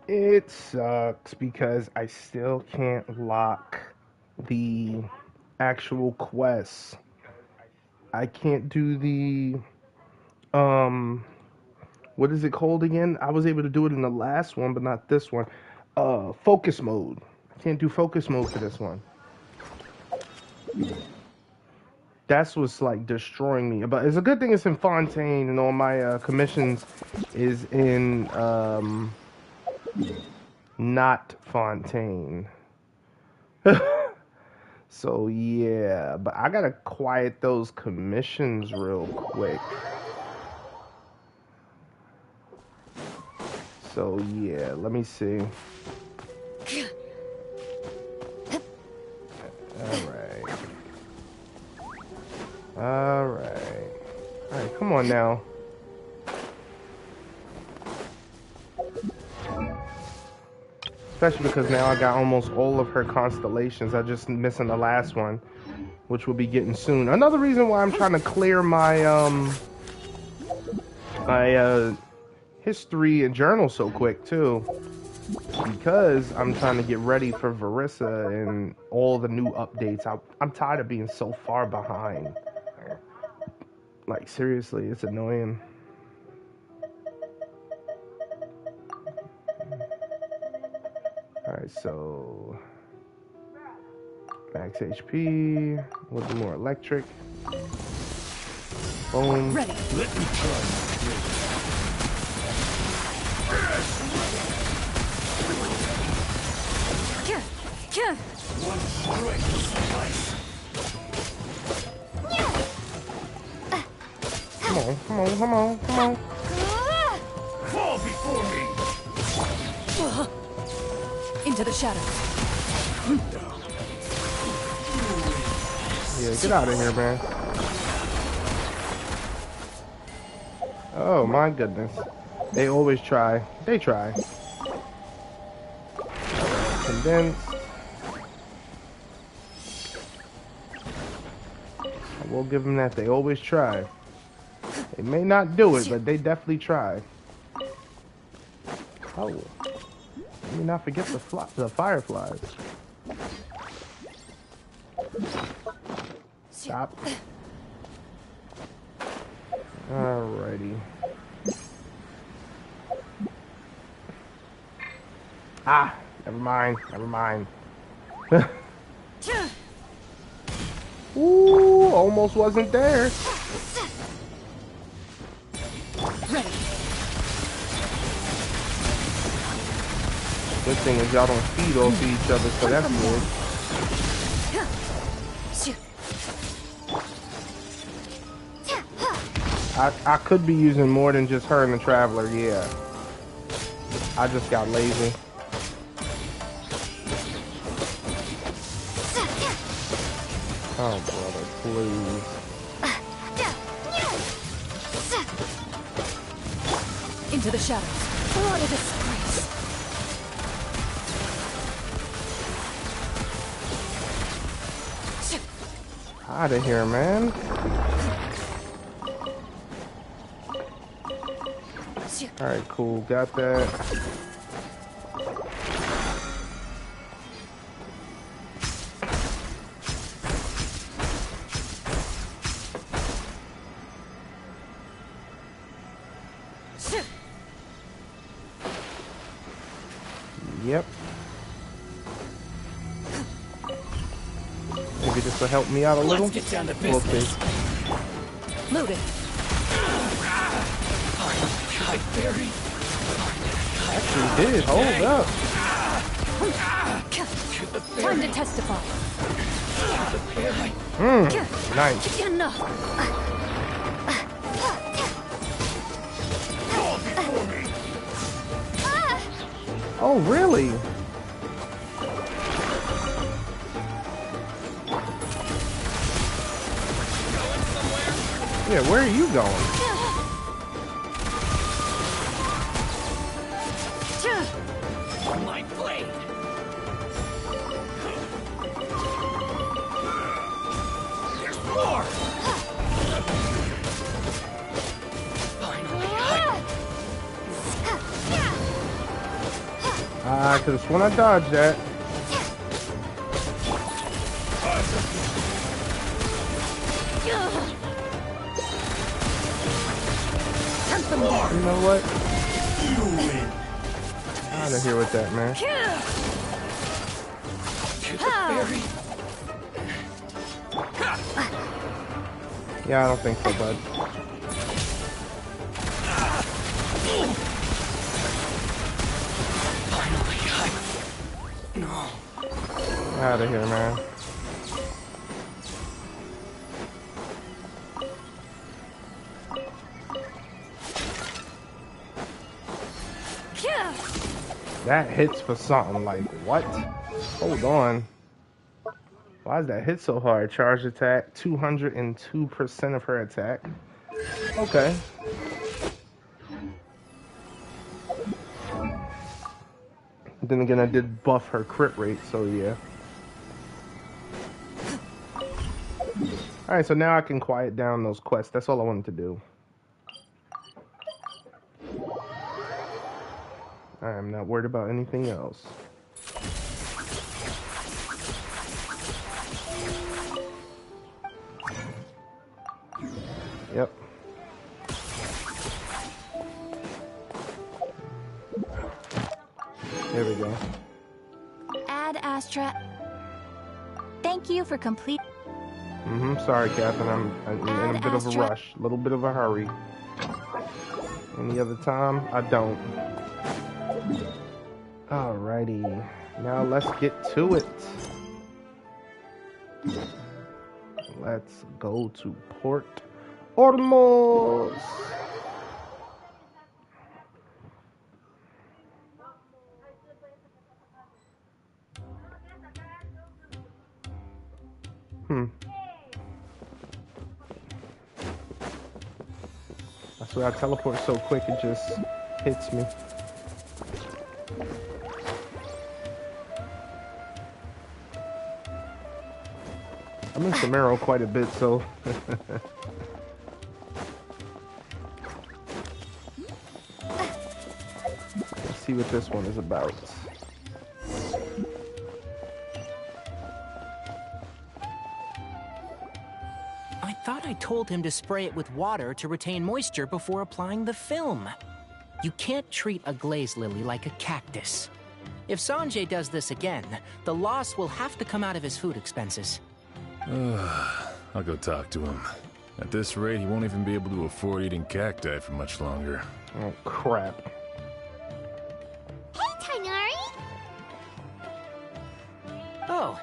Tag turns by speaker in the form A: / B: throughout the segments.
A: It sucks because I still can't lock the actual quests. I can't do the what is it called again? I was able to do it in the last one, but not this one. Focus mode. I can't do focus mode for this one. That's what's like destroying me. But it's a good thing it's in Fontaine, and all my commissions is in not Fontaine. So yeah, but I gotta quiet those commissions real quick. So yeah, let me see. Alright. Alright, come on now. Especially because now I got almost all of her constellations. I'm just missing the last one, which will be getting soon. Another reason why I'm trying to clear my history and journal so quick too, because I'm trying to get ready for Verissa and all the new updates. I'm tired of being so far behind. Like seriously, it's annoying. Alright, so max HP, we'll do more electric. Boom.
B: Ready. Let me try. One strike slice.
A: Come on, come on, come on, come on.
B: Fall before me.
C: Into the shadows.
A: Yeah, get out of here, man. Oh my goodness. They always try. They try. Condensed. I will give them that. They always try. They may not do it, but they definitely try. Oh. Let me not forget the fireflies. Stop. Alrighty. Ah, never mind, never mind. Ooh, almost wasn't there.
C: Ready.
A: Good thing is y'all don't feed off each other, so that's good. I could be using more than just her and the Traveler, yeah. I just got lazy. Oh, brother, please.
C: Into the shadows. What a disgrace.
A: Out of here, man. Alright, cool. Got that. Yep. Maybe this will help me out a little.
B: Let's get down to business.
A: Okay.
C: Loaded.
B: I buried.
A: Actually did. Hold up.
C: Time to testify.
A: Nice. Oh, really? Yeah, where are you going?
B: My blade. There's more. Finally,
A: I could have sworn I dodged that. You know what? Out of here with that, man. Yeah, I don't think so, bud. Out of here, man. That hits for something like what? Hold on. Why does that hit so hard? Charge attack, 202% of her attack. Okay. Then again, I did buff her crit rate, so yeah. Alright, so now I can quiet down those quests. That's all I wanted to do. I'm not worried about anything else. Yep. There we go.
D: Ad Astra. Thank you for complete.
A: Sorry, Catherine. I'm in a bit of a rush. A little bit of a hurry. Any other time? I don't. Alrighty. Now let's get to it. Let's go to Port Ormuz. I swear I teleport so quick it just hits me. I'm in Samaro quite a bit, so let's see what this one is about.
E: I thought I told him to spray it with water to retain moisture before applying the film. You can't treat a glaze lily like a cactus. If Sanjay does this again, the loss will have to come out of his food expenses.
F: I'll go talk to him. At this rate, he won't even be able to afford eating cacti for much longer.
A: Oh, crap.
D: Hey, Tighnari!
E: Oh,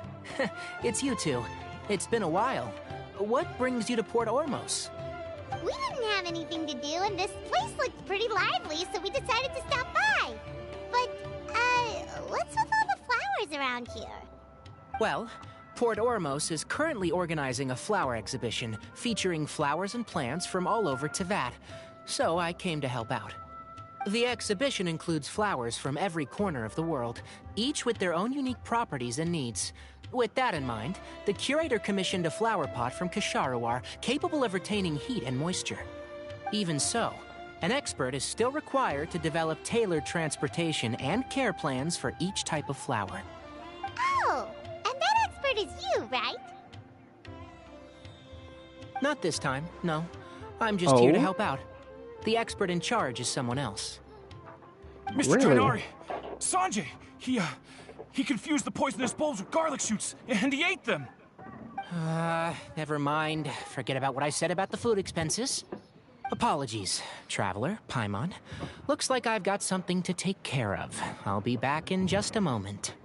E: it's you two. It's been a while. What brings you to Port Ormuz?
D: We didn't have anything to do, and this place looked pretty lively, so we decided to stop by. But, what's with all the flowers around here?
E: Well, Port Ormuz is currently organizing a flower exhibition featuring flowers and plants from all over Teyvat, so I came to help out. The exhibition includes flowers from every corner of the world, each with their own unique properties and needs. With that in mind, the curator commissioned a flower pot from Kasharawar capable of retaining heat and moisture. Even so, an expert is still required to develop tailored transportation and care plans for each type of flower.
D: Oh, and that expert is you, right?
E: Not this time, no. I'm just here to
A: Oh?
E: help out. The expert in charge is someone else.
B: Mr.
A: Really?
B: Tighnari, Sanjay, he confused the poisonous bulbs with garlic shoots, and he ate them.
E: Never mind. Forget about what I said about the food expenses. Apologies, Traveler, Paimon. Looks like I've got something to take care of. I'll be back in just a moment.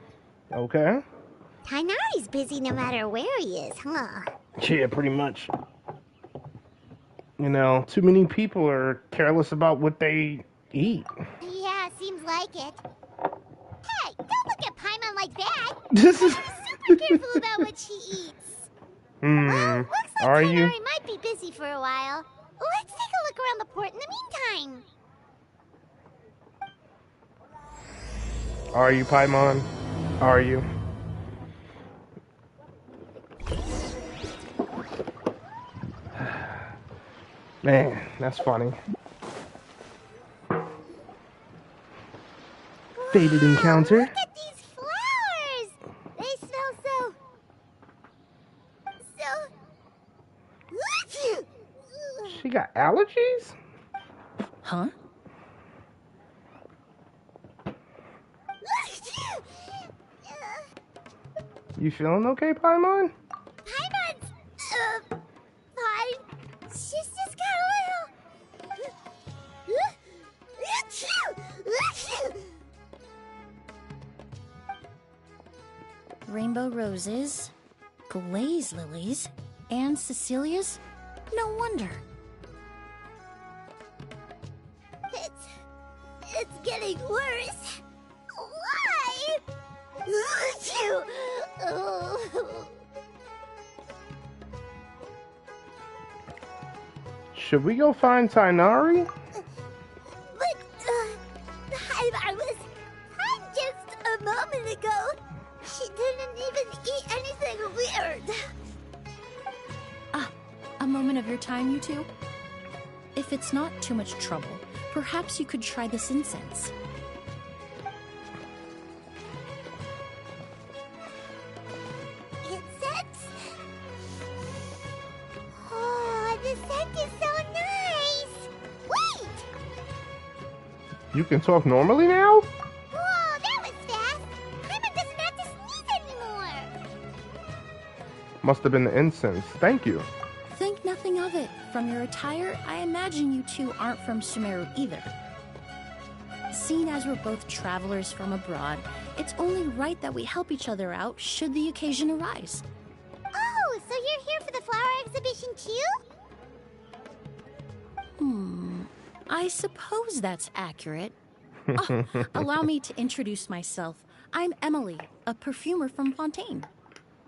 A: Okay.
D: Tighnari's busy no matter where he is, huh?
A: Yeah, pretty much. You know, too many people are careless about what they eat.
D: Yeah, seems like it. Hey, don't look at Paimon like that.
A: This is.
D: Super careful about what she eats. Well, looks like
A: Are
D: Tighnari
A: you?
D: might be busy for a while. Let's take a look around the port in the meantime.
A: Are you, Paimon? Are you? Man, that's funny. Fated encounter.
D: Look at these flowers. They smell so...
A: She got allergies?
C: Huh?
A: You feeling okay, Paimon?
D: Paimon's... fine. She's just got a little...
C: Rainbow roses, glaze lilies, and Cecilia's? No wonder.
D: It's getting worse. Why?
A: Should we go find Tighnari?
D: But, I was fine just a moment ago. She didn't even eat anything weird.
C: A moment of your time, you two? If it's not too much trouble, perhaps you could try this incense.
D: Incense? Oh, the scent is so nice. Wait!
A: You can talk normally now?
D: Whoa, that was fast. Paimon doesn't have to sneeze anymore.
A: Must have been the incense. Thank you.
C: Think nothing of it. From your attire, I imagine you two aren't from Sumeru either. Seeing as we're both travelers from abroad, it's only right that we help each other out should the occasion arise.
D: Oh, so you're here for the flower exhibition too?
C: I suppose that's accurate. Allow me to introduce myself. I'm Emilie, a perfumer from Fontaine.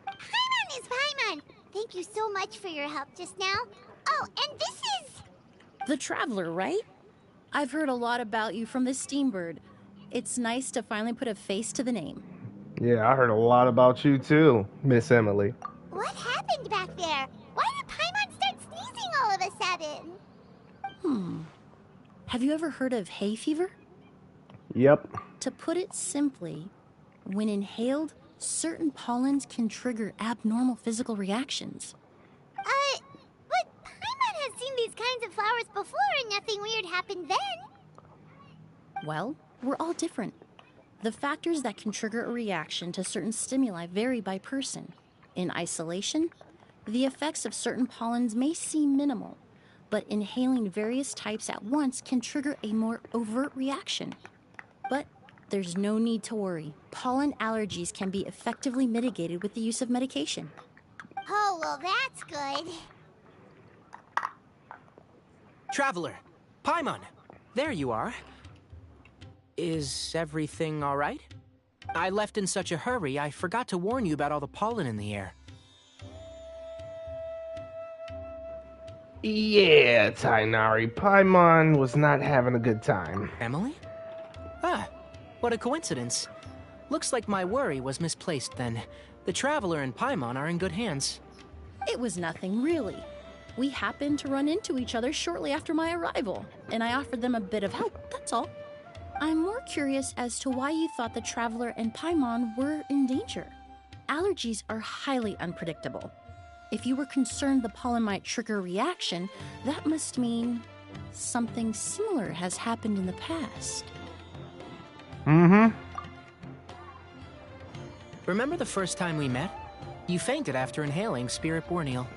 D: Paimon is Paimon. Thank you so much for your help just now. Oh, and this is...
C: The Traveler, right? I've heard a lot about you from the Steambird. It's nice to finally put a face to the name.
A: Yeah, I heard a lot about you too, Miss Emilie.
D: What happened back there? Why did Paimon start sneezing all of a sudden?
C: Have you ever heard of hay fever?
A: Yep.
C: To put it simply, when inhaled, certain pollens can trigger abnormal physical reactions.
D: But Paimon has seen these kinds of flowers before and nothing weird happened then.
C: Well, we're all different. The factors that can trigger a reaction to certain stimuli vary by person. In isolation, the effects of certain pollens may seem minimal, but inhaling various types at once can trigger a more overt reaction. But there's no need to worry. Pollen allergies can be effectively mitigated with the use of medication.
D: Oh, well, that's good.
E: Traveler, Paimon, there you are. Is everything all right? I left in such a hurry, I forgot to warn you about all the pollen in the air.
A: Yeah, Tighnari. Paimon was not having a good time.
E: Emilie? Ah, what a coincidence. Looks like my worry was misplaced then. The Traveler and Paimon are in good hands.
C: It was nothing, really. We happened to run into each other shortly after my arrival, and I offered them a bit of help, that's all. I'm more curious as to why you thought the Traveler and Paimon were in danger. Allergies are highly unpredictable. If you were concerned the pollen might trigger a reaction, that must mean something similar has happened in the past.
E: Remember the first time we met? You fainted after inhaling Spirit Borneal.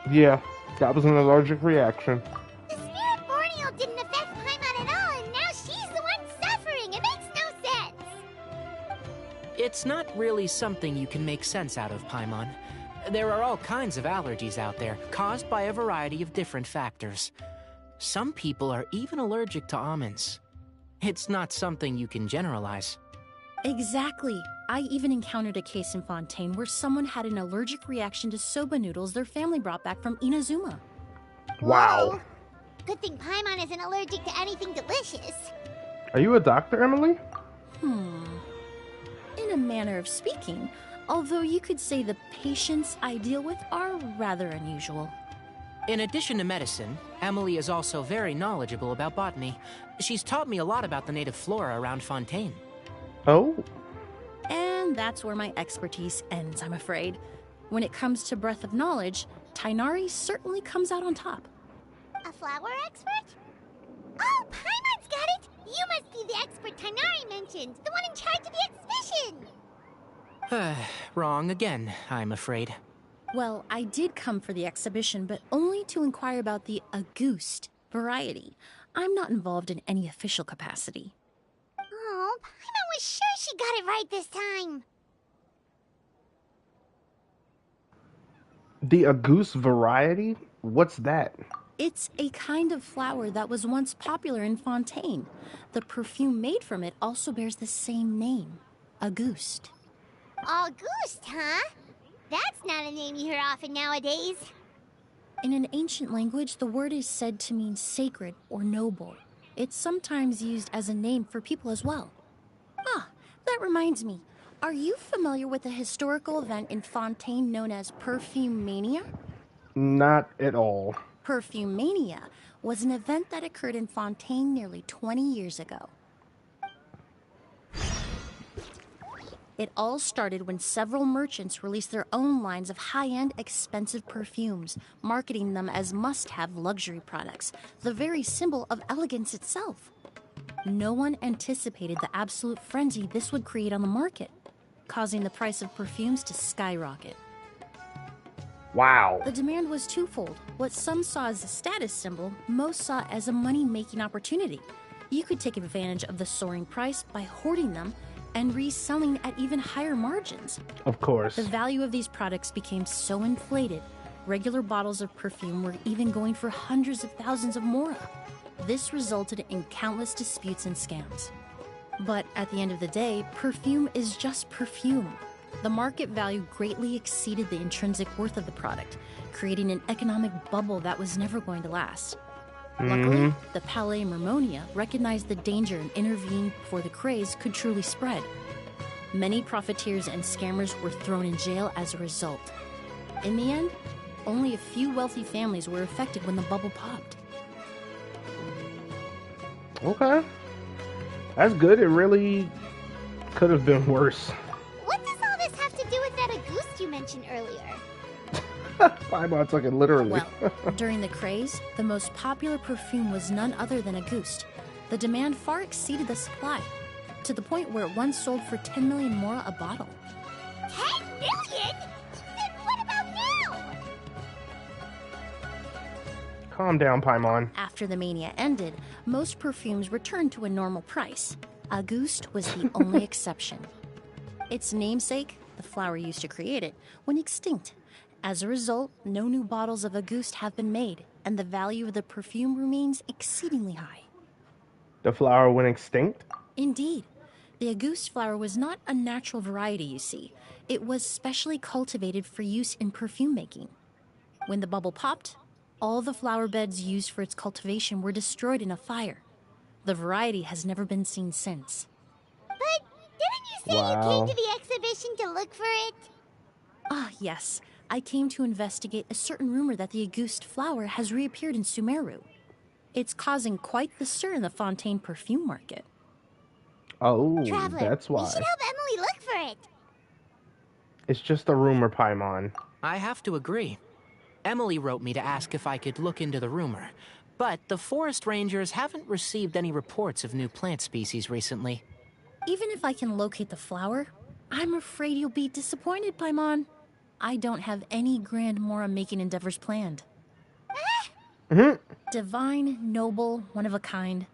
A: Yeah, that was an allergic reaction.
D: The Spirit Borneal didn't affect Paimon at all, and now she's the one suffering. It makes no
E: It's not really something you can make sense out of, Paimon. There are all kinds of allergies out there, caused by a variety of different factors. Some people are even allergic to almonds. It's not something you can generalize.
C: Exactly. I even encountered a case in Fontaine where someone had an allergic reaction to soba noodles their family brought back from Inazuma.
A: Wow.
D: Whoa. Good thing Paimon isn't allergic to anything delicious.
A: Are you a doctor, Emily?
C: In a manner of speaking, although you could say the patients I deal with are rather unusual.
E: In addition to medicine, Emilie is also very knowledgeable about botany. She's taught me a lot about the native flora around Fontaine.
A: Oh.
C: And that's where my expertise ends, I'm afraid. When it comes to breadth of knowledge, Tighnari certainly comes out on top.
D: A flower expert? Oh, Paimon's got it! You must be the expert Tighnari mentioned, the one in charge of the exhibition!
E: Wrong again, I'm afraid.
C: Well, I did come for the exhibition, but only to inquire about the Auguste variety. I'm not involved in any official capacity.
D: Oh, Paimon was sure she got it right this time.
A: The Auguste variety? What's that?
C: It's a kind of flower that was once popular in Fontaine. The perfume made from it also bears the same name, Auguste.
D: Auguste, huh? That's not a name you hear often nowadays.
C: In an ancient language, the word is said to mean sacred or noble. It's sometimes used as a name for people as well. Ah, that reminds me. Are you familiar with a historical event in Fontaine known as Perfume Mania?
A: Not at all.
C: Perfume Mania was an event that occurred in Fontaine nearly 20 years ago. It all started when several merchants released their own lines of high-end, expensive perfumes, marketing them as must-have luxury products, the very symbol of elegance itself. No one anticipated the absolute frenzy this would create on the market, causing the price of perfumes to skyrocket.
A: Wow.
C: The demand was twofold. What some saw as a status symbol, most saw as a money-making opportunity. You could take advantage of the soaring price by hoarding them and reselling at even higher margins.
A: Of course.
C: The value of these products became so inflated, regular bottles of perfume were even going for hundreds of thousands of mora. This resulted in countless disputes and scams. But at the end of the day, perfume is just perfume. The market value greatly exceeded the intrinsic worth of the product, creating an economic bubble that was never going to last. Luckily, the Palais Mermonia recognized the danger and intervened before the craze could truly spread. Many profiteers and scammers were thrown in jail as a result. In the end, only a few wealthy families were affected when the bubble popped.
A: Okay. That's good. It really could have been worse.
D: What does all this have to do with that Auguste you mentioned earlier?
A: Paimon took it literally.
C: Well, during the craze, the most popular perfume was none other than Auguste. The demand far exceeded the supply, to the point where it once sold for 10 million mora a bottle.
D: 10 million? Then what about now?
A: Calm down, Paimon.
C: After the mania ended, most perfumes returned to a normal price. Auguste was the only exception. Its namesake, the flower used to create it, went extinct. As a result, no new bottles of Auguste have been made, and the value of the perfume remains exceedingly high.
A: The flower went extinct?
C: Indeed. The Auguste flower was not a natural variety, you see. It was specially cultivated for use in perfume making. When the bubble popped, all the flower beds used for its cultivation were destroyed in a fire. The variety has never been seen since.
D: But didn't you say you came to the exhibition to look for it?
C: Ah, yes. I came to investigate a certain rumor that the Auguste flower has reappeared in Sumeru. It's causing quite the stir in the Fontaine perfume market.
A: Oh,
D: Traveler,
A: that's why.
D: you should help Emilie look for it.
A: It's just a rumor, Paimon.
E: I have to agree. Emilie wrote me to ask if I could look into the rumor, but the forest rangers haven't received any reports of new plant species recently.
C: Even if I can locate the flower, I'm afraid you'll be disappointed, Paimon. I don't have any grand mora-making endeavors planned. Divine, noble, one of a kind.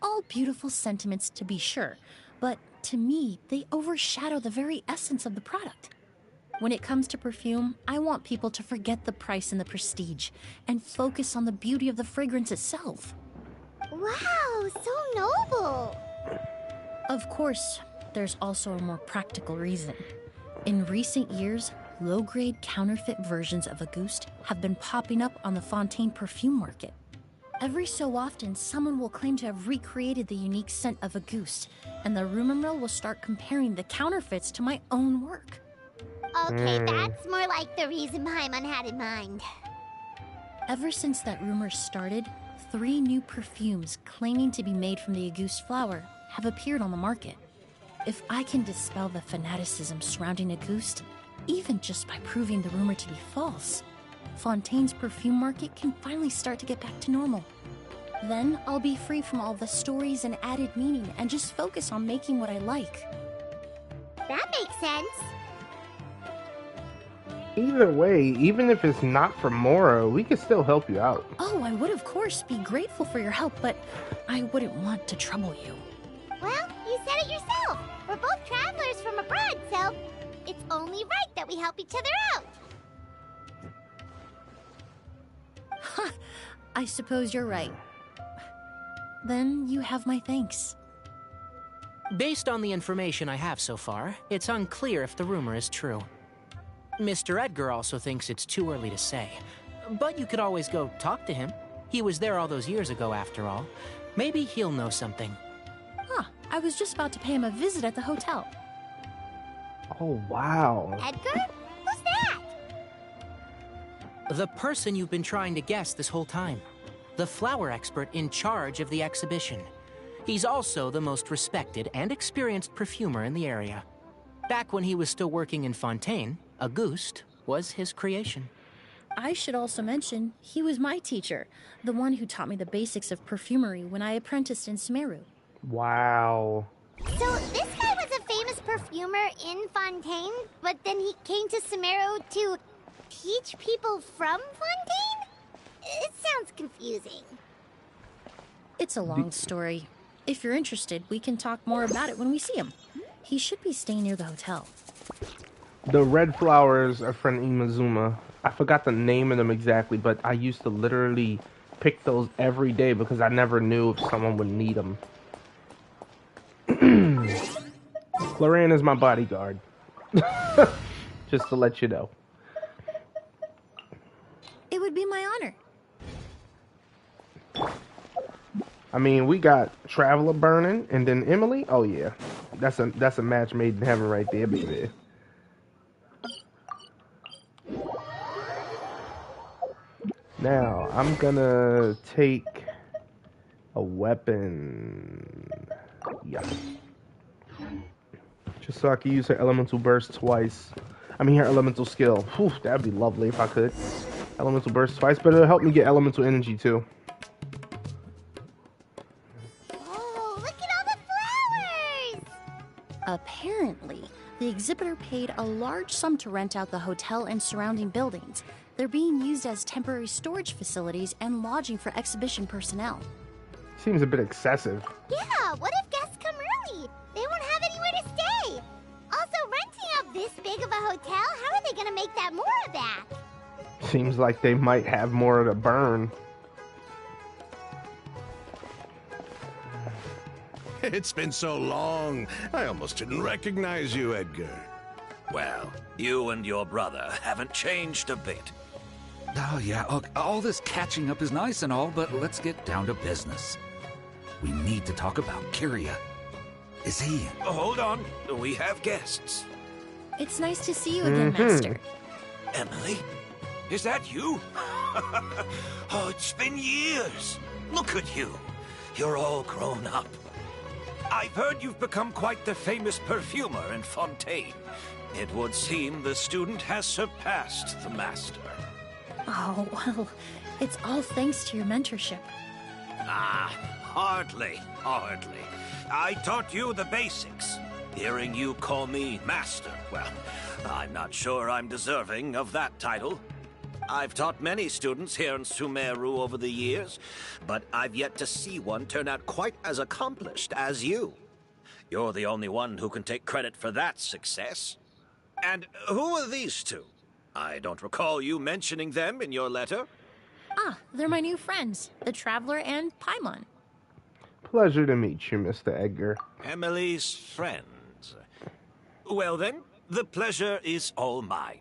C: All beautiful sentiments to be sure, but to me, they overshadow the very essence of the product. When it comes to perfume, I want people to forget the price and the prestige and focus on the beauty of the fragrance itself.
D: Wow, so noble.
C: Of course, there's also a more practical reason. In recent years, low-grade counterfeit versions of Auguste have been popping up on the Fontaine perfume market. Every so often, someone will claim to have recreated the unique scent of Auguste, and the rumor mill will start comparing the counterfeits to my own work.
D: Okay, that's more like the reason Paimon had in mind.
C: Ever since that rumor started, 3 new perfumes claiming to be made from the Auguste flower have appeared on the market. If I can dispel the fanaticism surrounding Auguste, even just by proving the rumor to be false, Fontaine's perfume market can finally start to get back to normal. Then I'll be free from all the stories and added meaning and just focus on making what I like.
D: That makes sense.
A: Either way, even if it's not for Mora, we can still help you out.
C: Oh, I would of course be grateful for your help, but I wouldn't want to trouble you.
D: Well, you said it yourself. We're both travelers from abroad, so it's only right that we help each other out.
C: I suppose you're right. Then you have my thanks.
E: Based on the information I have so far, it's unclear if the rumor is true. Mr. Edgar also thinks it's too early to say, but you could always go talk to him. He was there all those years ago, after all. Maybe he'll know something.
C: Huh, I was just about to pay him a visit at the hotel.
A: Oh, wow.
D: Edgar? Who's that?
E: The person you've been trying to guess this whole time. The flower expert in charge of the exhibition. He's also the most respected and experienced perfumer in the area. Back when he was still working in Fontaine, Auguste was his creation.
C: I should also mention, he was my teacher, the one who taught me the basics of perfumery when I apprenticed in Sumeru.
A: Wow.
D: So this guy was a famous perfumer in Fontaine, but then he came to Sumeru to teach people from Fontaine? It sounds confusing.
C: It's a long story. If you're interested, we can talk more about it when we see him. He should be staying near the hotel.
A: The red flowers are from Imazuma. I forgot the name of them exactly, but I used to literally pick those every day because I never knew if someone would need them. Floran is my bodyguard. Just to let you know.
C: It would be my honor.
A: I mean, we got Traveler burning, and then Emilie. Oh yeah, that's a match made in heaven right there, baby. Now I'm gonna take a weapon. Yeah, just so I can use her elemental burst twice. I mean, her elemental skill. Whew, that'd be lovely if I could. Elemental burst twice, but it'll help me get elemental energy too.
C: Apparently, the exhibitor paid a large sum to rent out the hotel and surrounding buildings. They're being used as temporary storage facilities and lodging for exhibition personnel.
A: Seems a bit excessive.
D: Yeah, what if guests come early? They won't have anywhere to stay. Also, renting out this big of a hotel, how are they gonna make that Mora back?
A: Seems like they might have more to burn.
G: It's been so long, I almost didn't recognize you, Edgar.
H: Well, you and your brother haven't changed a bit.
I: Oh, yeah, all this catching up is nice and all, but let's get down to business. We need to talk about Kyria. Is he...
H: Hold on, we have guests.
C: It's nice to see you again, Master.
H: Emilie? Is that you? Oh, it's been years. Look at you. You're all grown up. I've heard you've become quite the famous perfumer in Fontaine. It would seem the student has surpassed the master.
C: Oh, well, it's all thanks to your mentorship.
H: Ah, hardly. I taught you the basics. Hearing you call me master, well, I'm not sure I'm deserving of that title. I've taught many students here in Sumeru over the years, but I've yet to see one turn out quite as accomplished as you. You're the only one who can take credit for that success. And who are these two? I don't recall you mentioning them in your letter.
C: Ah, they're my new friends, the Traveler and Paimon.
A: Pleasure to meet you, Mr. Edgar.
H: Emilie's friends. Well then, the pleasure is all mine.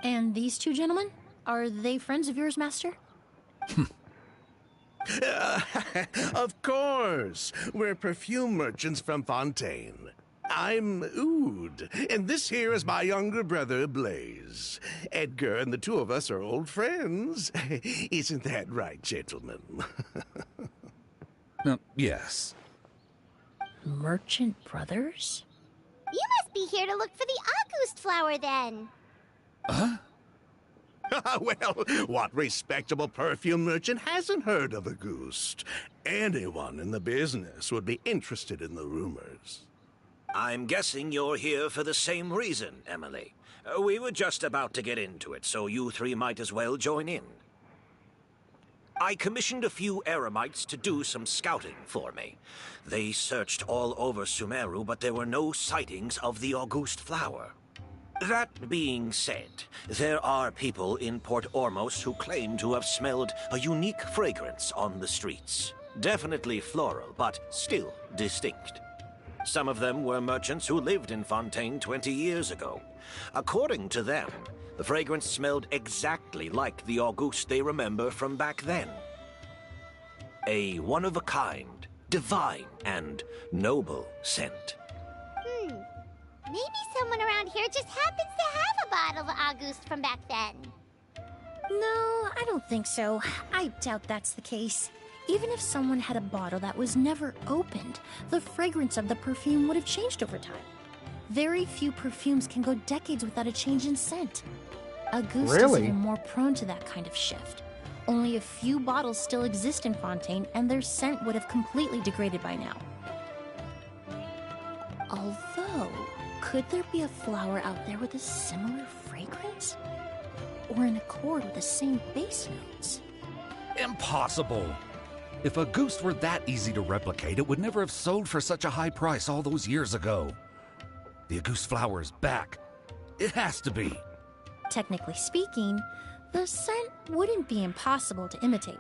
C: And these two gentlemen? Are they friends of yours, Master?
G: Of course. We're perfume merchants from Fontaine. I'm Oud, and this here is my younger brother, Blaze. Edgar and the two of us are old friends. Isn't that right, gentlemen?
I: Yes.
C: Merchant brothers?
D: You must be here to look for the August flower, then.
I: Huh?
G: Well, what respectable perfume merchant hasn't heard of a Auguste? Anyone in the business would be interested in the rumors.
H: I'm guessing you're here for the same reason, Emilie. We were just about to get into it, so you three might as well join in. I commissioned a few eremites to do some scouting for me. They searched all over Sumeru, but there were no sightings of the August flower. That being said, there are people in Port Ormos who claim to have smelled a unique fragrance on the streets. Definitely floral, but still distinct. Some of them were merchants who lived in Fontaine 20 years ago. According to them, the fragrance smelled exactly like the Auguste they remember from back then. A one-of-a-kind, divine, and noble scent.
D: Maybe someone around here just happens to have a bottle of August from back then.
C: No, I don't think so. I doubt that's the case. Even if someone had a bottle that was never opened, the fragrance of the perfume would have changed over time. Very few perfumes can go decades without a change in scent. Auguste is
A: Really?
C: even more prone to that kind of shift. Only a few bottles still exist in Fontaine, and their scent would have completely degraded by now. Although, could there be a flower out there with a similar fragrance? Or in accord with the same base notes?
I: Impossible! If Auguste were that easy to replicate, it would never have sold for such a high price all those years ago. The Auguste flower is back. It has to be.
C: Technically speaking, the scent wouldn't be impossible to imitate.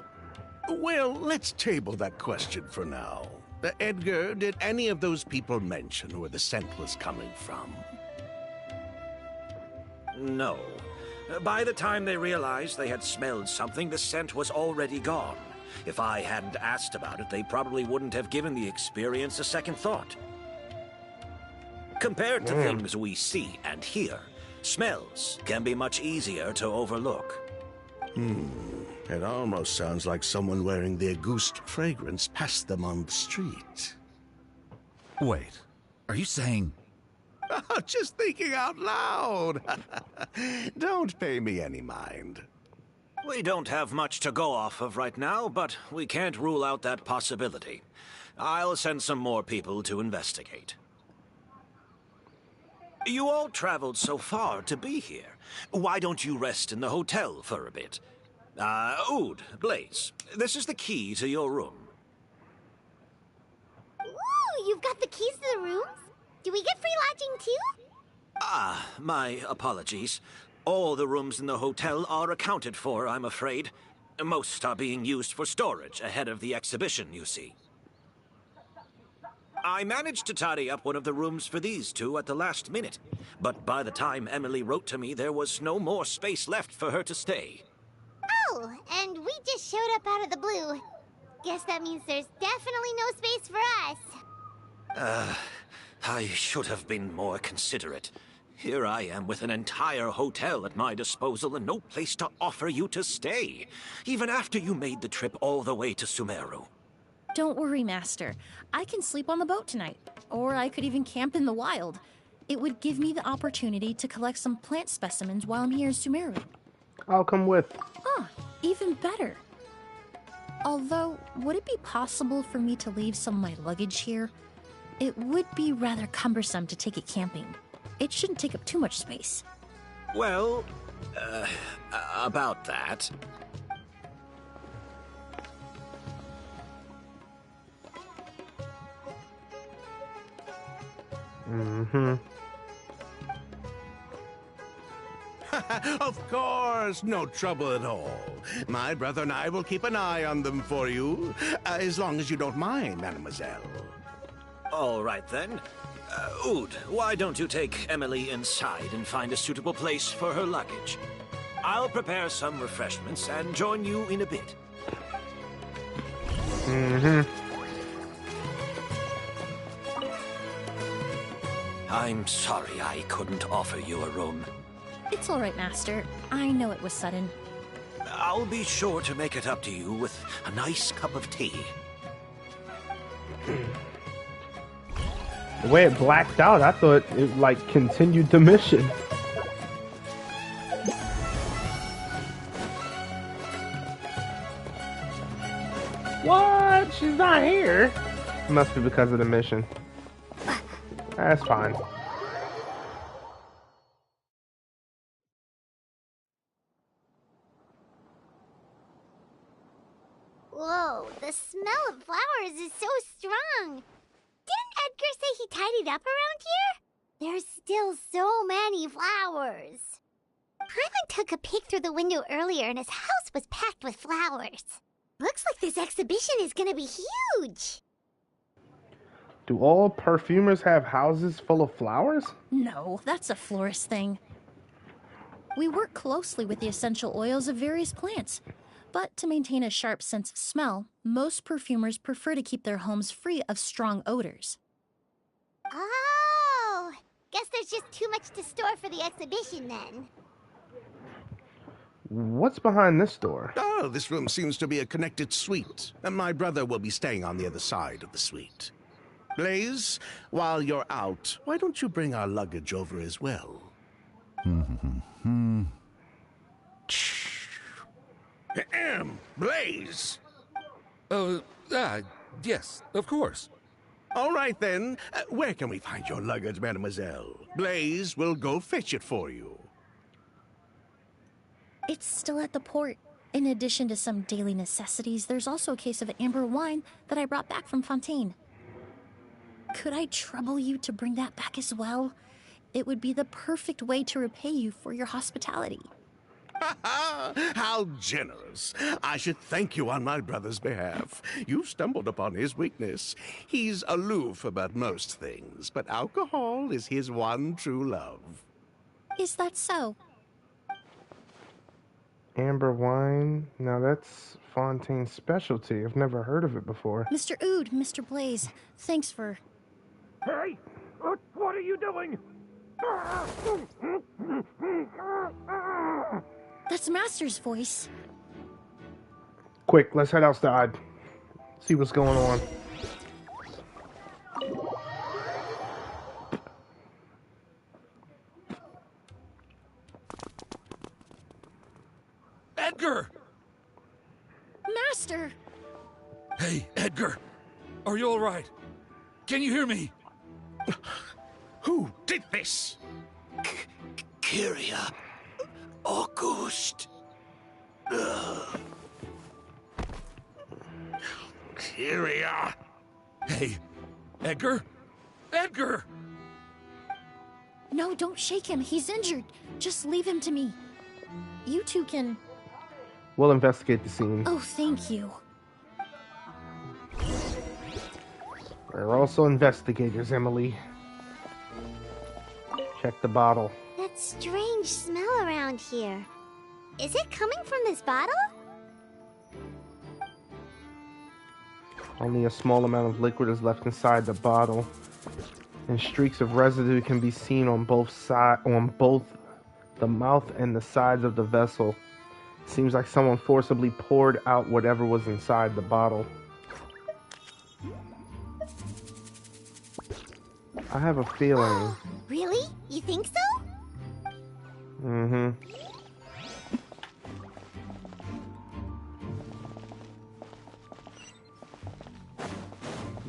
G: Well, let's table that question for now. Edgar, did any of those people mention where the scent was coming from?
H: No. By the time they realized they had smelled something, the scent was already gone. If I hadn't asked about it, they probably wouldn't have given the experience a second thought. Compared to things we see and hear, smells can be much easier to overlook.
G: It almost sounds like someone wearing the Auguste fragrance passed them on the street.
I: Wait, are you saying...
G: Just thinking out loud. Don't pay me any mind.
H: We don't have much to go off of right now, but we can't rule out that possibility. I'll send some more people to investigate. You all traveled so far to be here. Why don't you rest in the hotel for a bit? Oud, Blaze, this is the key to your room.
D: Ooh, you've got the keys to the rooms? Do we get free lodging too?
H: My apologies. All the rooms in the hotel are accounted for, I'm afraid. Most are being used for storage ahead of the exhibition, you see. I managed to tidy up one of the rooms for these two at the last minute, but by the time Emilie wrote to me, there was no more space left for her to stay.
D: Oh, and we just showed up out of the blue. Guess that means there's definitely no space for us.
H: I should have been more considerate. Here I am with an entire hotel at my disposal and no place to offer you to stay, even after you made the trip all the way to Sumeru.
C: Don't worry, Master. I can sleep on the boat tonight, or I could even camp in the wild. It would give me the opportunity to collect some plant specimens while I'm here in Sumeru.
A: I'll come with.
C: Ah, even better. Although, would it be possible for me to leave some of my luggage here? It would be rather cumbersome to take it camping. It shouldn't take up too much space.
H: Well, about that.
A: Mm-hmm.
G: Of course, no trouble at all. My brother and I will keep an eye on them for you, as long as you don't mind, mademoiselle.
H: All right, then. Oud, why don't you take Emilie inside and find a suitable place for her luggage? I'll prepare some refreshments and join you in a bit.
A: Mm-hmm.
H: I'm sorry I couldn't offer you a room.
C: It's all right, Master. I know it was sudden.
H: I'll be sure to make it up to you with a nice cup of tea.
A: The way it blacked out, I thought it, like, continued the mission. What? She's not here? It must be because of the mission. That's fine.
D: Whoa, the smell of flowers is so strong. Didn't Edgar say he tidied up around here? There's still so many flowers. Paimon took a peek through the window earlier and his house was packed with flowers. Looks like this exhibition is gonna be huge.
A: Do all perfumers have houses full of flowers?
C: No, that's a florist thing. We work closely with the essential oils of various plants. But to maintain a sharp sense of smell, most perfumers prefer to keep their homes free of strong odors.
D: Oh, guess there's just too much to store for the exhibition then.
A: What's behind this door?
G: Oh, this room seems to be a connected suite, and my brother will be staying on the other side of the suite. Blaze, while you're out, why don't you bring our luggage over as well? Blaze!
I: Yes, of course.
G: All right, then. Where can we find your luggage, mademoiselle? Blaze will go fetch it for you.
C: It's still at the port. In addition to some daily necessities, there's also a case of amber wine that I brought back from Fontaine. Could I trouble you to bring that back as well? It would be the perfect way to repay you for your hospitality.
G: How generous. I should thank you on my brother's behalf. You stumbled upon his weakness. He's aloof about most things, but alcohol is his one true love.
C: Is that so?
A: Amber wine? Now that's Fontaine's specialty. I've never heard of it before.
C: Mr. Oud, Mr. Blaze, thanks for...
B: Hey! What are you doing?
C: That's Master's voice.
A: Quick, let's head outside. See what's going on.
I: Edgar!
C: Master!
I: Hey, Edgar. Are you all right? Can you hear me?
G: Who did this?
H: Kyria. August.
G: Kyria.
I: Hey, Edgar? Edgar!
C: No, don't shake him. He's injured. Just leave him to me. You two can...
A: We'll investigate the scene.
C: Oh, thank you.
A: We're also investigators, Emilie. Check the bottle.
D: That strange smell around here. Is it coming from this bottle?
A: Only a small amount of liquid is left inside the bottle, and streaks of residue can be seen on both the mouth and the sides of the vessel. Seems like someone forcibly poured out whatever was inside the bottle. I have a feeling.
D: Really? You think so?
A: Mm-hmm.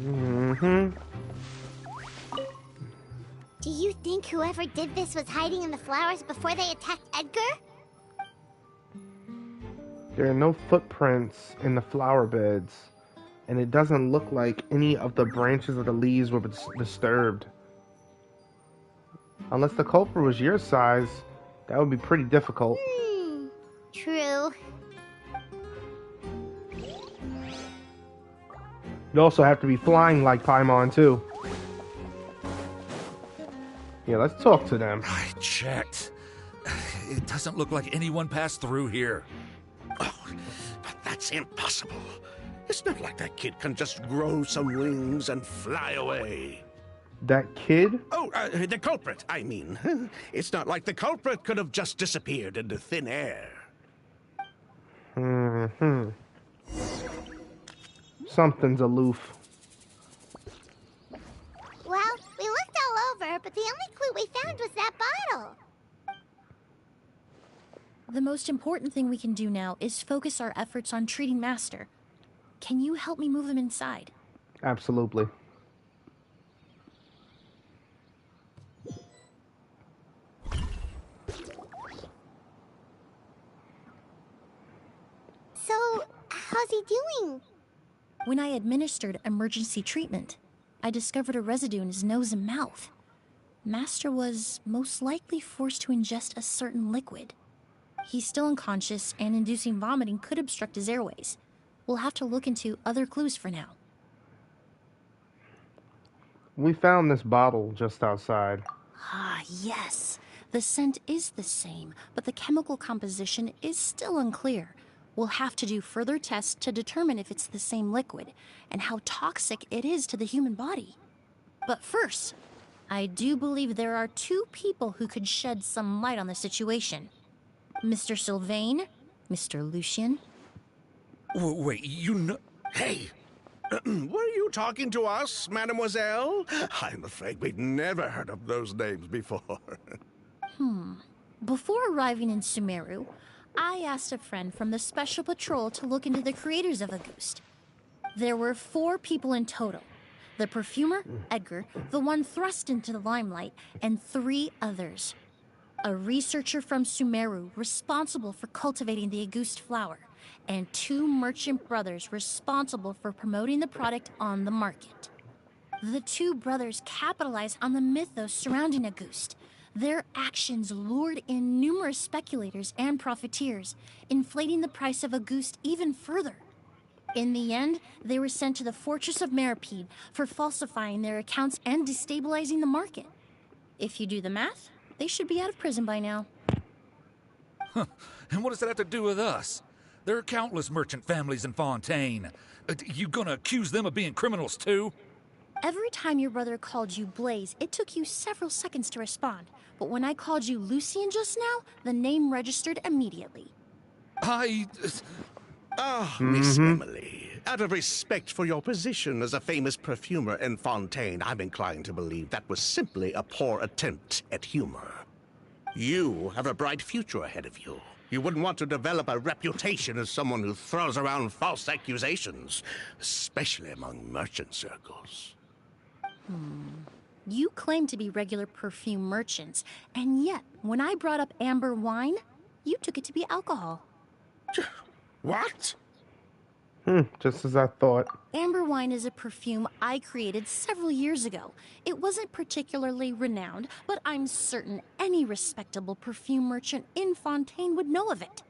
A: Mm-hmm.
D: Do you think whoever did this was hiding in the flowers before they attacked Edgar?
A: There are no footprints in the flower beds, and it doesn't look like any of the branches or the leaves were disturbed. Unless the culprit was your size, that would be pretty difficult.
D: True.
A: You also have to be flying like Paimon, too. Yeah, let's talk to them.
I: I checked. It doesn't look like anyone passed through here.
G: Oh, but that's impossible. It's not like that kid can just grow some wings and fly away.
A: That kid?
G: Oh, the culprit, I mean. It's not like the culprit could have just disappeared into thin air.
A: Something's aloof.
D: Well, we looked all over, but the only clue we found was that bottle.
C: The most important thing we can do now is focus our efforts on treating Master. Can you help me move him inside?
A: Absolutely.
D: So, how's he doing?
C: When I administered emergency treatment, I discovered a residue in his nose and mouth. Master was most likely forced to ingest a certain liquid. He's still unconscious, and inducing vomiting could obstruct his airways. We'll have to look into other clues for now.
A: We found this bottle just outside.
C: Ah, yes. The scent is the same, but the chemical composition is still unclear. We'll have to do further tests to determine if it's the same liquid and how toxic it is to the human body. But first, I do believe there are two people who could shed some light on the situation. Mr. Sylvain, Mr. Lucien.
I: Wait, you know...
G: Hey! Were you talking to us, mademoiselle? I'm afraid we've never heard of those names before.
C: Before arriving in Sumeru, I asked a friend from the Special Patrol to look into the creators of Auguste. There were 4 people in total. The perfumer, Edgar, the one thrust into the limelight, and 3 others. A researcher from Sumeru responsible for cultivating the Auguste flower, and 2 merchant brothers responsible for promoting the product on the market. The 2 brothers capitalized on the mythos surrounding Auguste. Their actions lured in numerous speculators and profiteers, inflating the price of Auguste even further. In the end, they were sent to the Fortress of Meripede for falsifying their accounts and destabilizing the market. If you do the math, they should be out of prison by now.
I: And what does that have to do with us? There are countless merchant families in Fontaine. You gonna accuse them of being criminals too?
C: Every time your brother called you Blaze, it took you several seconds to respond. But when I called you Lucien just now, the name registered immediately.
G: Miss Emilie, out of respect for your position as a famous perfumer in Fontaine, I'm inclined to believe that was simply a poor attempt at humor. You have a bright future ahead of you. You wouldn't want to develop a reputation as someone who throws around false accusations, especially among merchant circles.
C: You claim to be regular perfume merchants, and yet, when I brought up amber wine, you took it to be alcohol.
G: What?
A: Just as I thought.
C: Amber wine is a perfume I created several years ago. It wasn't particularly renowned, but I'm certain any respectable perfume merchant in Fontaine would know of it.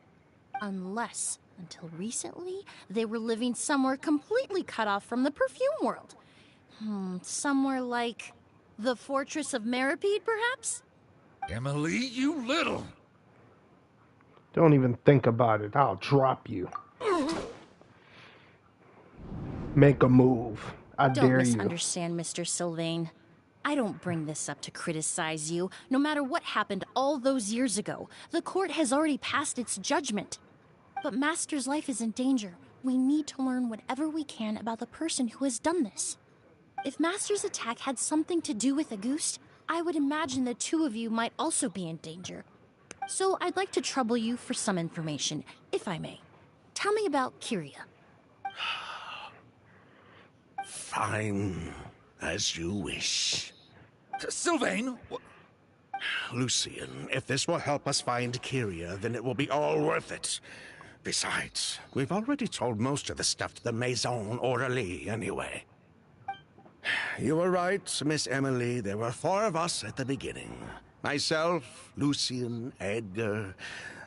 C: Unless, until recently, they were living somewhere completely cut off from the perfume world. Somewhere like the Fortress of Meripede, perhaps?
I: Emily, you little...
A: Don't even think about it. I'll drop you. Make a move. I
C: Don't
A: dare you.
C: misunderstand, Mr. Sylvain. I don't bring this up to criticize you. No matter what happened all those years ago, the court has already passed its judgment. But Master's life is in danger. We need to learn whatever we can about the person who has done this. If Master's attack had something to do with Auguste, I would imagine the 2 of you might also be in danger. So I'd like to trouble you for some information, if I may. Tell me about Kyria.
G: Fine, as you wish.
I: Sylvain!
G: Lucien, if this will help us find Kyria, then it will be all worth it. Besides, we've already told most of the stuff to the Maison Orderly anyway. You were right, Miss Emilie. There were 4 of us at the beginning. Myself, Lucian, Edgar,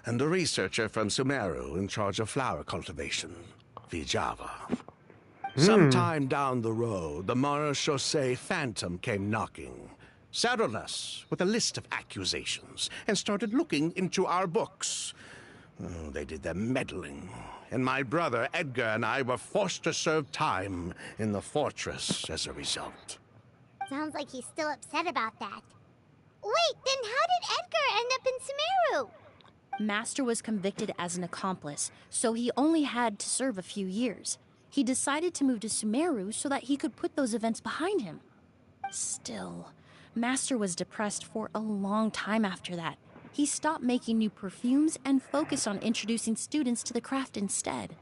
G: and a researcher from Sumeru in charge of flower cultivation, Vijava. Sometime down the road, the Marechaussee Phantom came knocking, saddled us with a list of accusations, and started looking into our books. Oh, they did their meddling, and my brother Edgar and I were forced to serve time in the fortress as a result.
D: Sounds like he's still upset about that. Wait, then how did Edgar end up in Sumeru?
C: Master was convicted as an accomplice, so he only had to serve a few years. He decided to move to Sumeru so that he could put those events behind him. Still, Master was depressed for a long time after that. He stopped making new perfumes and focused on introducing students to the craft instead.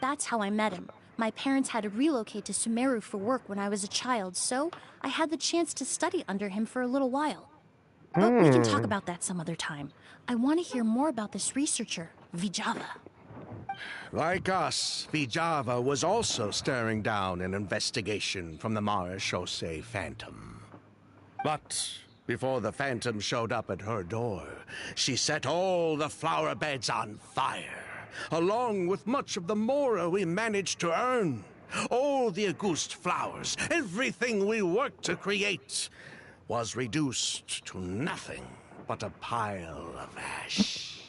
C: That's how I met him. My parents had to relocate to Sumeru for work when I was a child, so I had the chance to study under him for a little while. But we can talk about that some other time. I want to hear more about this researcher, Vijava.
G: Like us, Vijava was also staring down an investigation from the Marechaussee Phantom. But before the Phantom showed up at her door, she set all the flower beds on fire, along with much of the mora we managed to earn. All the Auguste flowers, everything we worked to create, was reduced to nothing but a pile of ash.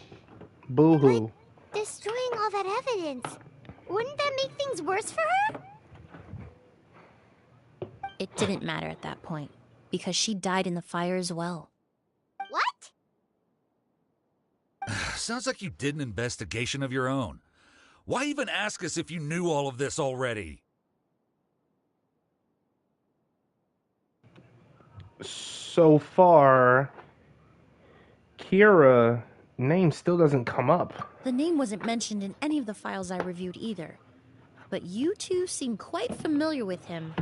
A: Boo-hoo.
D: Destroying all that evidence. Wouldn't that make things worse for her?
C: It didn't matter at that point, because she died in the fire as well.
D: What?
I: Sounds like you did an investigation of your own. Why even ask us if you knew all of this already?
A: So far, Kira name still doesn't come up.
C: The name wasn't mentioned in any of the files I reviewed either. But you two seem quite familiar with him.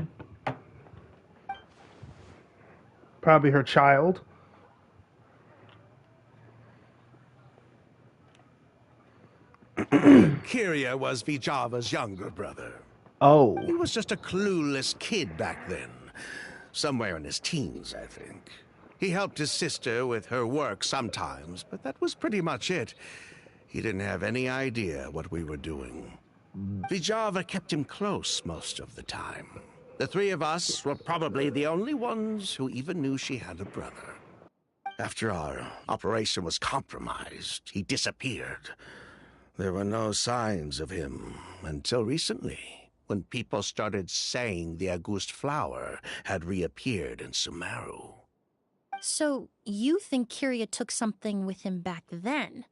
A: Probably her child.
G: Kyria was Vijava's younger brother.
A: Oh.
G: He was just a clueless kid back then. Somewhere in his teens, I think. He helped his sister with her work sometimes, but that was pretty much it. He didn't have any idea what we were doing. Vijava kept him close most of the time. The three of us were probably the only ones who even knew she had a brother. After our operation was compromised, he disappeared. There were no signs of him until recently, when people started saying the Auguste flower had reappeared in Sumeru.
C: So, you think Kyria took something with him back then?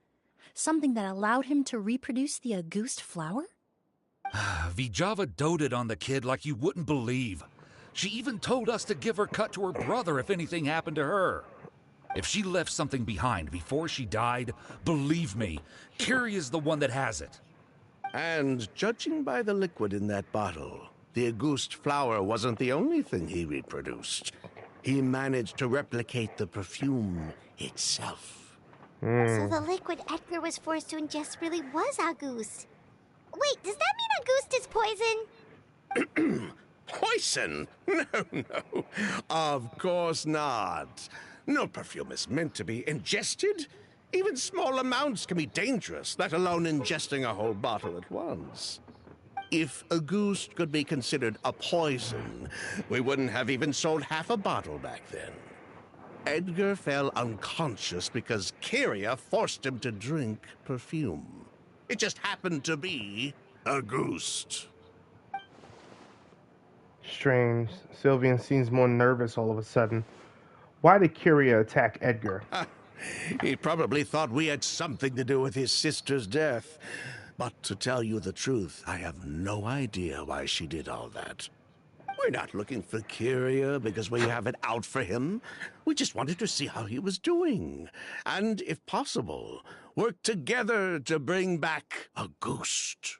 C: Something that allowed him to reproduce the Auguste flower?
I: Vijava doted on the kid like you wouldn't believe. She even told us to give her cut to her brother if anything happened to her. If she left something behind before she died, believe me, Kyria's the one that has it.
G: And judging by the liquid in that bottle, the Auguste flower wasn't the only thing he reproduced. He managed to replicate the perfume itself.
D: So the liquid Edgar was forced to ingest really was Auguste. Wait, does that mean Auguste is poison?
G: Poison? No. Of course not. No perfume is meant to be ingested. Even small amounts can be dangerous, let alone ingesting a whole bottle at once. If Auguste could be considered a poison, we wouldn't have even sold half a bottle back then. Edgar fell unconscious because Kyria forced him to drink perfume. It just happened to be Auguste.
A: Strange. Sylvian seems more nervous all of a sudden. Why did Kyria attack Edgar?
G: He probably thought we had something to do with his sister's death. But to tell you the truth, I have no idea why she did all that. We're not looking for Kyria because we have it out for him. We just wanted to see how he was doing. And, if possible, work together to bring back Auguste.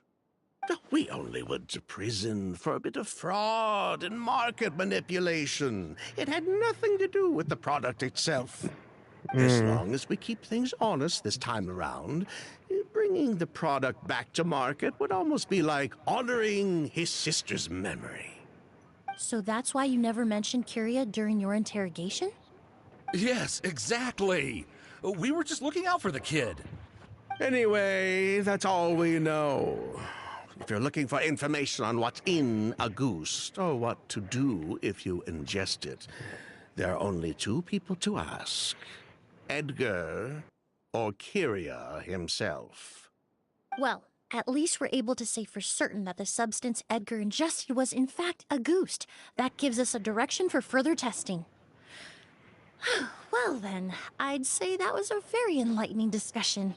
G: We only went to prison for a bit of fraud and market manipulation. It had nothing to do with the product itself. As long as we keep things honest this time around, bringing the product back to market would almost be like honoring his sister's memory.
C: So that's why you never mentioned Kyria during your interrogation?
I: Yes, exactly. We were just looking out for the kid.
G: Anyway, that's all we know. If you're looking for information on what's in a goose, or what to do if you ingest it, there are only two people to ask. Edgar or Kyria himself.
C: Well, at least we're able to say for certain that the substance Edgar ingested was in fact a goose. That gives us a direction for further testing. Well then, I'd say that was a very enlightening discussion.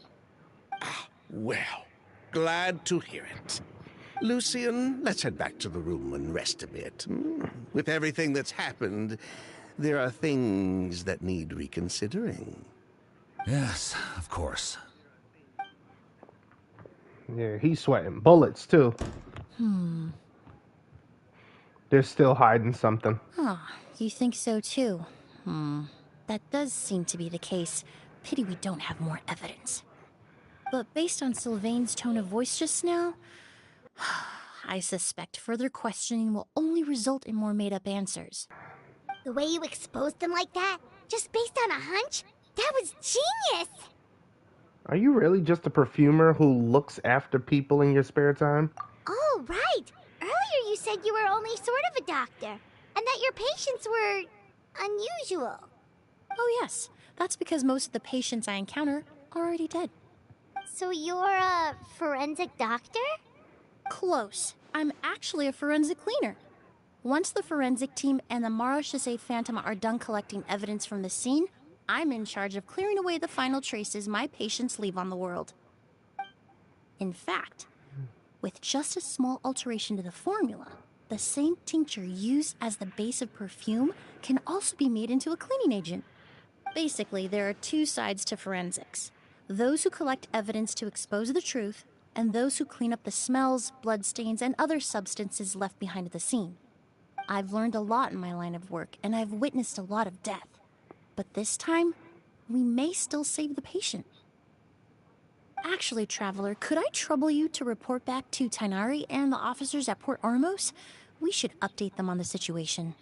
G: Well, glad to hear it. Lucian, let's head back to the room and rest a bit. With everything that's happened, there are things that need reconsidering.
I: Yes, of course.
A: Yeah, he's sweating bullets, too. They're still hiding something.
C: Oh, you think so too? That does seem to be the case. Pity we don't have more evidence. But based on Sylvain's tone of voice just now, I suspect further questioning will only result in more made-up answers.
D: The way you exposed them like that, just based on a hunch, that was genius!
A: Are you really just a perfumer who looks after people in your spare time?
D: Oh, right! Earlier you said you were only sort of a doctor, and that your patients were unusual.
C: Oh yes, that's because most of the patients I encounter are already dead.
D: So you're a forensic doctor?
C: Close. I'm actually a forensic cleaner. Once the forensic team and the Marechaussee Phantom are done collecting evidence from the scene, I'm in charge of clearing away the final traces my patients leave on the world. In fact, with just a small alteration to the formula, the same tincture used as the base of perfume can also be made into a cleaning agent. Basically, there are two sides to forensics. Those who collect evidence to expose the truth, and those who clean up the smells, bloodstains, and other substances left behind at the scene. I've learned a lot in my line of work, and I've witnessed a lot of death. But this time, we may still save the patient. Actually, Traveler, could I trouble you to report back to Tighnari and the officers at Port Ormos? We should update them on the situation.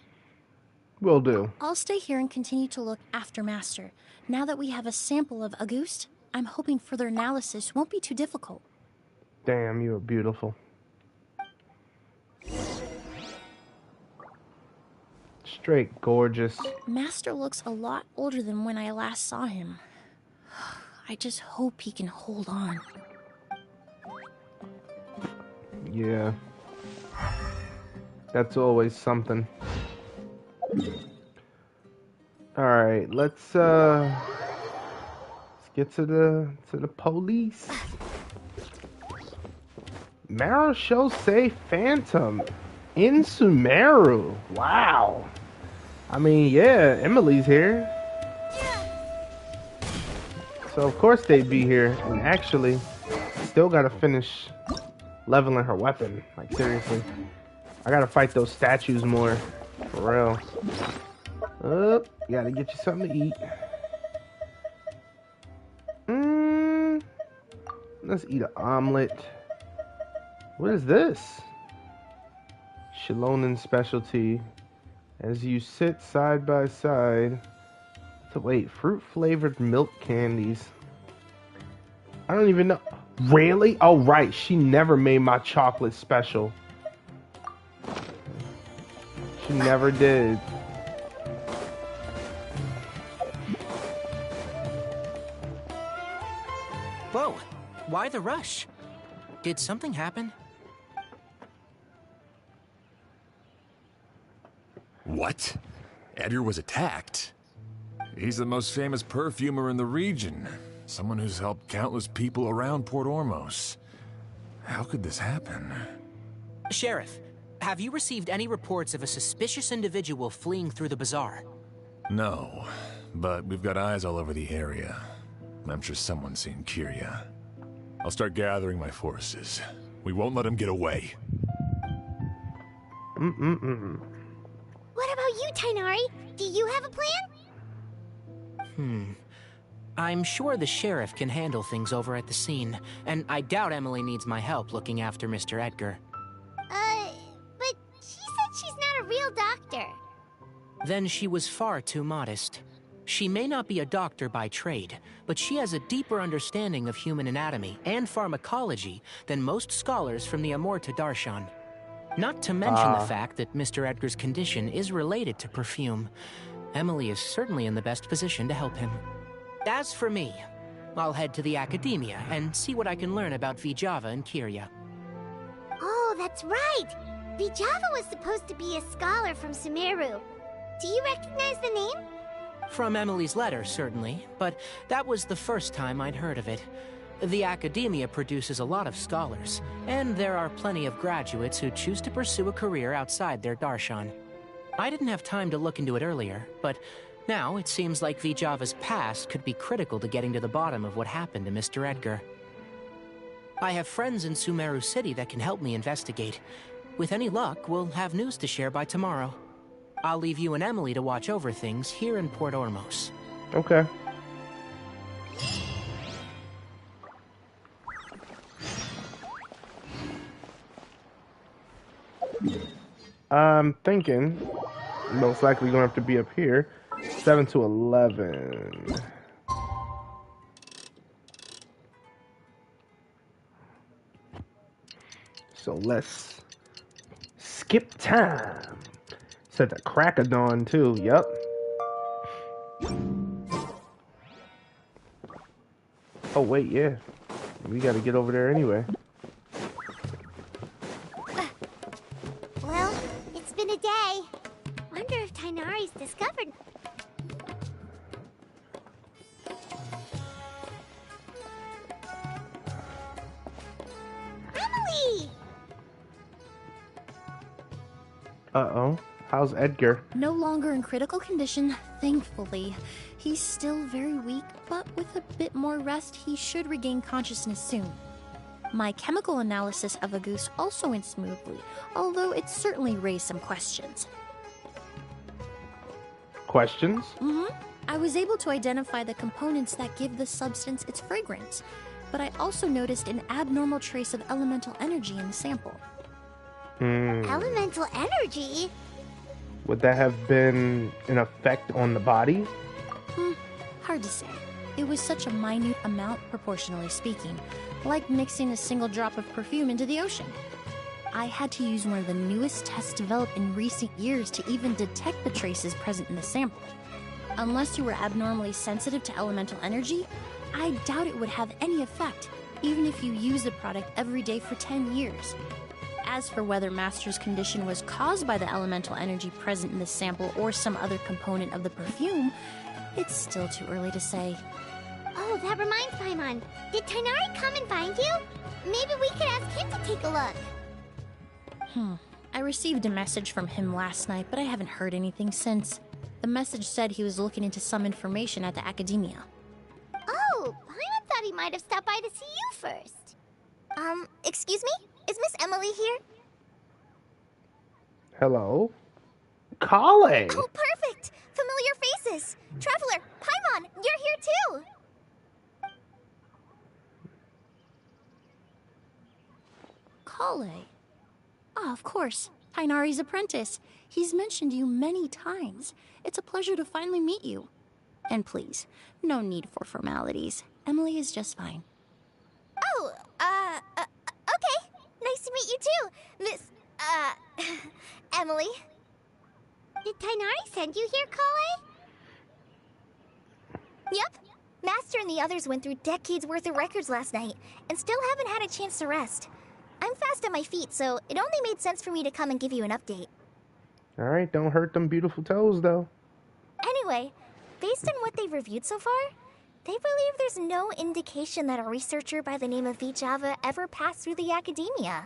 A: Will do.
C: I'll stay here and continue to look after Master. Now that we have a sample of Auguste, I'm hoping further analysis won't be too difficult.
A: Damn, you are beautiful. Straight gorgeous.
C: Master looks a lot older than when I last saw him. I just hope he can hold on.
A: Yeah. That's always something. Alright, let's get to the police. Marechaussee Phantom in Sumeru. Wow. I mean, yeah, Emilie's here. So of course they'd be here. And actually, still gotta finish leveling her weapon. Like seriously. I gotta fight those statues more. For real. Oh, gotta get you something to eat. Let's eat an omelet. What is this? Shilonen specialty. As you sit side by side. So wait, fruit-flavored milk candies. I don't even know. Really? Oh, right. She never made my chocolate special. She never did.
E: Whoa, why the rush? Did something happen?
F: What? Edgar was attacked? He's the most famous perfumer in the region. Someone who's helped countless people around Port Ormos. How could this happen?
E: Sheriff, have you received any reports of a suspicious individual fleeing through the bazaar?
F: No, but we've got eyes all over the area. I'm sure someone's seen Kyria. I'll start gathering my forces. We won't let him get away.
D: What about you, Tighnari? Do you have a plan?
E: I'm sure the sheriff can handle things over at the scene, and I doubt Emilie needs my help looking after Mr. Edgar.
D: But she said she's not a real doctor.
E: Then she was far too modest. She may not be a doctor by trade, but she has a deeper understanding of human anatomy and pharmacology than most scholars from the Amurta Darshan. Not to mention the fact that Mr. Edgar's condition is related to perfume. Emilie is certainly in the best position to help him. As for me, I'll head to the academia and see what I can learn about Vijava and Kirya.
D: Oh, that's right! Vijava was supposed to be a scholar from Sumeru. Do you recognize the name?
E: From Emilie's letter, certainly, but that was the first time I'd heard of it. The academia produces a lot of scholars, and there are plenty of graduates who choose to pursue a career outside their darshan. I didn't have time to look into it earlier, but now it seems like Vijava's past could be critical to getting to the bottom of what happened to Mr. Edgar. I have friends in Sumeru City that can help me investigate. With any luck, we'll have news to share by tomorrow. I'll leave you and Emilie to watch over things here in Port Ormos.
A: Okay. I'm thinking most likely gonna have to be up here. 7 to 11. So let's skip time. Said the crack of dawn too. Yep. Oh wait, yeah. We gotta get over there anyway.
D: Well, it's been a day. Wonder if Tighnari's discovered. Emilie!
A: Uh-oh. How's Edgar?
C: No longer in critical condition, thankfully. He's still very weak, but with a bit more rest, he should regain consciousness soon. My chemical analysis of Auguste also went smoothly, although it certainly raised some questions.
A: Questions?
C: I was able to identify the components that give the substance its fragrance, but I also noticed an abnormal trace of elemental energy in the sample.
D: Elemental energy?
A: Would that have been an effect on the body?
C: Hard to say. It was such a minute amount, proportionally speaking, like mixing a single drop of perfume into the ocean. I had to use one of the newest tests developed in recent years to even detect the traces present in the sample. Unless you were abnormally sensitive to elemental energy, I doubt it would have any effect, even if you use the product every day for 10 years. As for whether Master's condition was caused by the elemental energy present in the sample or some other component of the perfume, it's still too early to say.
D: Oh, that reminds Paimon. Did Tighnari come and find you? Maybe we could ask him to take a look.
C: I received a message from him last night, but I haven't heard anything since. The message said he was looking into some information at the academia.
D: Oh, Paimon thought he might have stopped by to see you first. Excuse me? Is Miss Emilie here?
A: Hello? Kale!
D: Oh, perfect! Familiar faces! Traveler, Paimon, you're here too!
C: Kale? Ah, of course. Tighnari's apprentice. He's mentioned you many times. It's a pleasure to finally meet you. And please, no need for formalities. Emilie is just fine.
D: Oh, okay. Nice to meet you too, Miss, Emilie. Did Tighnari send you here, Kale? Yep. Master and the others went through decades worth of records last night, and still haven't had a chance to rest. I'm fast on my feet, so it only made sense for me to come and give you an update.
A: Alright, don't hurt them beautiful toes, though.
D: Anyway, based on what they've reviewed so far, they believe there's no indication that a researcher by the name of Vijava ever passed through the academia.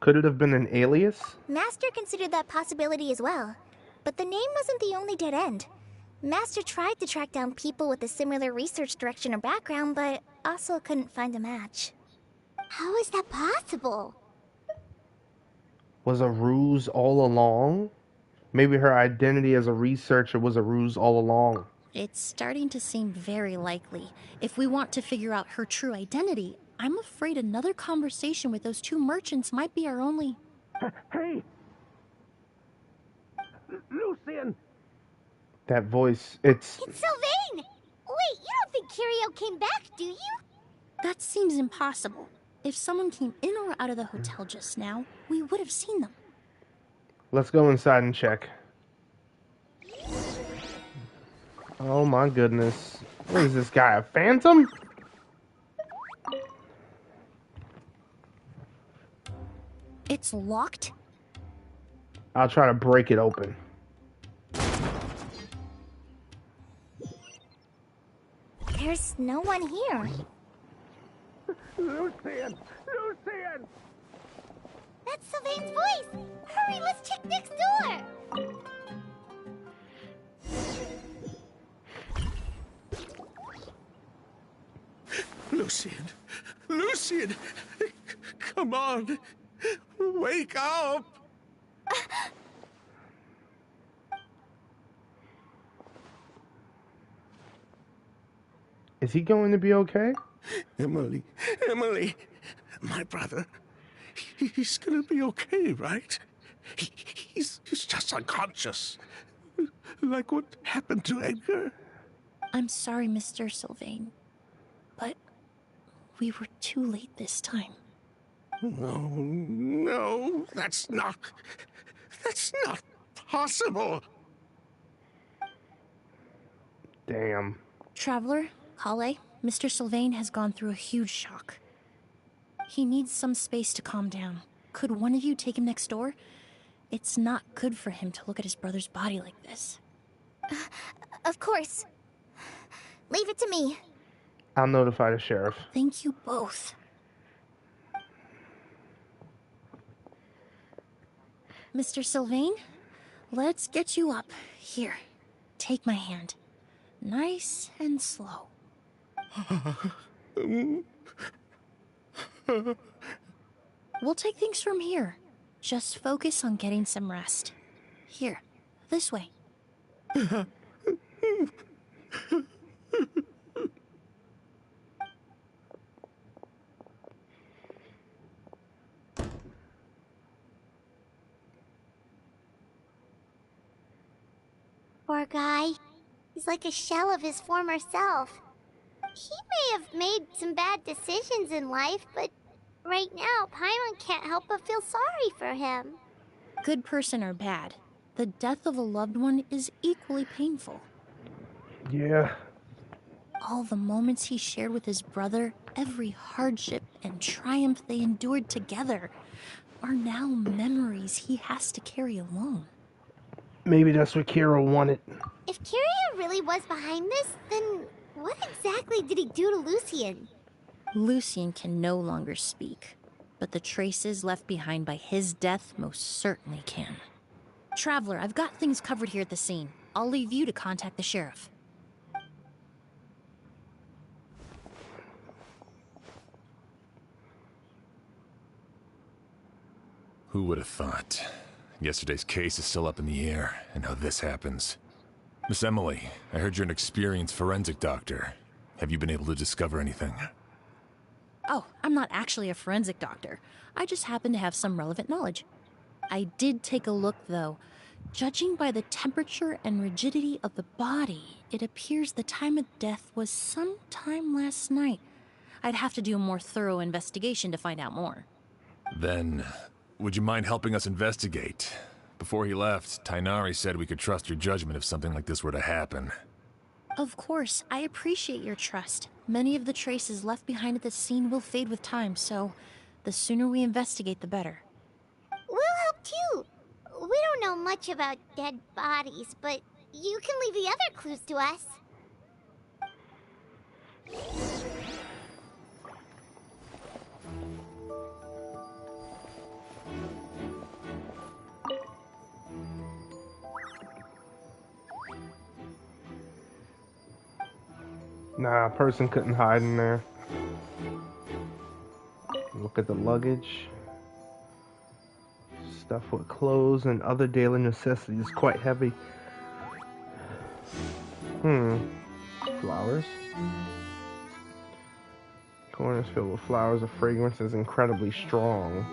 A: Could it have been an alias?
D: Master considered that possibility as well, but the name wasn't the only dead end. Master tried to track down people with a similar research direction or background, but also couldn't find a match. How is that possible?
A: Was a ruse all along? Maybe her identity as a researcher was a ruse all along.
C: It's starting to seem very likely. If we want to figure out her true identity, I'm afraid another conversation with those two merchants might be our only...
J: Hey! Lucian!
A: That voice, it's...
D: It's Sylvain! Wait, you don't think Curio came back, do you?
C: That seems impossible. If someone came in or out of the hotel just now, we would have seen them.
A: Let's go inside and check. Oh my goodness. What is this guy, a phantom?
C: It's locked?
A: I'll try to break it open.
D: There's no one here.
A: Lucian! Lucian!
D: That's Sylvain's voice! Hurry, let's check next door!
G: Lucian! Lucian! Come on! Wake up!
A: Is he going to be okay?
G: Emilie, Emilie, my brother, he's gonna be okay, right? He's just unconscious. Like what happened to Edgar.
C: I'm sorry, Mr. Sylvain, but we were too late this time.
G: No, that's not possible.
A: Damn.
C: Traveler, Kale, Mr. Sylvain has gone through a huge shock. He needs some space to calm down. Could one of you take him next door? It's not good for him to look at his brother's body like this.
D: Of course. Leave it to me.
A: I'll notify the sheriff.
C: Thank you both. Mr. Sylvain, let's get you up. Here, take my hand. Nice and slow. We'll take things from here. Just focus on getting some rest. Here, this way.
D: Poor guy. He's like a shell of his former self. He may have made some bad decisions in life, but right now, Paimon can't help but feel sorry for him.
C: Good person or bad, the death of a loved one is equally painful.
A: Yeah.
C: All the moments he shared with his brother, every hardship and triumph they endured together, are now memories he has to carry alone.
A: Maybe that's what Kira wanted.
D: If Curio really was behind this, then what exactly did he do to Lucian?
C: Lucian can no longer speak, but the traces left behind by his death most certainly can. Traveler, I've got things covered here at the scene. I'll leave you to contact the sheriff.
F: Who would have thought? Yesterday's case is still up in the air, and now this happens. Miss Emilie, I heard you're an experienced forensic doctor. Have you been able to discover anything?
C: Oh, I'm not actually a forensic doctor. I just happen to have some relevant knowledge. I did take a look, though. Judging by the temperature and rigidity of the body, it appears the time of death was sometime last night. I'd have to do a more thorough investigation to find out more.
F: Then, would you mind helping us investigate? Before he left, Tighnari said we could trust your judgment if something like this were to happen.
C: Of course, I appreciate your trust. Many of the traces left behind at the scene will fade with time, so the sooner we investigate, the better.
D: We'll help too. We don't know much about dead bodies, but you can leave the other clues to us.
A: Nah, a person couldn't hide in there. Look at the luggage. Stuff with clothes and other daily necessities, quite heavy. Flowers. Corners filled with flowers. The fragrance is incredibly strong.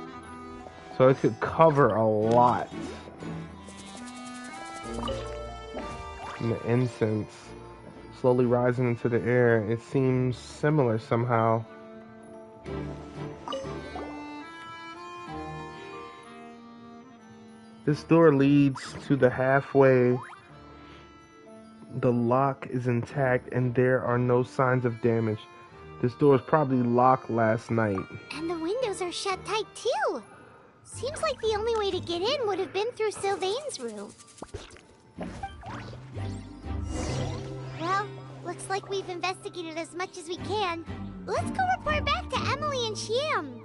A: So it could cover a lot. And the incense slowly rising into the air. It seems similar somehow. This door leads to the halfway. The lock is intact and there are no signs of damage. This door was probably locked last night.
D: And the windows are shut tight too. Seems like the only way to get in would have been through Sylvain's room. Well, looks like we've investigated as much as we can. Let's go report back to Emilie and Chiam.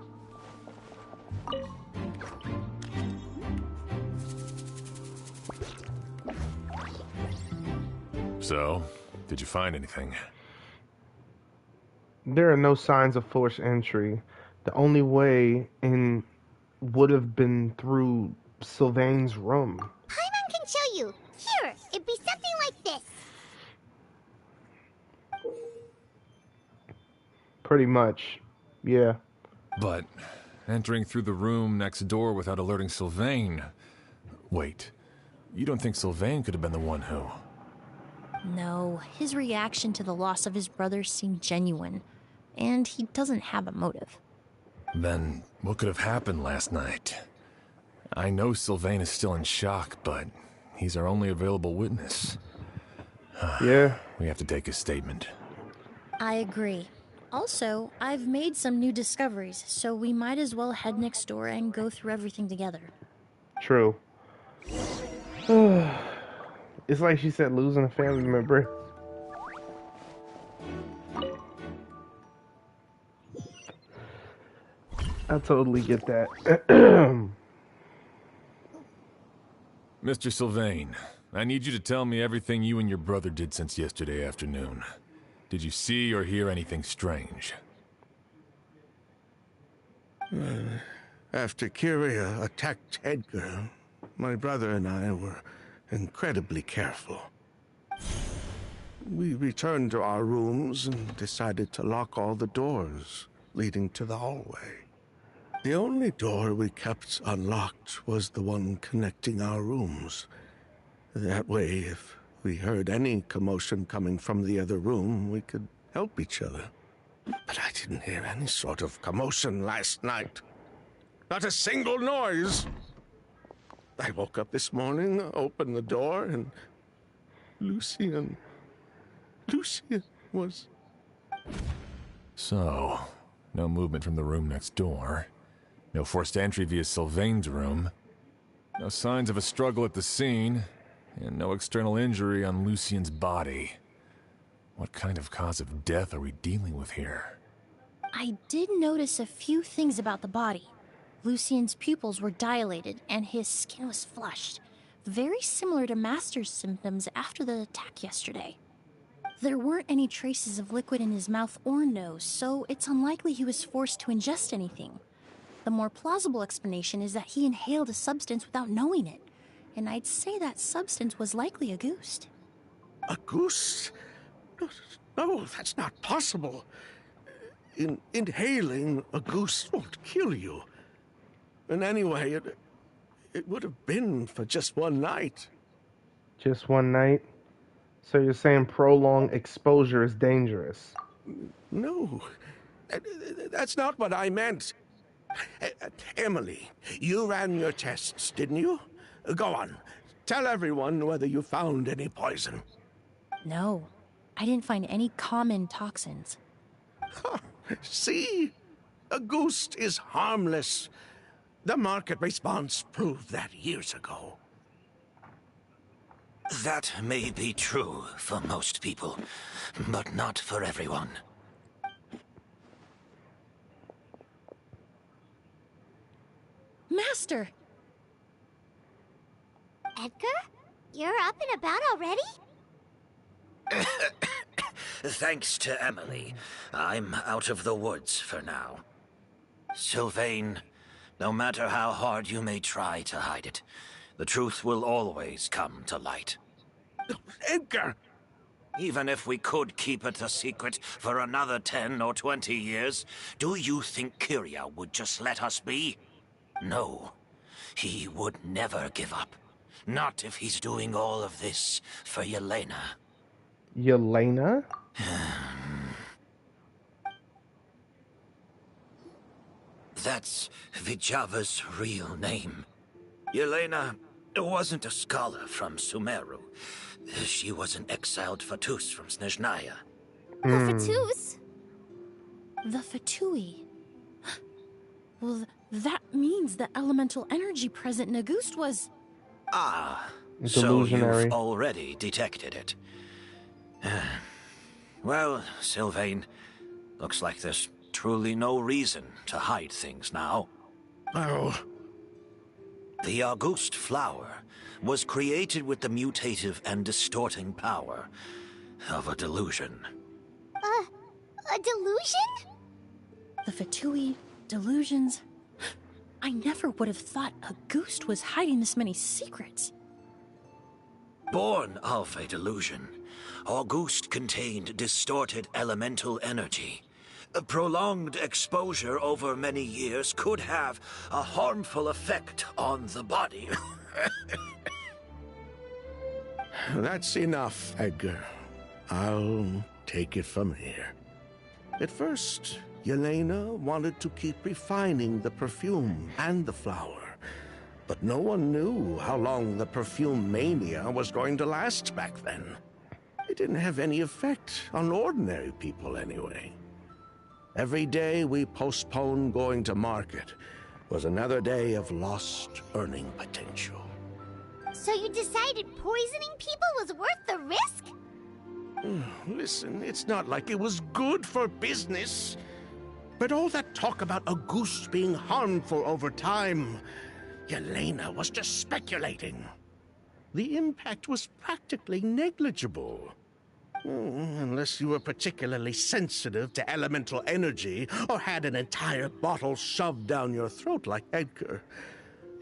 F: So, did you find anything?
A: There are no signs of forced entry. The only way in would have been through Sylvain's room.
D: Paimon can show you. Here, it'd be something like this.
A: Pretty much, yeah.
F: But entering through the room next door without alerting Sylvain... Wait, you don't think Sylvain could have been the one who...
C: No, his reaction to the loss of his brother seemed genuine, and he doesn't have a motive.
F: Then what could have happened last night? I know Sylvain is still in shock, but he's our only available witness.
A: Yeah.
F: We have to take his statement.
C: I agree. Also, I've made some new discoveries, so we might as well head next door and go through everything together.
A: True. It's like she said, losing a family member. I totally get that.
F: Mr. Sylvain, I need you to tell me everything you and your brother did since yesterday afternoon. Did you see or hear anything strange?
G: After Kyria attacked Edgar, my brother and I were incredibly careful. We returned to our rooms and decided to lock all the doors leading to the hallway. The only door we kept unlocked was the one connecting our rooms. That way, if we heard any commotion coming from the other room, we could help each other. But I didn't hear any sort of commotion last night. Not a single noise. I woke up this morning, opened the door, and Lucian was...
F: So, no movement from the room next door. No forced entry via Sylvain's room. No signs of a struggle at the scene. And no external injury on Lucian's body. What kind of cause of death are we dealing with here?
C: I did notice a few things about the body. Lucian's pupils were dilated, and his skin was flushed. Very similar to Master's symptoms after the attack yesterday. There weren't any traces of liquid in his mouth or nose, so it's unlikely he was forced to ingest anything. The more plausible explanation is that he inhaled a substance without knowing it, and I'd say that substance was likely a goose.
G: A goose? No, that's not possible. Inhaling a goose won't kill you. And anyway, it would have been for just one night.
A: Just one night? So you're saying prolonged exposure is dangerous?
G: No, that's not what I meant. Emilie, you ran your tests, didn't you? Go on. Tell everyone whether you found any poison.
C: No, I didn't find any common toxins.
G: Huh. See? A goose is harmless. The market response proved that years ago.
H: That may be true for most people, but not for everyone.
C: Master!
D: Edgar? You're up and about already?
H: Thanks to Emilie, I'm out of the woods for now. Sylvain, no matter how hard you may try to hide it, the truth will always come to light.
G: Edgar!
H: Even if we could keep it a secret for another 10 or 20 years, do you think Kyria would just let us be? No, he would never give up. Not if he's doing all of this for Yelena.
A: Yelena?
H: That's Vijava's real name. Yelena wasn't a scholar from Sumeru. She was an exiled Fatus from Snezhnaya.
D: The Fatus?
C: The Fatui. Well, that means the elemental energy present in Auguste was...
H: Ah, so
A: Delusionary.
H: you've already detected it. Well, Sylvain, looks like there's truly no reason to hide things now.
G: Oh,
H: The Auguste flower was created with the mutative and distorting power of a delusion.
D: A delusion?
C: The Fatui, delusions... I never would have thought Auguste was hiding this many secrets.
H: Born of a delusion, Auguste contained distorted elemental energy. A prolonged exposure over many years could have a harmful effect on the body.
G: that's enough, Edgar. I'll take it from here. At first, Yelena wanted to keep refining the perfume and the flower, but no one knew how long the perfume mania was going to last back then. It didn't have any effect on ordinary people anyway. Every day we postponed going to market was another day of lost earning potential.
D: So you decided poisoning people was worth the risk?
G: Listen, it's not like it was good for business. But all that talk about Auguste being harmful over time, Yelena was just speculating. The impact was practically negligible. Unless you were particularly sensitive to elemental energy or had an entire bottle shoved down your throat like Edgar.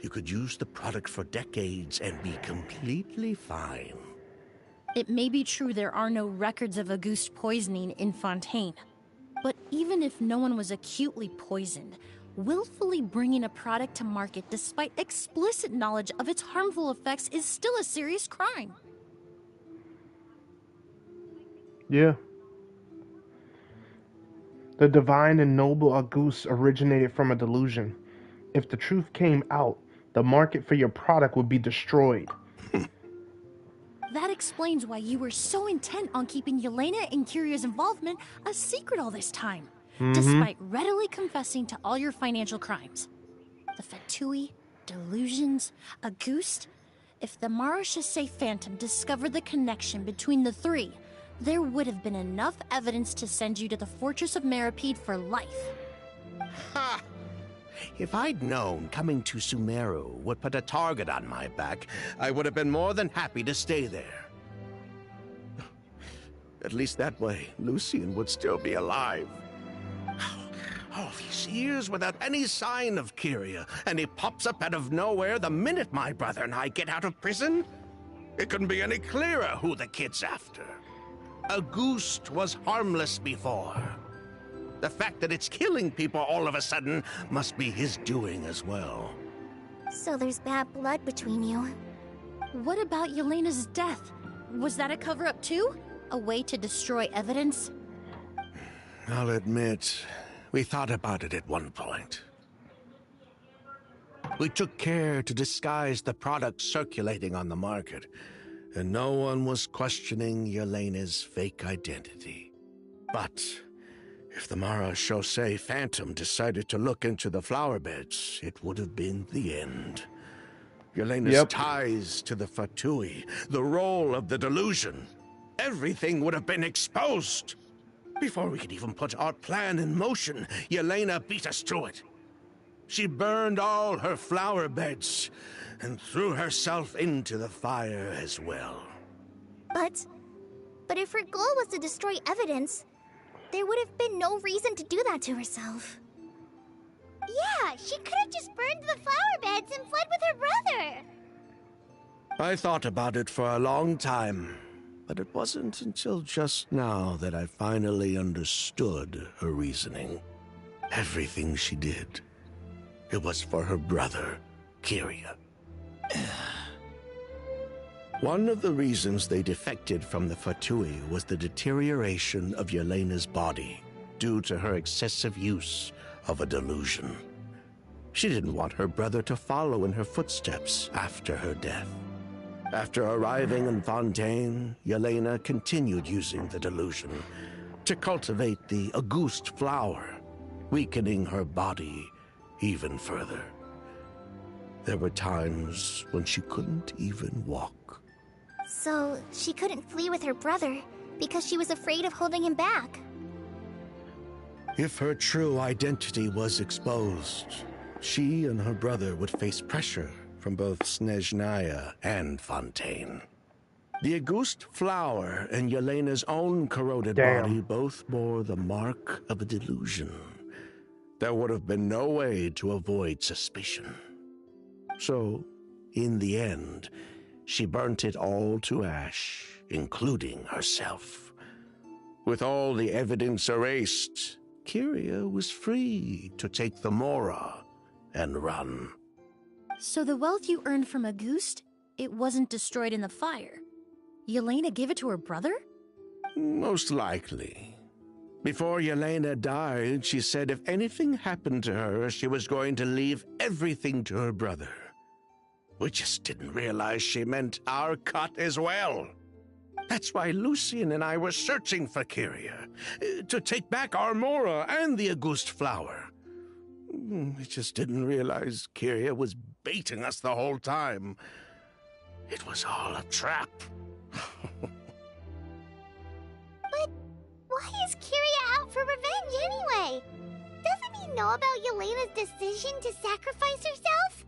G: You could use the product for decades and be completely fine.
C: It may be true there are no records of Auguste poisoning in Fontaine. But even if no one was acutely poisoned, willfully bringing a product to market despite explicit knowledge of its harmful effects is still a serious crime.
A: Yeah. The divine and noble Auguste originated from a delusion. If the truth came out, the market for your product would be destroyed.
C: That explains why you were so intent on keeping Yelena and Kiria's involvement a secret all this time, despite readily confessing to all your financial crimes. The Fatui, delusions, Auguste. If the Marechaussee Phantom discovered the connection between the three, there would have been enough evidence to send you to the Fortress of Meripede for life.
G: Ha! If I'd known coming to Sumeru would put a target on my back, I would have been more than happy to stay there. At least that way, Lucien would still be alive. All these years without any sign of Kyria, and he pops up out of nowhere the minute my brother and I get out of prison? It couldn't be any clearer who the kid's after. Auguste was harmless before. The fact that it's killing people all of a sudden must be his doing as well.
D: So there's bad blood between you.
C: What about Yelena's death? Was that a cover-up too? A way to destroy evidence?
G: I'll admit, we thought about it at one point. We took care to disguise the product circulating on the market, and no one was questioning Yelena's fake identity. But if the Marechaussee Phantom decided to look into the flower beds, it would have been the end. Yelena's ties to the Fatui, the role of the delusion, everything would have been exposed. Before we could even put our plan in motion, Yelena beat us to it. She burned all her flower beds and threw herself into the fire as well.
D: But if her goal was to destroy evidence, there would have been no reason to do that to herself. Yeah, she could have just burned the flower beds and fled with her brother.
G: I thought about it for a long time, but it wasn't until just now that I finally understood her reasoning. Everything she did, it was for her brother, Kyria. One of the reasons they defected from the Fatui was the deterioration of Yelena's body due to her excessive use of a delusion. She didn't want her brother to follow in her footsteps after her death. After arriving in Fontaine, Yelena continued using the delusion to cultivate the Auguste flower, weakening her body even further. There were times when she couldn't even walk.
D: So, she couldn't flee with her brother because she was afraid of holding him back.
G: If her true identity was exposed, she and her brother would face pressure from both Snezhnaya and Fontaine. The Auguste flower and Yelena's own corroded body both bore the mark of a delusion. There would have been no way to avoid suspicion. So, in the end, she burnt it all to ash, including herself. With all the evidence erased, Kyria was free to take the Mora and run.
C: So the wealth you earned from Auguste, it wasn't destroyed in the fire. Yelena gave it to her brother?
G: Most likely. Before Yelena died, she said if anything happened to her, she was going to leave everything to her brother. We just didn't realize she meant our cut as well. That's why Lucien and I were searching for Kyria, to take back our Mora and the Auguste flower. We just didn't realize Kyria was baiting us the whole time. It was all a trap.
D: But why is Kyria out for revenge anyway? Doesn't he know about Yelena's decision to sacrifice herself?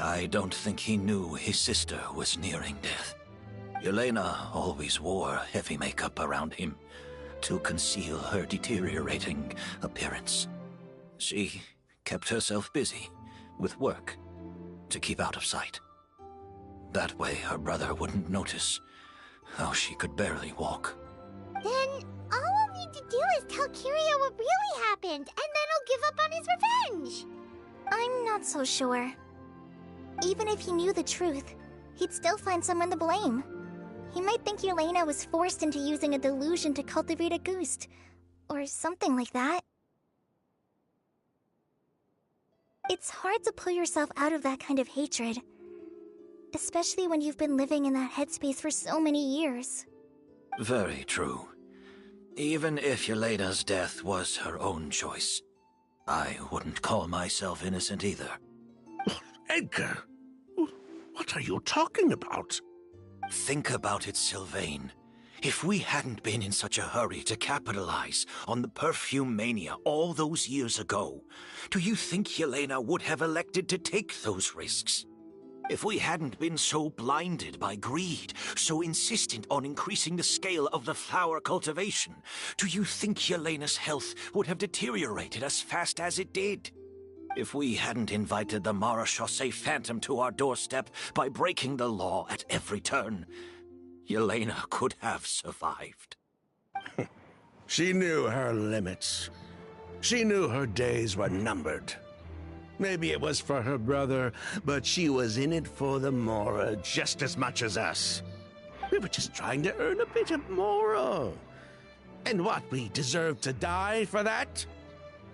H: I don't think he knew his sister was nearing death. Yelena always wore heavy makeup around him to conceal her deteriorating appearance. She kept herself busy with work to keep out of sight. That way her brother wouldn't notice how she could barely walk.
D: Then all we'll need to do is tell Kyria what really happened, and then he'll give up on his revenge. I'm not so sure. Even if he knew the truth, he'd still find someone to blame. He might think Yelena was forced into using a delusion to cultivate Auguste, or something like that. It's hard to pull yourself out of that kind of hatred, especially when you've been living in that headspace for so many years.
H: Very true. Even if Yelena's death was her own choice, I wouldn't call myself innocent either.
G: Edgar, what are you talking about?
H: Think about it, Sylvain. If we hadn't been in such a hurry to capitalize on the perfume mania all those years ago, do you think Yelena would have elected to take those risks? If we hadn't been so blinded by greed, so insistent on increasing the scale of the flower cultivation, do you think Yelena's health would have deteriorated as fast as it did? If we hadn't invited the Marechaussee Phantom to our doorstep by breaking the law at every turn, Yelena could have survived.
G: She knew her limits. She knew her days were numbered. Maybe it was for her brother, but she was in it for the Mora just as much as us. We were just trying to earn a bit of Mora. And what, we deserve to die for that?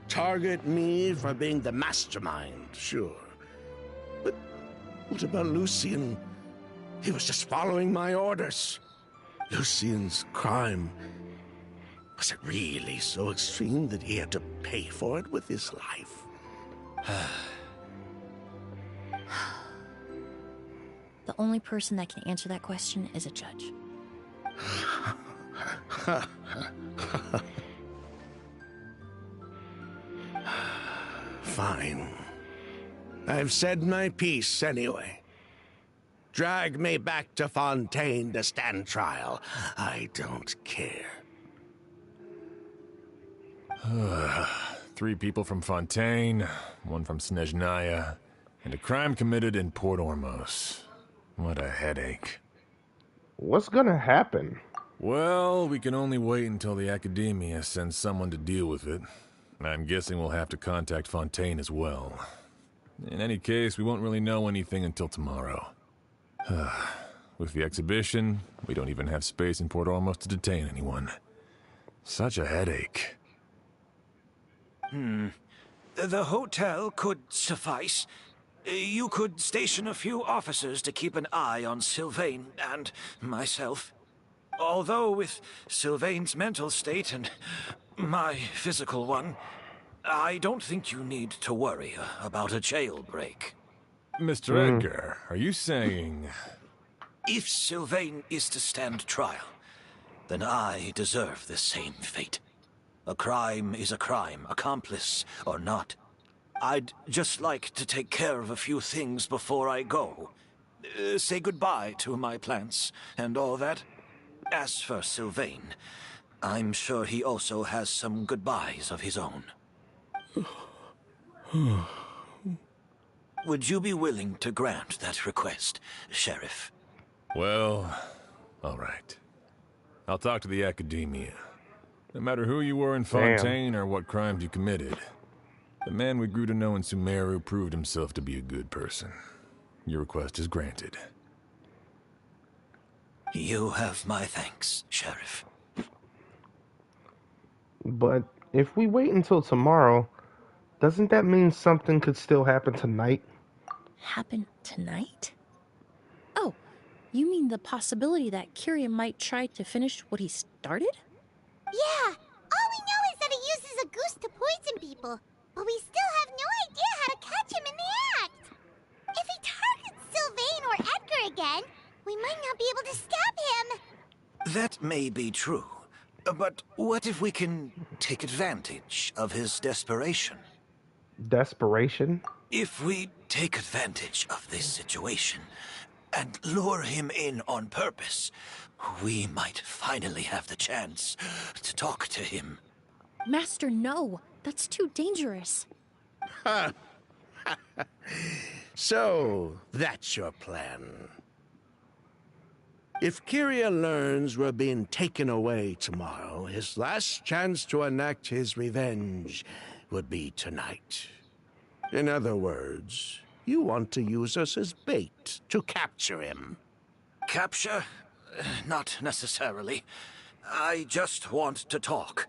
G: Target me for being the mastermind, sure. But what about Lucien? He was just following my orders. Lucien's crime, was it really so extreme that he had to pay for it with his life?
C: The only person that can answer that question is a judge.
G: Fine. I've said my piece anyway. Drag me back to Fontaine to stand trial. I don't care.
F: 3 people from Fontaine, 1 from Snezhnaya, and a crime committed in Port Ormos. What a headache.
A: What's gonna happen?
F: Well, we can only wait until the Academia sends someone to deal with it. I'm guessing we'll have to contact Fontaine as well. In any case, we won't really know anything until tomorrow. With the exhibition, we don't even have space in Port Ormos to detain anyone. Such a headache.
H: The hotel could suffice. You could station a few officers to keep an eye on Sylvain and myself. Although with Sylvain's mental state and my physical one, I don't think you need to worry about a jailbreak.
F: Mr. Edgar, are you saying...
H: If Sylvain is to stand trial, then I deserve the same fate. A crime is a crime, accomplice or not. I'd just like to take care of a few things before I go. Say goodbye to my plants and all that. As for Sylvain, I'm sure he also has some goodbyes of his own. Would you be willing to grant that request, Sheriff?
F: Well, all right. I'll talk to the Academia. No matter who you were in Fontaine or what crimes you committed, the man we grew to know in Sumeru proved himself to be a good person. Your request is granted.
H: You have my thanks, Sheriff.
A: But if we wait until tomorrow, doesn't that mean something could still happen tonight?
C: Happen tonight? Oh, you mean the possibility that Kyria might try to finish what he started?
D: Yeah, all we know is that he uses a goose to poison people, but we still have no idea how to catch him in the act. If he targets Sylvain or Edgar again, we might not be able to stop him.
H: That may be true, but what if we can take advantage of his desperation?
A: Desperation?
H: If we take advantage of this situation and lure him in on purpose, we might finally have the chance to talk to him.
C: Master, no. That's too dangerous.
G: So, that's your plan. If Kyria learns we're being taken away tomorrow, his last chance to enact his revenge would be tonight. In other words, you want to use us as bait to capture him.
H: Capture? Not necessarily. I just want to talk.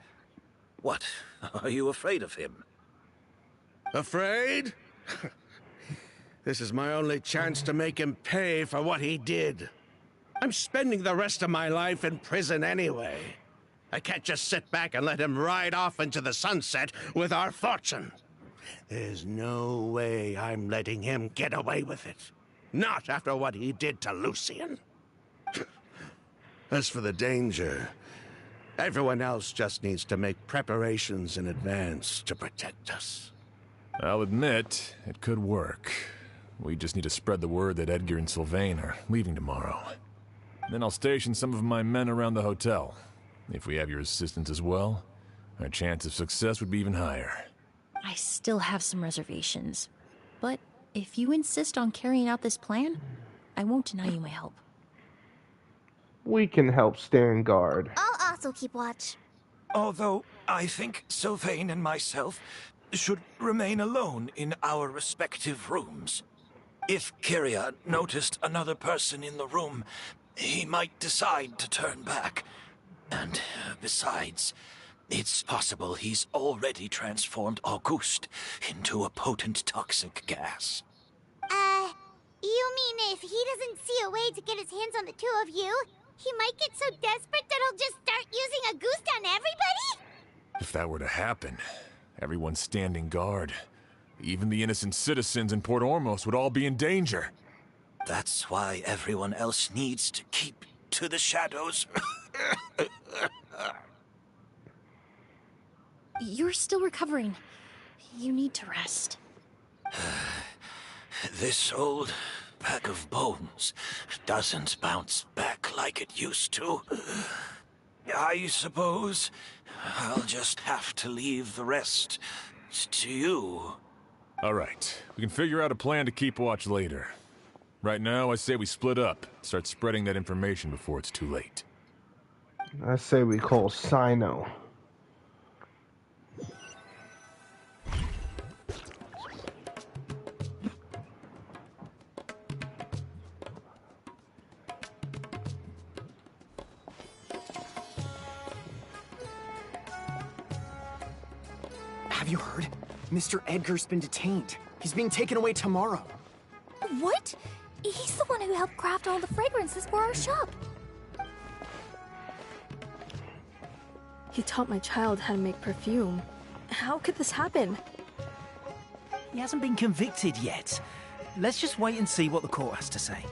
H: What? Are you afraid of him?
G: Afraid? This is my only chance to make him pay for what he did. I'm spending the rest of my life in prison anyway. I can't just sit back and let him ride off into the sunset with our fortune. There's no way I'm letting him get away with it. Not after what he did to Lucian. As for the danger, everyone else just needs to make preparations in advance to protect us.
F: I'll admit, it could work. We just need to spread the word that Edgar and Sylvain are leaving tomorrow. Then I'll station some of my men around the hotel. If we have your assistance as well, our chance of success would be even higher.
C: I still have some reservations. But if you insist on carrying out this plan, I won't deny you my help.
A: We can help stand guard.
D: I'll also keep watch.
H: Although I think Sylvain and myself should remain alone in our respective rooms. If Kyria noticed another person in the room, he might decide to turn back. And besides, it's possible he's already transformed Auguste into a potent toxic gas.
D: You mean if he doesn't see a way to get his hands on the two of you, he might get so desperate that he'll just start using a goose on everybody?
F: If that were to happen, everyone standing guard, even the innocent citizens in Port Ormos would all be in danger.
H: That's why everyone else needs to keep to the shadows.
C: You're still recovering. You need to rest.
H: This old bag of bones doesn't bounce back like it used to. I suppose I'll just have to leave the rest to you.
F: All right, we can figure out a plan to keep watch later. Right now, I say we split up, start spreading that information before it's too late.
A: I say we call Sino.
J: Have you heard? Mr. Edgar's been detained. He's being taken away tomorrow.
K: What? He's the one who helped craft all the fragrances for our shop.
L: He taught my child how to make perfume. How could this happen?
M: He hasn't been convicted yet. Let's just wait and see what the court has to say.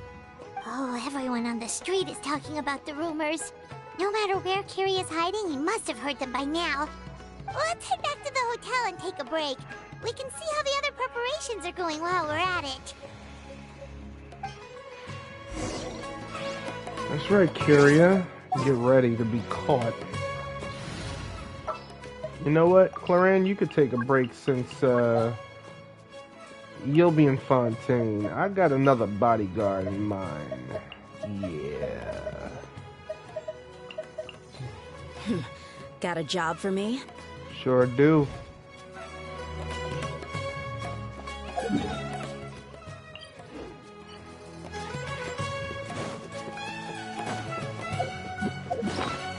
D: Oh, everyone on the street is talking about the rumors. No matter where Kiri is hiding, he must have heard them by now. Let's head back to the hotel and take a break. We can see how the other preparations are going while we're at it.
A: That's right, Kyria. Get ready to be caught. You know what, Clarin? You could take a break since you'll be in Fontaine. I got another bodyguard in mind. Yeah.
L: Got a job for me?
A: Sure do.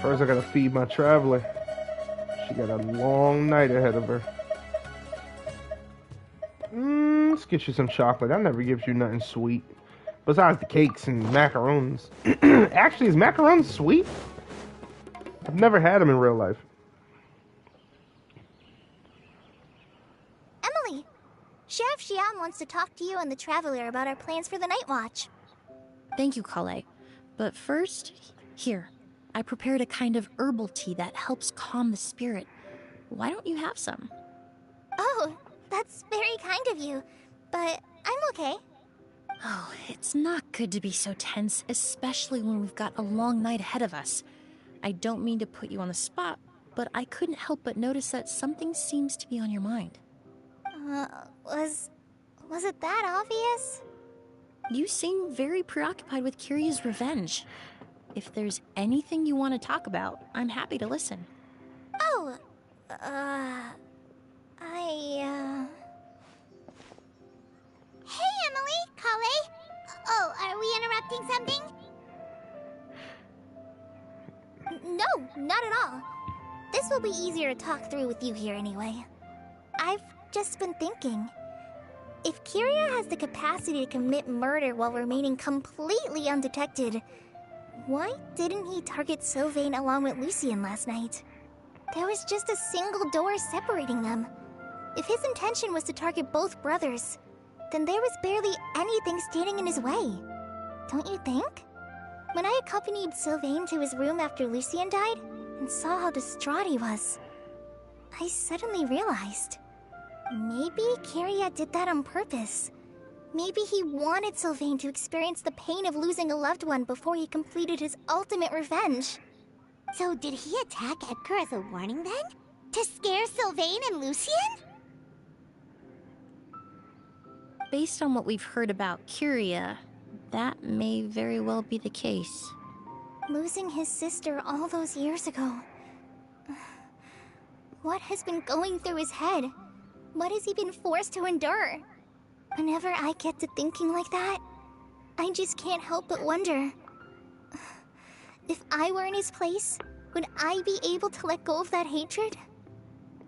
A: First, I gotta feed my traveler. She got a long night ahead of her. Let's get you some chocolate. That never gives you nothing sweet. Besides the cakes and macarons. Actually, is macarons sweet? I've never had them in real life.
D: Emilie, Sheriff Xian wants to talk to you and the Traveler about our plans for the night watch.
C: Thank you, Kale. But first, here. I prepared a kind of herbal tea that helps calm the spirit. Why don't you have some?
D: Oh, that's very kind of you. But I'm okay.
C: Oh, it's not good to be so tense, especially when we've got a long night ahead of us. I don't mean to put you on the spot, but I couldn't help but notice that something seems to be on your mind.
D: Was it that obvious?
C: You seem very preoccupied with Kyria's revenge. If there's anything you want to talk about, I'm happy to listen.
D: Oh, Hey, Emilie, Kale. Oh, are we interrupting something? No, not at all. This will be easier to talk through with you here anyway. I've just been thinking. If Kyria has the capacity to commit murder while remaining completely undetected, why didn't he target Sylvain along with Lucien last night? There was just a single door separating them. If his intention was to target both brothers, then there was barely anything standing in his way. Don't you think? When I accompanied Sylvain to his room after Lucien died, and saw how distraught he was, I suddenly realized, maybe Kyria did that on purpose. Maybe he wanted Sylvain to experience the pain of losing a loved one before he completed his ultimate revenge. So did he attack Edgar as a warning then? To scare Sylvain and Lucien?
C: Based on what we've heard about Kyria, that may very well be the case.
D: Losing his sister all those years ago. What has been going through his head? What has he been forced to endure? Whenever I get to thinking like that, I just can't help but wonder. If I were in his place, would I be able to let go of that hatred?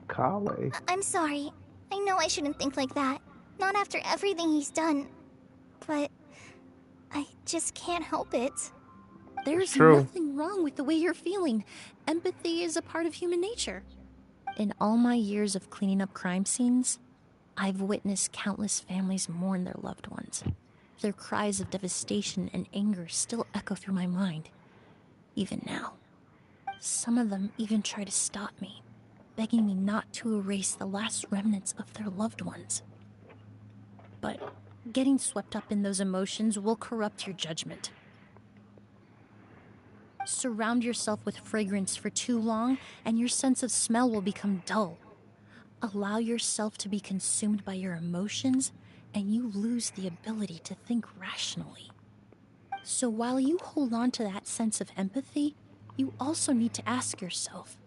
A: Kale.
D: I'm sorry. I know I shouldn't think like that. Not after everything he's done. But I just can't help it.
C: There's nothing wrong with the way you're feeling. Empathy is a part of human nature. In all my years of cleaning up crime scenes, I've witnessed countless families mourn their loved ones. Their cries of devastation and anger still echo through my mind, even now. Some of them even try to stop me, begging me not to erase the last remnants of their loved ones. But getting swept up in those emotions will corrupt your judgment. Surround yourself with fragrance for too long, and your sense of smell will become dull. Allow yourself to be consumed by your emotions, and you lose the ability to think rationally. So while you hold on to that sense of empathy, you also need to ask yourself,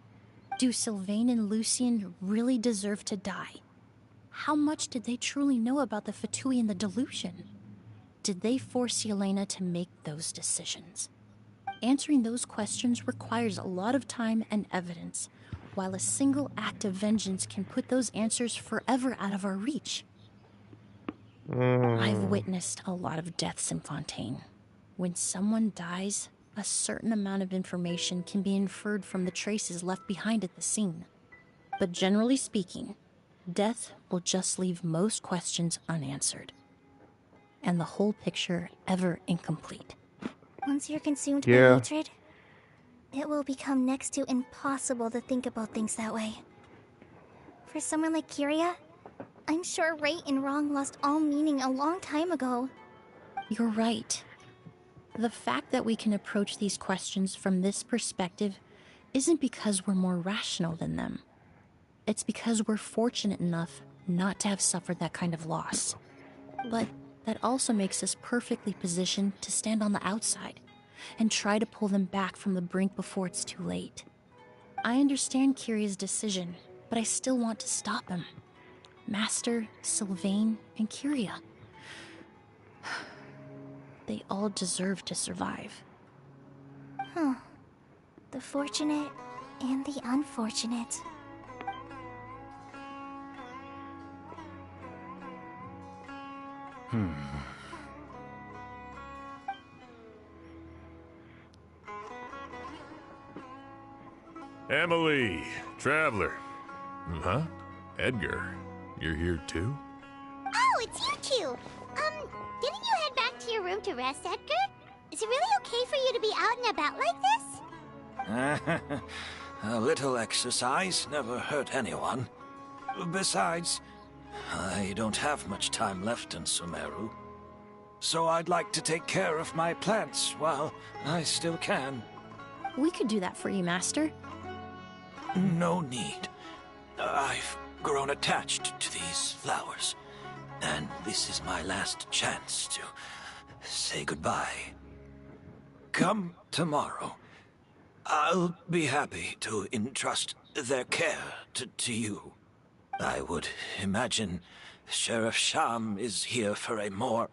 C: do Sylvain and Lucien really deserve to die? How much did they truly know about the Fatui and the delusion? Did they force Yelena to make those decisions? Answering those questions requires a lot of time and evidence, while a single act of vengeance can put those answers forever out of our reach. I've witnessed a lot of deaths in Fontaine. When someone dies, a certain amount of information can be inferred from the traces left behind at the scene. But generally speaking, death will just leave most questions unanswered, and the whole picture ever incomplete.
K: Once you're consumed by hatred, it will become next to impossible to think about things that way. For someone like Kyria, I'm sure right and wrong lost all meaning a long time ago.
C: You're right. The fact that we can approach these questions from this perspective isn't because we're more rational than them. It's because we're fortunate enough not to have suffered that kind of loss. But that also makes us perfectly positioned to stand on the outside and try to pull them back from the brink before it's too late. I understand Kyria's decision, but I still want to stop him. Master, Sylvain, and Kyria. They all deserve to survive.
K: The fortunate and the unfortunate.
F: Emilie, Traveler. Huh? Edgar, you're here too?
D: Oh, it's you two! Didn't you head back to your room to rest, Edgar? Is it really okay for you to be out and about like this?
H: A little exercise never hurt anyone. Besides, I don't have much time left in Sumeru. So I'd like to take care of my plants while I still can.
C: We could do that for you, Master.
H: No need. I've grown attached to these flowers, and this is my last chance to say goodbye. Come tomorrow. I'll be happy to entrust their care to you. I would imagine Sheriff Sham is here for a more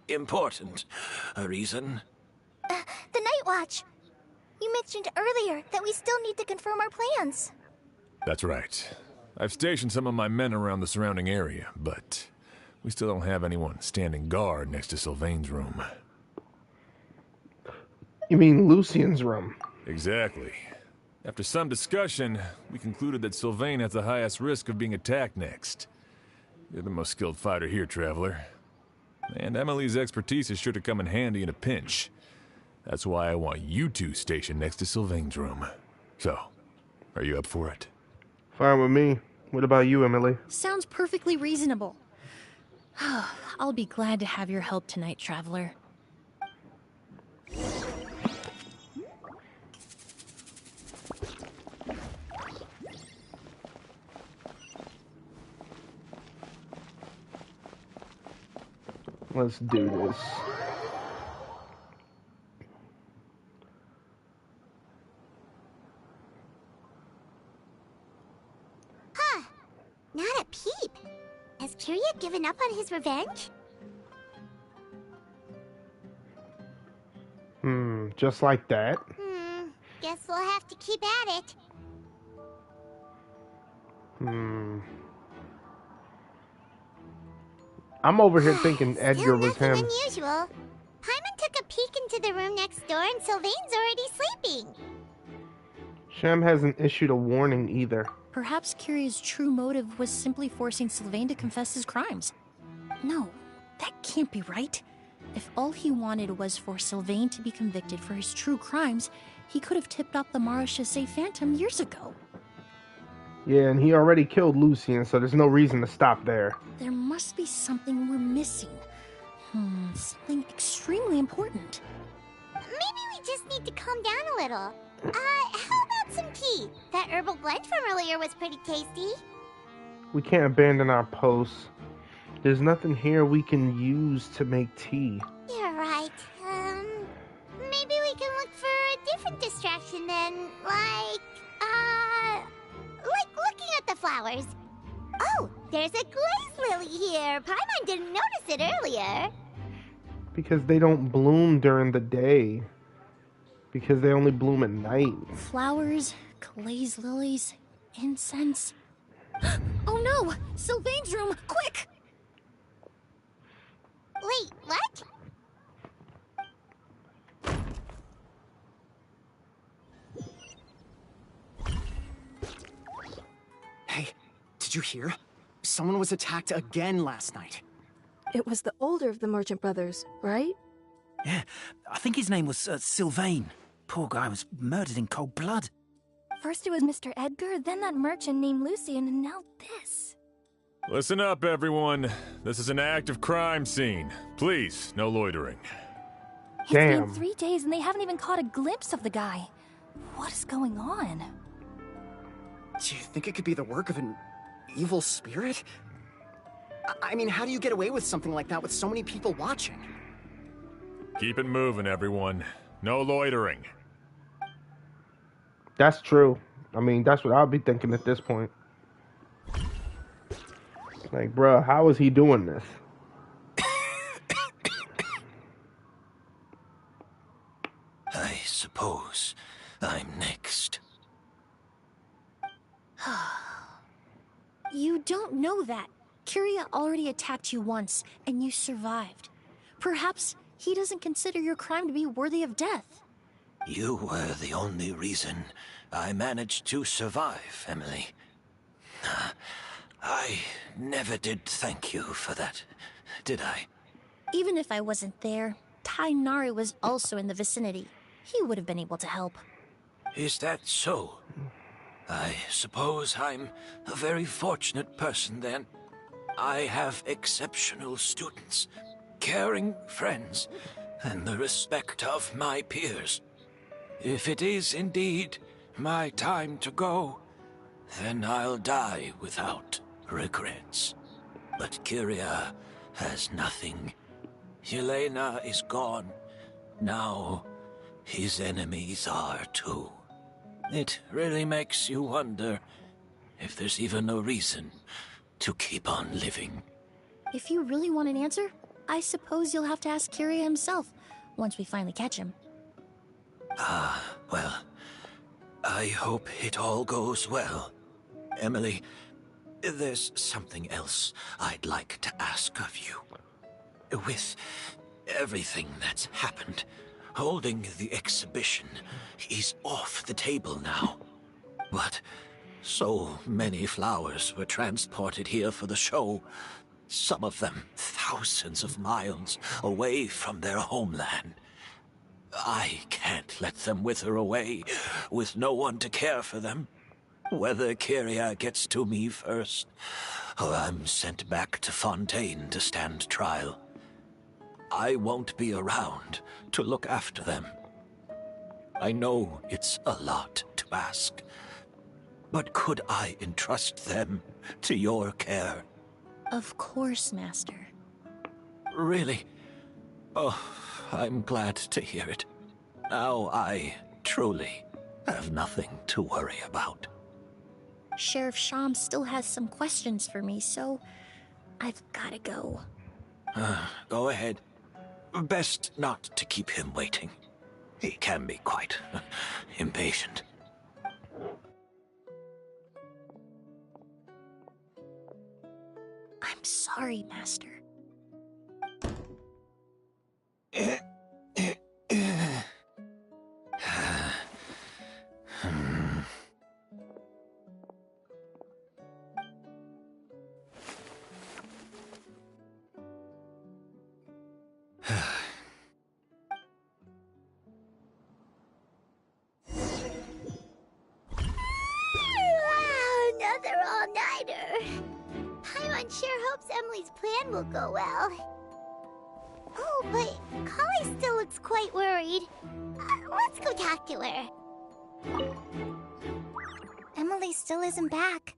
H: important reason.
K: The Night Watch! You mentioned earlier that we still need to confirm our plans.
F: That's right. I've stationed some of my men around the surrounding area, but we still don't have anyone standing guard next to Sylvain's room.
A: You mean Lucien's room?
F: Exactly. After some discussion, we concluded that Sylvain has the highest risk of being attacked next. You're the most skilled fighter here, Traveler. And Emilie's expertise is sure to come in handy in a pinch. That's why I want you two stationed next to Sylvain's room. So, are you up for it?
A: Fine with me. What about you, Emilie?
C: Sounds perfectly reasonable. I'll be glad to have your help tonight, Traveler.
A: Let's do this.
D: Not a peep. Has Kyria given up on his revenge?
A: Just like that?
D: Guess we'll have to keep at it.
A: I'm over here thinking Edgar was him.
D: Nothing unusual. Paimon took a peek into the room next door and Sylvain's already sleeping.
A: Sham hasn't issued a warning either.
C: Perhaps Kyria's true motive was simply forcing Sylvain to confess his crimes. No, that can't be right. If all he wanted was for Sylvain to be convicted for his true crimes, he could have tipped off the Marechaussee Phantom years ago.
A: Yeah, and he already killed Lucien, so there's no reason to stop there.
C: There must be something we're missing. Something extremely important.
D: Maybe we just need to calm down a little. How about some tea? That herbal blend from earlier was pretty tasty.
A: We can't abandon our posts. There's nothing here we can use to make tea.
D: You're right. Maybe we can look for a different distraction then, like looking at the flowers. Oh, there's a glaze lily here. Paimon didn't notice it earlier.
A: Because they don't bloom during the day. Because they only bloom at night.
C: Flowers, glaze lilies. incense. Oh no! Sylvain's room! Quick!
D: Wait, what?
J: Hey, did you hear? Someone was attacked again last night.
L: It was the older of the merchant brothers, right?
M: Yeah, I think his name was Sylvain. Poor guy was murdered in cold blood.
K: First it was Mr. Edgar, then that merchant named Lucian, and now this.
F: Listen up, everyone. This is an active crime scene. Please, no loitering.
K: It's been 3 days and they haven't even caught a glimpse of the guy. What is going on?
J: Do you think it could be the work of an evil spirit? I mean, how do you get away with something like that with so many people watching?
F: Keep it moving, everyone. No loitering.
A: That's true. I mean, that's what I'll be thinking at this point. Like, bruh, how is he doing this?
H: I suppose I'm next.
C: You don't know that. Kyria already attacked you once, and you survived. Perhaps he doesn't consider your crime to be worthy of death.
H: You were the only reason I managed to survive, Emilie. I never did thank you for that, did I?
C: Even if I wasn't there, Tighnari was also in the vicinity. He would have been able to help.
H: Is that so? I suppose I'm a very fortunate person then. I have exceptional students, caring friends, and the respect of my peers. If it is indeed my time to go, then I'll die without regrets. But Kyria has nothing. Yelena is gone. Now, his enemies are too. It really makes you wonder if there's even a reason to keep on living.
C: If you really want an answer, I suppose you'll have to ask Kyria himself, once we finally catch him.
H: Well, I hope it all goes well. Emilie, there's something else I'd like to ask of you. With everything that's happened, holding the exhibition is off the table now. But so many flowers were transported here for the show, some of them thousands of miles away from their homeland. I can't let them wither away with no one to care for them. Whether Kyria gets to me first, or I'm sent back to Fontaine to stand trial, I won't be around to look after them. I know it's a lot to ask, but could I entrust them to your care?
C: Of course, Master.
H: Really? Oh, I'm glad to hear it. Now I truly have nothing to worry about.
C: Sheriff Sham still has some questions for me, so I've gotta go.
H: Go ahead. Best not to keep him waiting. He can be quite impatient.
C: I'm sorry, Master.
D: Another all-nighter. Paimon sure hopes Emilie's plan will go well. Oh, but Kali still looks quite worried. Let's go talk to her.
K: Emilie still isn't back.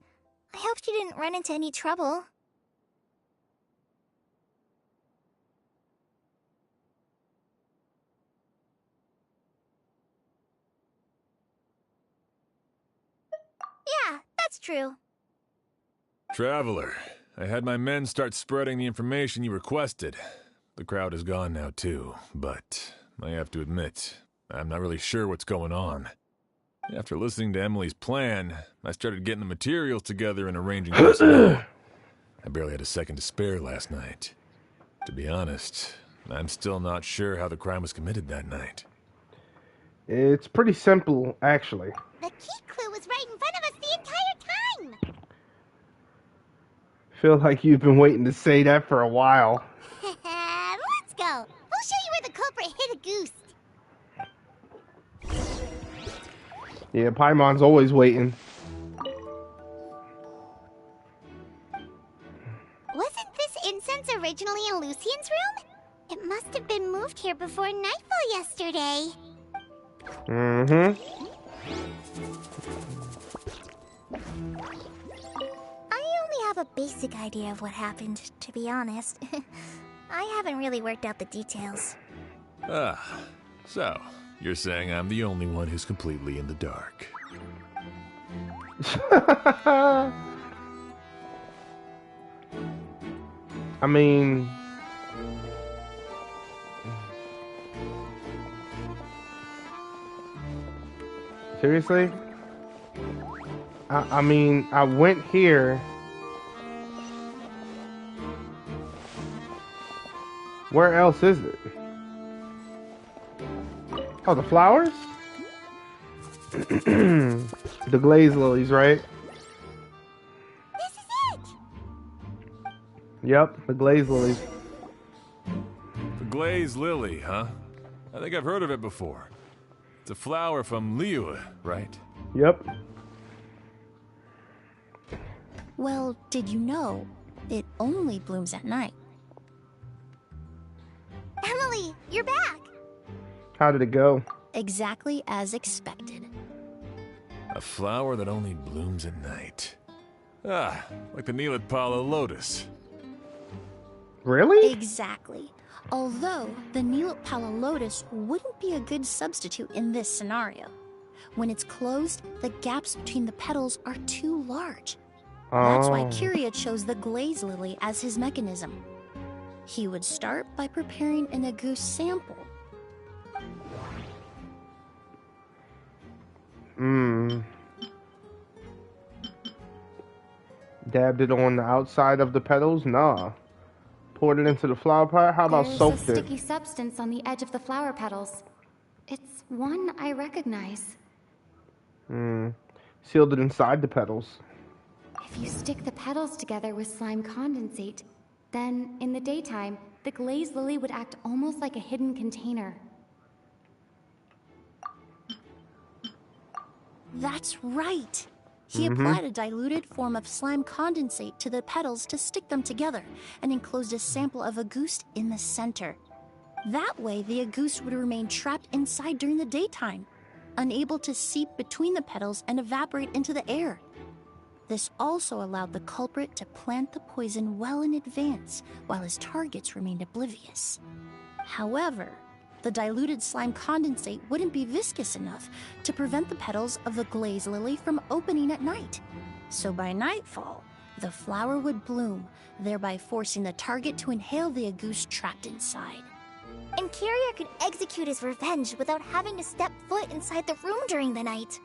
K: I hope she didn't run into any trouble.
D: Yeah, that's true.
F: Traveler, I had my men start spreading the information you requested. The crowd is gone now too, but I have to admit, I'm not really sure what's going on. After listening to Emilie's plan, I started getting the materials together and arranging personnel. I barely had a second to spare last night. To be honest, I'm still not sure how the crime was committed that night.
A: It's pretty simple, actually.
D: The key clue was right in front of us the entire time!
A: Feel like you've been waiting to say that for a while.
D: Let's go! We'll show you where the culprit hid a goose.
A: Yeah, Paimon's always waiting.
D: Wasn't this incense originally in Lucien's room? It must have been moved here before nightfall yesterday.
K: I only have a basic idea of what happened, to be honest. I haven't really worked out the details.
F: Ah, so you're saying I'm the only one who's completely in the dark.
A: I mean... Seriously? I mean, I went here. Where else is it? Oh, the flowers? The glazed lilies, right?
D: This is it!
A: Yep, the glazed lilies.
F: The glazed lily, huh? I think I've heard of it before. It's a flower from Liyue, right?
A: Yep.
C: Well, did you know it only blooms at night?
D: Emilie, you're back!
A: How did it go?
C: Exactly as expected.
F: A flower that only blooms at night. Ah, like the Neelitpala lotus.
A: Really?
C: Exactly. Although the Neelitpala lotus wouldn't be a good substitute in this scenario. When it's closed, the gaps between the petals are too large. That's why Kiria chose the glaze lily as his mechanism. He would start by preparing an agouti sample.
A: Dabbed it on the outside of the petals? Nah. Poured it into the flower pot? How about soaked
N: There's a
A: it?
N: sticky substance on the edge of the flower petals. It's one I recognize.
A: Sealed it inside the petals.
N: If you stick the petals together with slime condensate, then in the daytime, the glazed lily would act almost like a hidden container.
C: That's right. He applied a diluted form of slime condensate to the petals to stick them together and enclosed a sample of agouti in the center. That way, the agouti would remain trapped inside during the daytime, unable to seep between the petals and evaporate into the air. This also allowed the culprit to plant the poison well in advance while his targets remained oblivious. However, the diluted slime condensate wouldn't be viscous enough to prevent the petals of the glaze lily from opening at night. So by nightfall, the flower would bloom, thereby forcing the target to inhale the agouti trapped inside.
K: And Kiria could execute his revenge without having to step foot inside the room during the night.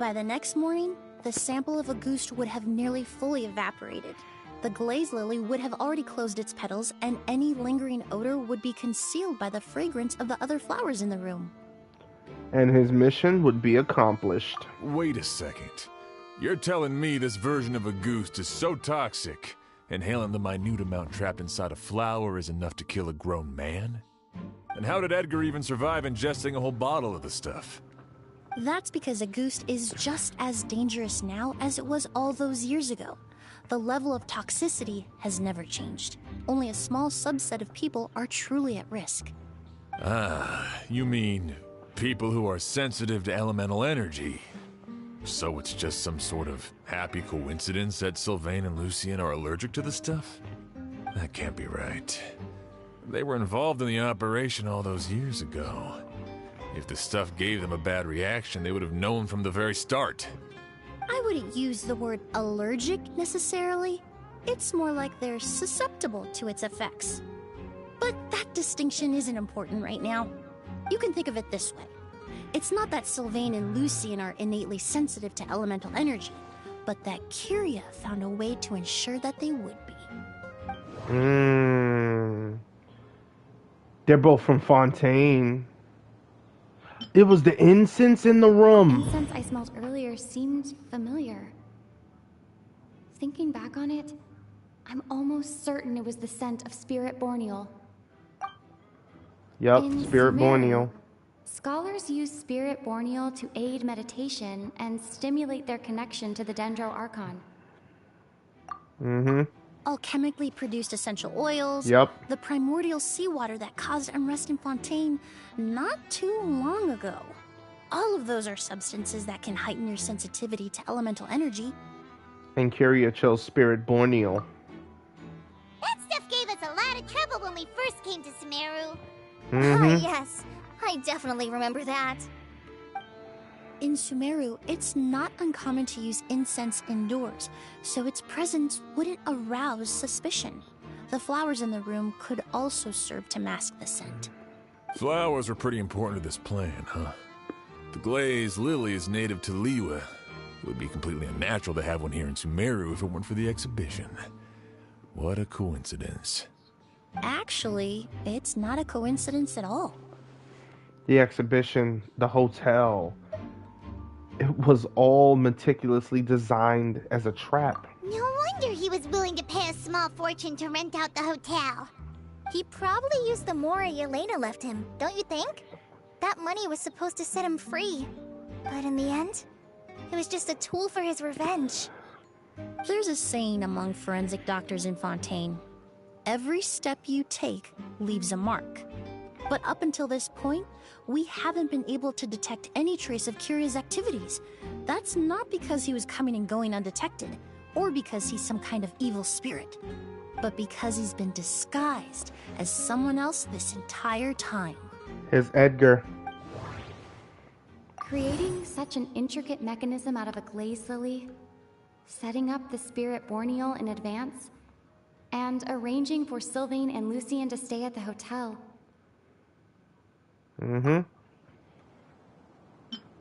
C: By the next morning, the sample of agouti would have nearly fully evaporated. The glaze lily would have already closed its petals, and any lingering odor would be concealed by the fragrance of the other flowers in the room.
A: And his mission would be accomplished.
F: Wait a second. You're telling me this version of agouti is so toxic, inhaling the minute amount trapped inside a flower is enough to kill a grown man? And how did Edgar even survive ingesting a whole bottle of the stuff?
C: That's because agouti is just as dangerous now as it was all those years ago. The level of toxicity has never changed. Only a small subset of people are truly at risk.
F: Ah, you mean people who are sensitive to elemental energy. So it's just some sort of happy coincidence that Sylvain and Lucien are allergic to the stuff? That can't be right. They were involved in the operation all those years ago. If the stuff gave them a bad reaction, they would have known from the very start.
C: I wouldn't use the word allergic necessarily. It's more like they're susceptible to its effects. But that distinction isn't important right now. You can think of it this way. It's not that Sylvain and Lucien are innately sensitive to elemental energy, but that Kyria found a way to ensure that they would be.
A: They're both from Fontaine. It was the incense in the room.
N: The incense I smelled earlier seemed familiar. Thinking back on it, I'm almost certain it was the scent of Spirit Borneal.
A: Yep,
N: In
A: Spirit
N: Sumeru,
A: Borneal.
N: Scholars use Spirit Borneal to aid meditation and stimulate their connection to the Dendro Archon.
C: Alchemically produced essential oils.
A: Yep.
C: The primordial seawater that caused unrest in Fontaine not too long ago. All of those are substances that can heighten your sensitivity to elemental energy.
A: And Kyria chose Spirit Borneal.
D: That stuff gave us a lot of trouble when we first came to Sumeru.
K: Ah, yes. I definitely remember that.
C: In Sumeru, it's not uncommon to use incense indoors, so its presence wouldn't arouse suspicion. The flowers in the room could also serve to mask the scent.
F: Flowers were pretty important to this plan, huh? The glazed lily is native to Liyue. It would be completely unnatural to have one here in Sumeru if it weren't for the exhibition. What a coincidence.
C: Actually, it's not a coincidence at all.
A: The exhibition, the hotel, it was all meticulously designed as a trap.
D: No wonder he was willing to pay a small fortune to rent out the hotel.
K: He probably used the Mora Yelena left him, don't you think? That money was supposed to set him free. But in the end, it was just a tool for his revenge.
C: There's a saying among forensic doctors in Fontaine. Every step you take leaves a mark. But up until this point, we haven't been able to detect any trace of Kyria's activities. That's not because he was coming and going undetected, or because he's some kind of evil spirit, but because he's been disguised as someone else this entire time.
A: Here's Edgar.
N: Creating such an intricate mechanism out of a glazed lily, setting up the Spirit Borneal in advance, and arranging for Sylvain and Lucien to stay at the hotel. The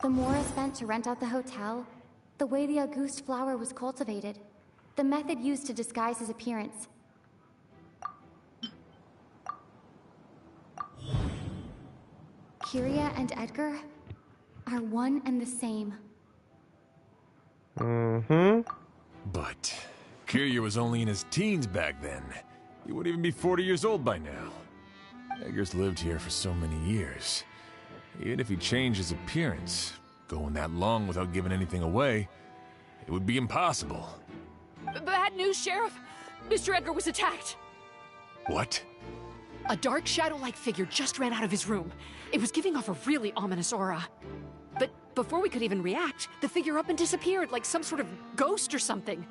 N: Mora spent to rent out the hotel, the way the Auguste flower was cultivated, the method used to disguise his appearance. Kyria and Edgar are one and the same.
F: But Kyria was only in his teens back then. He wouldn't even be 40 years old by now. Edgar's lived here for so many years. Even if he changed his appearance, going that long without giving anything away, it would be impossible.
O: Bad news, Sheriff. Mr. Edgar was attacked.
F: What?
O: A dark shadow-like figure just ran out of his room. It was giving off a really ominous aura. But before we could even react, the figure up and disappeared like some sort of ghost or something.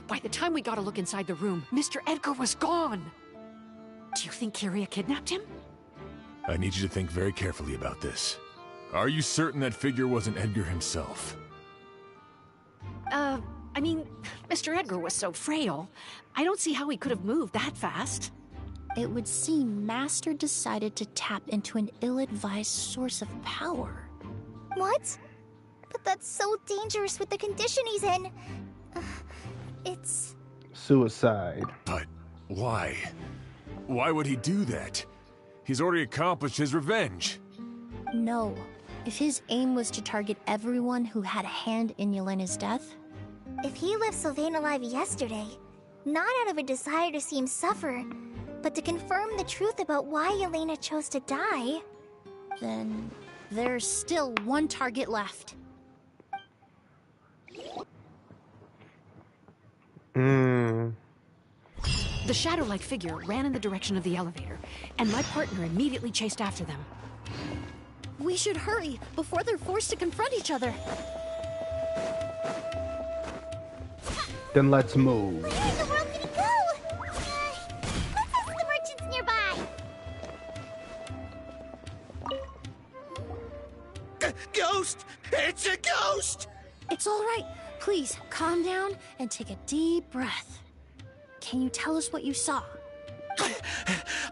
O: By the time we got a look inside the room, Mr. Edgar was gone. Do you think Kyria kidnapped him?
F: I need you to think very carefully about this. Are you certain that figure wasn't Edgar himself?
O: I mean, Mr. Edgar was so frail. I don't see how he could have moved that fast.
C: It would seem Master decided to tap into an ill-advised source of power.
K: What? But that's so dangerous with the condition he's in. It's...
A: Suicide.
F: But why? Why would he do that? He's already accomplished his revenge.
C: No. If his aim was to target everyone who had a hand in Yelena's death...
K: If he left Sylvain alive yesterday, not out of a desire to see him suffer, but to confirm the truth about why Yelena chose to die...
C: Then there's still one target left.
O: The shadow-like figure ran in the direction of the elevator, and my partner immediately chased after them.
C: We should hurry before they're forced to confront each other.
A: Then let's move.
D: Where in the world did he go? Let's ask the merchants nearby.
G: Ghost! It's a ghost!
C: It's all right. Please, calm down and take a deep breath. Can you tell us what you saw?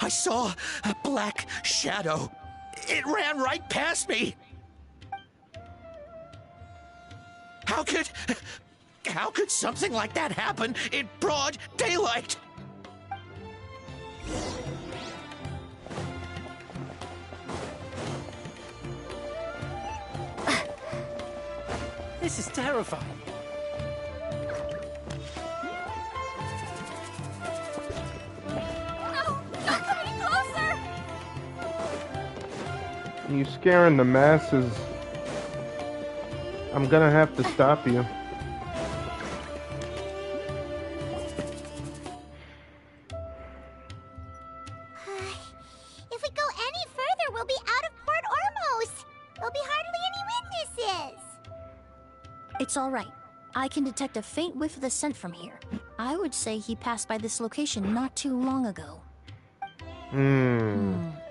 G: I saw a black shadow. It ran right past me. How could something like that happen in broad daylight?
M: This is terrifying.
K: No! Not coming closer!
A: You scaring the masses. I'm gonna have to stop you.
D: If we go any further, we'll be out of Port Ormos. There'll be hardly any witnesses.
C: It's all right. I can detect a faint whiff of the scent from here. I would say he passed by this location not too long ago.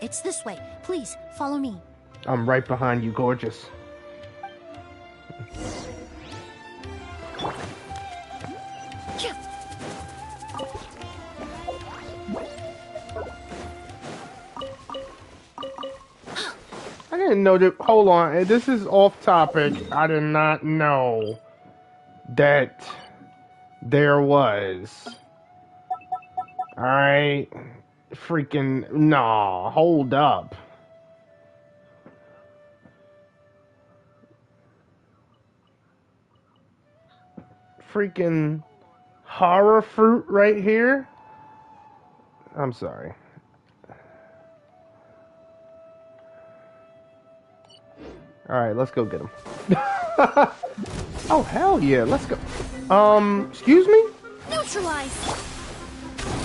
C: It's this way. Please, follow me.
A: I'm right behind you, gorgeous. I didn't know that. Hold on, this is off topic. I did not know that there was. Alright. Freaking. Nah, hold up. Freaking horror fruit right here. I'm sorry. Alright, let's go get him. Oh, hell yeah, let's go. Excuse me?
C: Neutralize!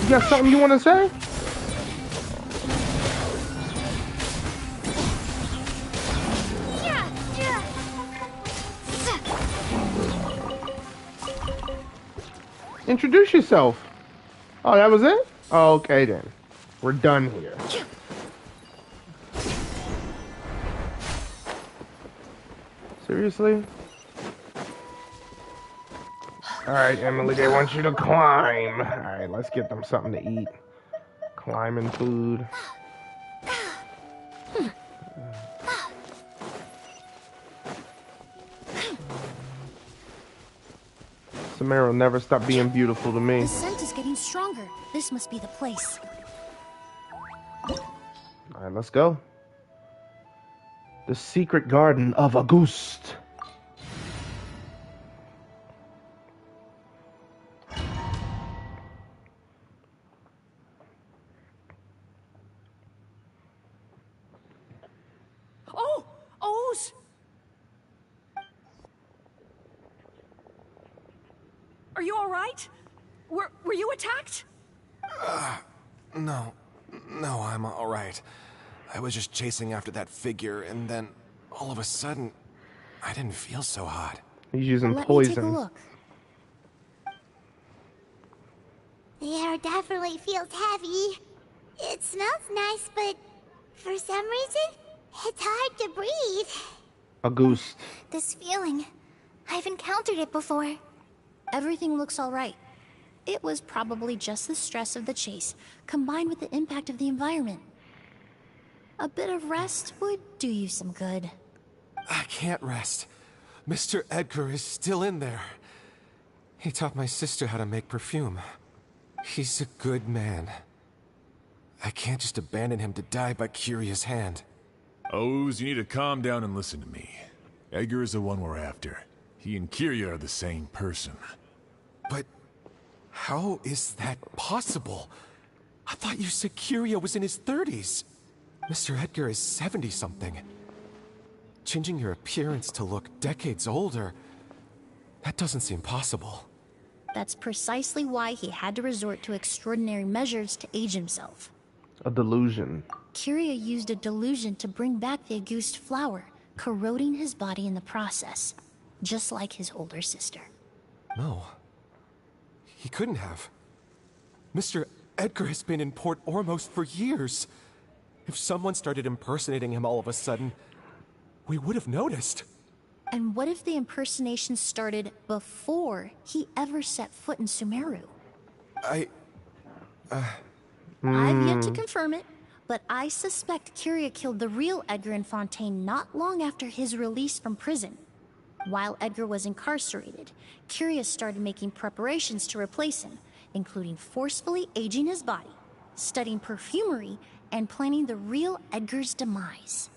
A: You got something you want to say? Introduce yourself. Oh, that was it? Oh, okay then. We're done here. Seriously? Alright, Emilie, they want you to climb. Alright, let's get them something to eat. Climbing food. Samara will never stop being beautiful to me.
C: The scent is getting stronger. This must be the place.
A: Alright, let's go. The secret garden of Auguste.
O: Oh! O's! Are you alright? Were you attacked?
F: No, I'm all right. I was just chasing after that figure, and then all of a sudden, I didn't feel so hot.
A: He's using
C: Let
A: poison.
C: me take a look.
D: The air definitely feels heavy. It smells nice, but for some reason, it's hard to breathe.
A: Auguste.
K: This feeling. I've encountered it before.
C: Everything looks all right. It was probably just the stress of the chase, combined with the impact of the environment. A bit of rest would do you some good.
F: I can't rest. Mr. Edgar is still in there. He taught my sister how to make perfume. He's a good man. I can't just abandon him to die by Curia's hand. Oz, you need to calm down and listen to me. Edgar is the one we're after. He and Curia are the same person. But how is that possible? I thought you said Curia was in his 30s. Mr. Edgar is 70-something. Changing your appearance to look decades older, that doesn't seem possible.
C: That's precisely why he had to resort to extraordinary measures to age himself.
A: A delusion.
C: Curia used a delusion to bring back the Auguste flower, corroding his body in the process, just like his older sister.
F: No. He couldn't have. Mr. Edgar has been in Port Ormos for years. If someone started impersonating him all of a sudden, we would have noticed.
C: And what if the impersonation started before he ever set foot in Sumeru? I've yet to confirm it, but I suspect Curia killed the real Edgar Fontaine not long after his release from prison. While Edgar was incarcerated, Curia started making preparations to replace him, including forcefully aging his body, studying perfumery, and planning the real Edgar's demise.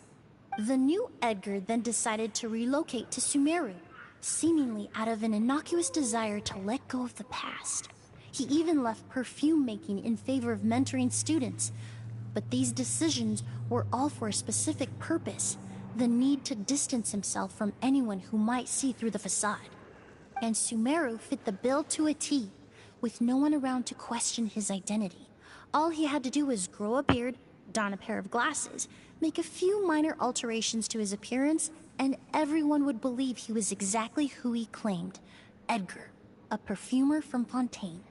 C: The new Edgar then decided to relocate to Sumeru, seemingly out of an innocuous desire to let go of the past. He even left perfume making in favor of mentoring students. But these decisions were all for a specific purpose: the need to distance himself from anyone who might see through the facade. And Sumeru fit the bill to a T, with no one around to question his identity. All he had to do was grow a beard, don a pair of glasses, make a few minor alterations to his appearance, and everyone would believe he was exactly who he claimed: Edgar, a perfumer from Fontaine.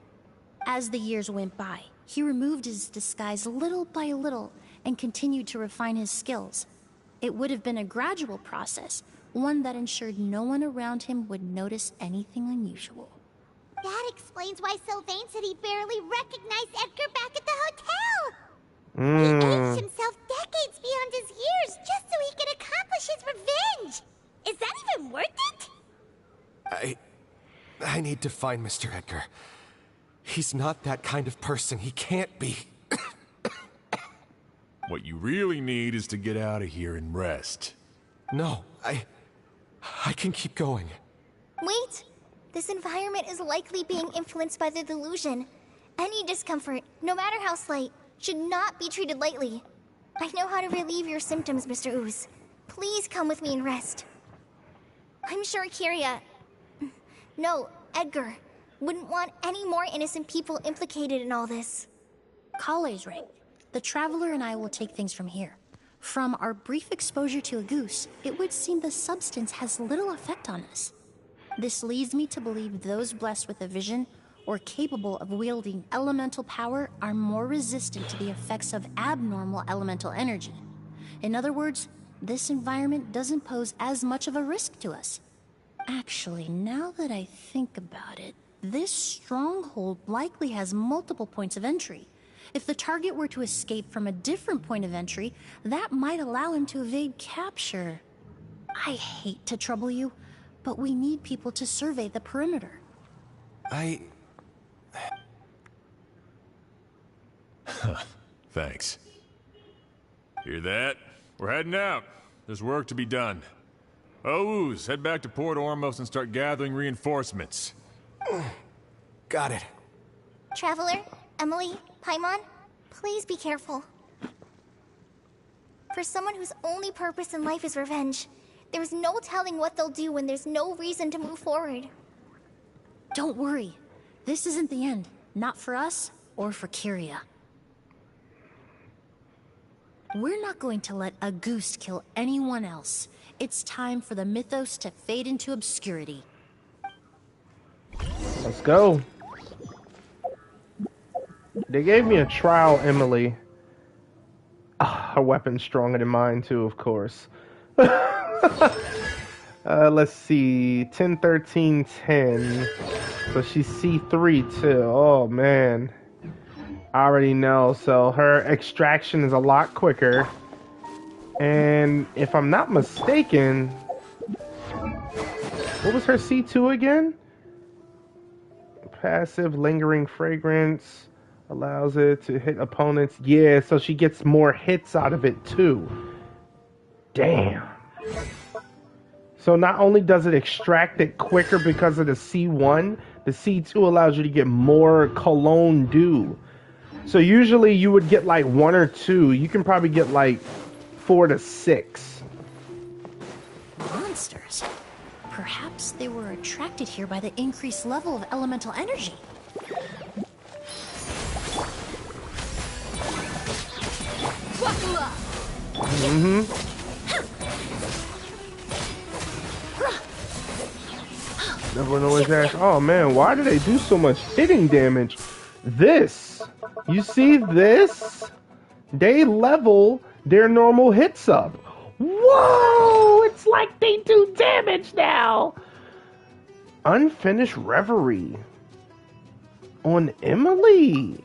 C: As the years went by, he removed his disguise little by little and continued to refine his skills. It would have been a gradual process, one that ensured no one around him would notice anything unusual.
D: That explains why Sylvain said he barely recognized Edgar back at the hotel. He aged himself decades beyond his years just so he could accomplish his revenge. Is that even worth it?
J: I need to find Mr. Edgar. He's not that kind of person. He can't be.
F: What you really need is to get out of here and rest.
J: No, I can keep going.
K: Wait! This environment is likely being influenced by the delusion. Any discomfort, no matter how slight, should not be treated lightly. I know how to relieve your symptoms, Mr. Ooze. Please come with me and rest. I'm sure Kyria... No, Edgar wouldn't want any more innocent people implicated in all this.
C: Kale's right. The Traveler and I will take things from here. From our brief exposure to a goose, it would seem the substance has little effect on us. This leads me to believe those blessed with a vision or capable of wielding elemental power are more resistant to the effects of abnormal elemental energy. In other words, this environment doesn't pose as much of a risk to us. Actually, now that I think about it, this stronghold likely has multiple points of entry. If the target were to escape from a different point of entry, that might allow him to evade capture. I hate to trouble you, but we need people to survey the perimeter.
F: Thanks. Hear that? We're heading out. There's work to be done. Ooze, head back to Port Ormos and start gathering reinforcements.
J: Got it.
K: Traveler, Emilie, Paimon, please be careful. For someone whose only purpose in life is revenge, there's no telling what they'll do when there's no reason to move forward.
C: Don't worry. This isn't the end. Not for us or for Kyria. We're not going to let a goose kill anyone else. It's time for the mythos to fade into obscurity.
A: Let's go. They gave me a trial, Emilie. Her weapon's stronger than mine, too, of course. Let's see. 10, 13, 10. So she's C3, too. Oh, man. I already know. So her extraction is a lot quicker. And if I'm not mistaken... What was her C2 again? Passive lingering fragrance allows it to hit opponents. Yeah, so she gets more hits out of it too. Damn. So not only does it extract it quicker because of the C1, the C2 allows you to get more cologne dew. So usually you would get like 1 or 2. You can probably get like 4 to 6.
C: Monsters. Perhaps they were attracted here by the increased level of elemental energy.
A: Mm-hmm. Never know his ass. Oh man, why do they do so much hitting damage? This, you see this? They level their normal hits up. Whoa! It's like they do damage now. Unfinished Reverie on Emilie.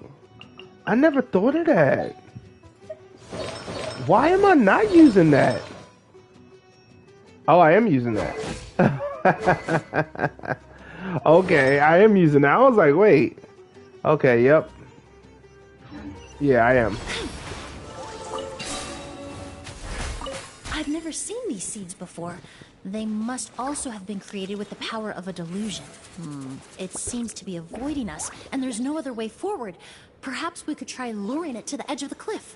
A: I never thought of that. Why am I not using that? Oh, I am using that. Okay, I am using that. I was like, wait. Okay, yep. Yeah, I am.
C: I've never seen these seeds before. They must also have been created with the power of a delusion. It seems to be avoiding us, and there's no other way forward. Perhaps we could try luring it to the edge of the cliff.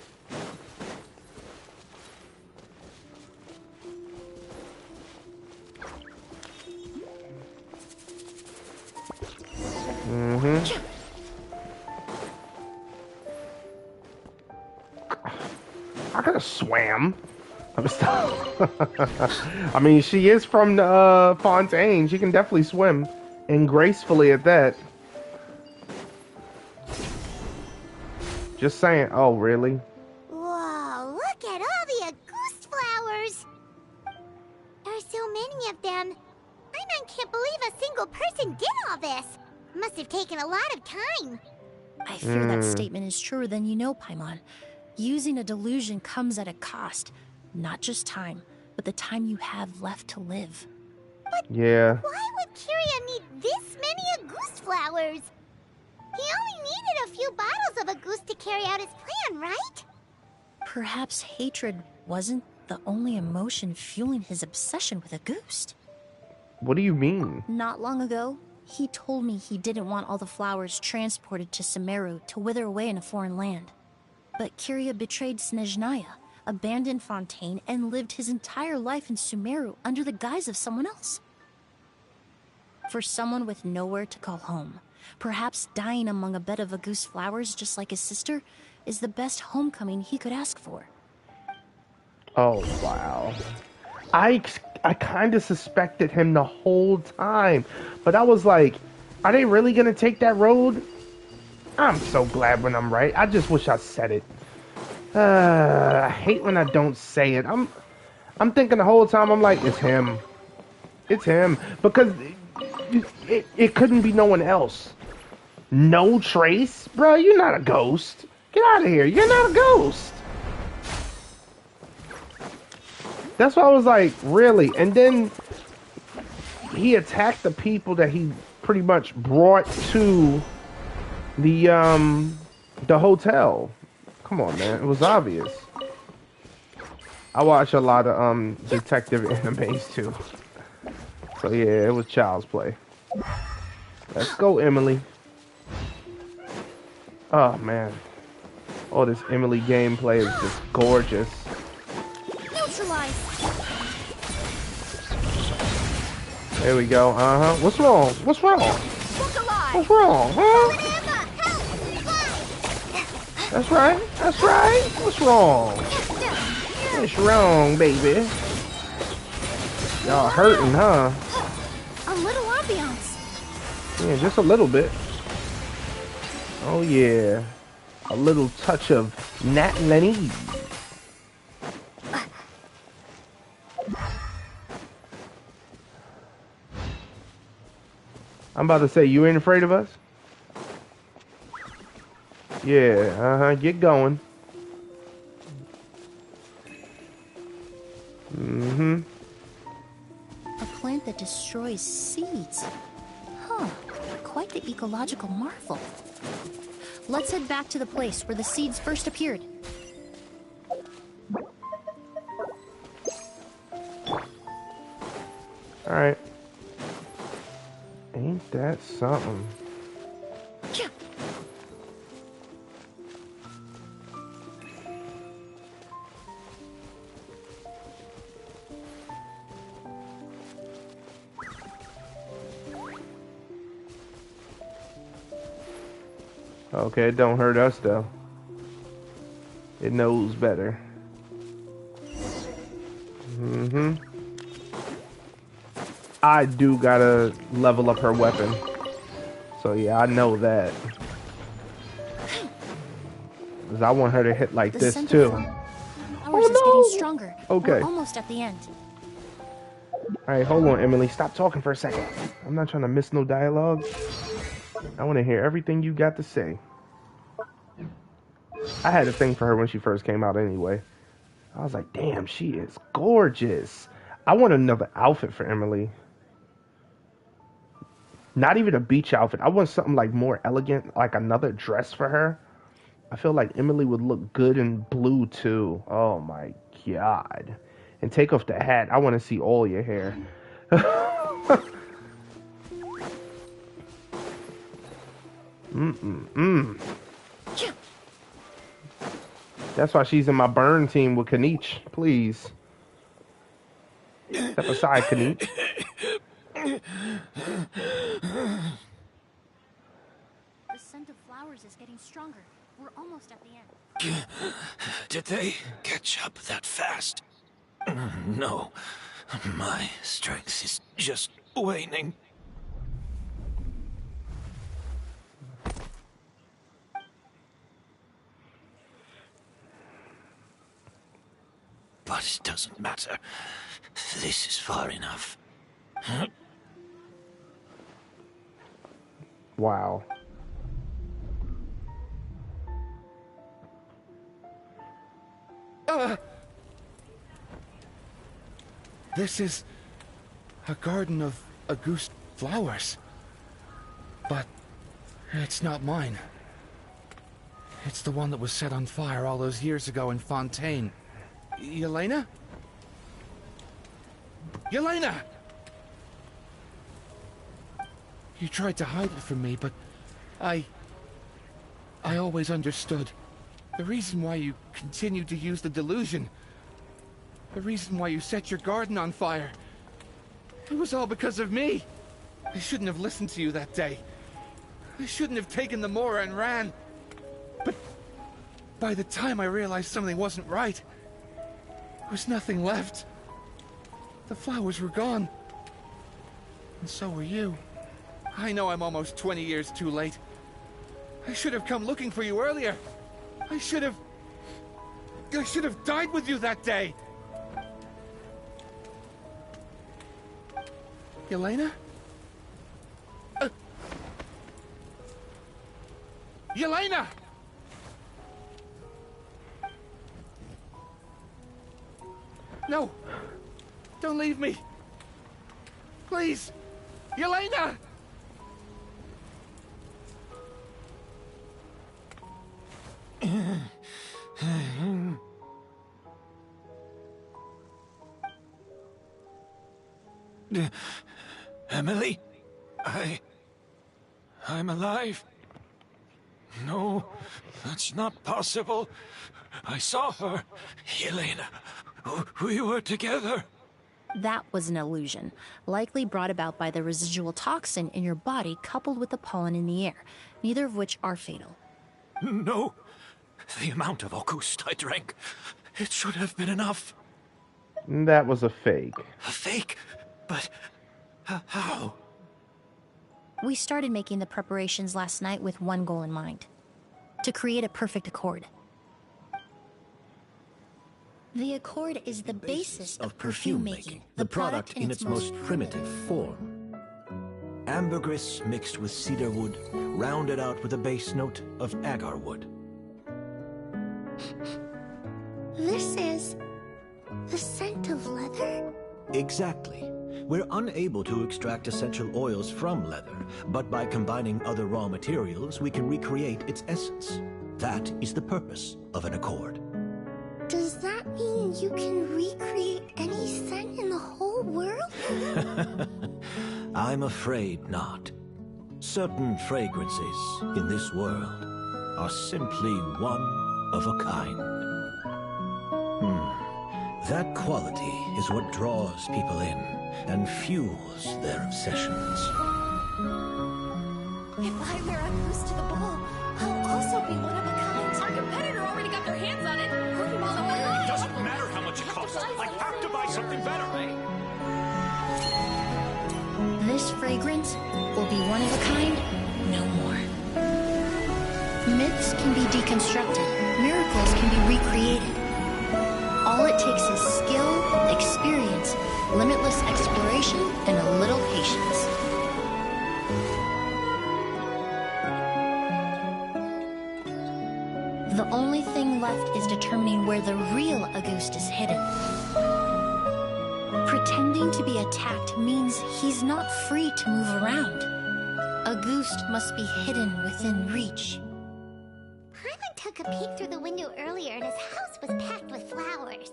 A: I could have swam. I mean, she is from Fontaine. She can definitely swim, and gracefully at that. Just saying. Oh, really?
D: Whoa, look at all the Auguste flowers! There are so many of them. I can't believe a single person did all this. Must have taken a lot of time.
C: I fear that statement is truer than you know, Paimon. Using a delusion comes at a cost. Not just time, but the time you have left to live.
D: But
A: yeah.
D: Why would Kyria need this many Auguste flowers? He only needed a few bottles of Auguste to carry out his plan, right?
C: Perhaps hatred wasn't the only emotion fueling his obsession with Auguste.
A: What do you mean?
C: Not long ago, he told me he didn't want all the flowers transported to Sumeru to wither away in a foreign land. But Kyria betrayed Snezhnaya, abandoned Fontaine, and lived his entire life in Sumeru under the guise of someone else. For someone with nowhere to call home, perhaps dying among a bed of Auguste flowers just like his sister is the best homecoming he could ask for.
A: Oh, wow. I kind of suspected him the whole time, but I was like, are they really going to take that road? I'm so glad when I'm right. I just wish I said it. I hate when I don't say it. I'm thinking the whole time, I'm like, it's him. It's him. Because it couldn't be no one else. No trace? Bro, you're not a ghost. Get out of here. You're not a ghost. That's why I was like, really? And then he attacked the people that he pretty much brought to the hotel. Come on, man. It was obvious. I watch a lot of detective animes too. So yeah, it was child's play. Let's go, Emilie. Oh man. Oh, this Emilie gameplay is just gorgeous.
D: Neutralize.
A: There we go. What's wrong? What's wrong? What's wrong? Huh? That's right. That's right. What's wrong? What's wrong, baby? Y'all hurting, huh?
C: A little ambiance.
A: Yeah, just a little bit. Oh yeah. A little touch of Nat Lenny. I'm about to say, you ain't afraid of us? Yeah, get going.
C: A plant that destroys seeds. Huh, quite the ecological marvel. Let's head back to the place where the seeds first appeared.
A: Alright. Ain't that something? Okay, it don't hurt us though. It knows better. I do gotta level up her weapon. So yeah, I know that. Cause I want her to hit like this too.
C: Ours is getting stronger.
A: Okay.
C: We're almost at the end.
A: Alright, hold on, Emilie. Stop talking for a second. I'm not trying to miss no dialogue. I want to hear everything you got to say. I had a thing for her when she first came out anyway. I was like, damn, she is gorgeous. I want another outfit for Emilie. Not even a beach outfit. I want something like more elegant, like another dress for her. I feel like Emilie would look good in blue too. Oh my god. And take off the hat. I want to see all your hair. That's why she's in my burn team with Kanich. Please. Step aside, Kanich.
C: The scent of flowers is getting stronger. We're almost at the end.
H: Did they catch up that fast? No. My strength is just waning. But it doesn't matter. This is far enough.
A: Wow.
I: This is a garden of Auguste flowers. But it's not mine. It's the one that was set on fire all those years ago in Fontaine. Yelena? Yelena! You tried to hide it from me, but I always understood. The reason why you continued to use the delusion, the reason why you set your garden on fire, it was all because of me. I shouldn't have listened to you that day. I shouldn't have taken the Mora and ran. But by the time I realized something wasn't right, there was nothing left. The flowers were gone. And so were you. I know I'm almost 20 years too late. I should have come looking for you earlier. I should have died with you that day. Yelena? Yelena! No! Don't leave me! Please! Yelena!
H: Emilie? I'm alive. No, that's not possible. I saw her. Yelena. We were together.
C: That was an illusion, likely brought about by the residual toxin in your body coupled with the pollen in the air, neither of which are fatal.
H: No. The amount of Auguste I drank, it should have been enough.
A: That was a fake.
H: A fake? But how?
C: We started making the preparations last night with one goal in mind: to create a perfect accord. The accord is the basis of perfume making,
P: the product in its most primitive form.
H: Ambergris mixed with cedar wood, rounded out with a base note of agar wood.
D: This is the scent of leather?
P: Exactly. We're unable to extract essential oils from leather, but by combining other raw materials, we can recreate its essence. That is the purpose of an accord.
D: Does that mean you can recreate any scent in the whole world?
P: I'm afraid not. Certain fragrances in this world are simply one of a kind. That quality is what draws people in and fuels their obsessions.
O: If I wear a goose to the ball, I'll also be one of a kind. Our competitor already got their hands on it.
B: It doesn't matter how much it costs. I have to buy something better.
C: This fragrance will be one of a kind, no more. Myths can be deconstructed. Miracles can be recreated. All it takes is skill, experience, limitless exploration, and a little patience. The only thing left is determining where the real Auguste is hidden. Pretending to be attacked means he's not free to move around. Auguste must be hidden within reach.
D: Paimon took a peek through the window earlier and his house was packed with flowers.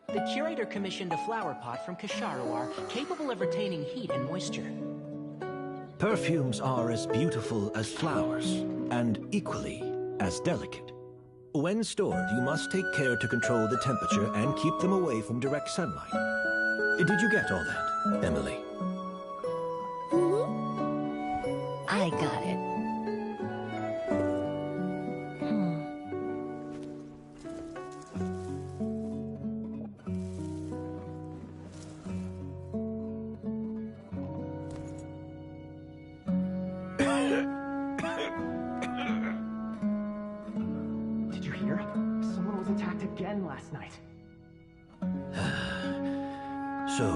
E: The curator commissioned a flower pot from Kasharawar, capable of retaining heat and moisture.
P: Perfumes are as beautiful as flowers, and equally as delicate. When stored, you must take care to control the temperature and keep them away from direct sunlight. Did you get all that, Emilie?
C: I got it.
J: Did you hear? Someone was attacked again last night.
P: So,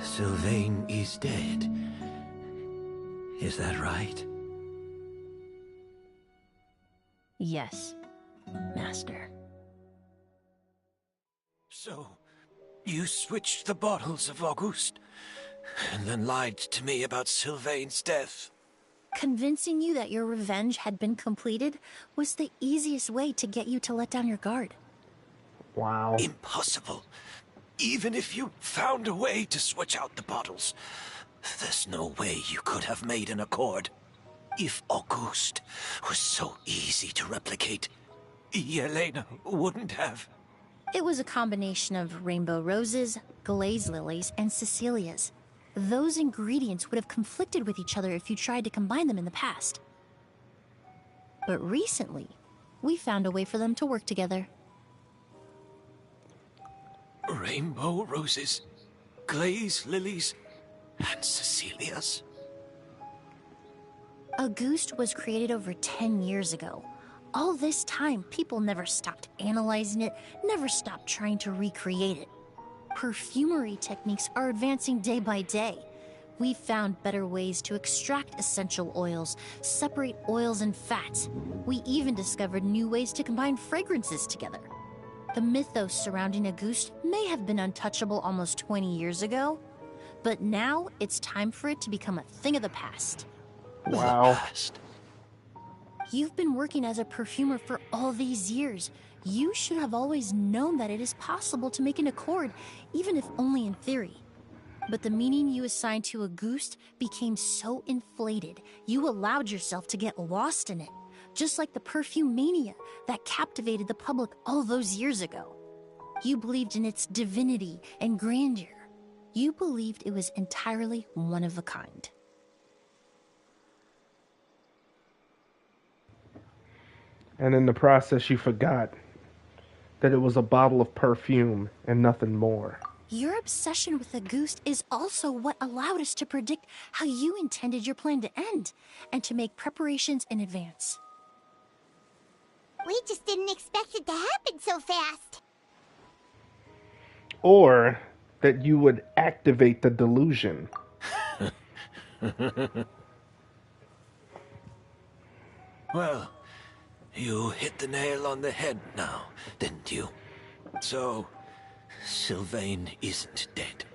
P: Sylvain is dead. Is that right?
C: Yes, Master.
H: So, you switched the bottles of Auguste, and then lied to me about Sylvain's death.
C: Convincing you that your revenge had been completed was the easiest way to get you to let down your guard.
A: Wow.
H: Impossible. Even if you found a way to switch out the bottles, there's no way you could have made an accord. If Auguste was so easy to replicate, Yelena wouldn't have.
C: It was a combination of rainbow roses, glaze lilies, and Cecilias. Those ingredients would have conflicted with each other if you tried to combine them in the past. But recently, we found a way for them to work together.
H: Rainbow roses, glaze lilies, and Cecilias.
C: Auguste was created over 10 years ago. All this time, people never stopped analyzing it, never stopped trying to recreate it. Perfumery techniques are advancing day by day. We've found better ways to extract essential oils, separate oils and fats. We even discovered new ways to combine fragrances together. The mythos surrounding Auguste may have been untouchable almost 20 years ago, but now it's time for it to become a thing of the past.
A: Wow.
C: You've been working as a perfumer for all these years. You should have always known that it is possible to make an accord, even if only in theory. But the meaning you assigned to Auguste became so inflated, you allowed yourself to get lost in it, just like the perfume mania that captivated the public all those years ago. You believed in its divinity and grandeur. You believed it was entirely one of a kind.
A: And in the process, you forgot that it was a bottle of perfume and nothing more.
C: Your obsession with Auguste is also what allowed us to predict how you intended your plan to end, and to make preparations in advance.
D: We just didn't expect it to happen so fast.
A: Or that you would activate the delusion.
H: Well, you hit the nail on the head now, didn't you? So, Sylvain isn't dead.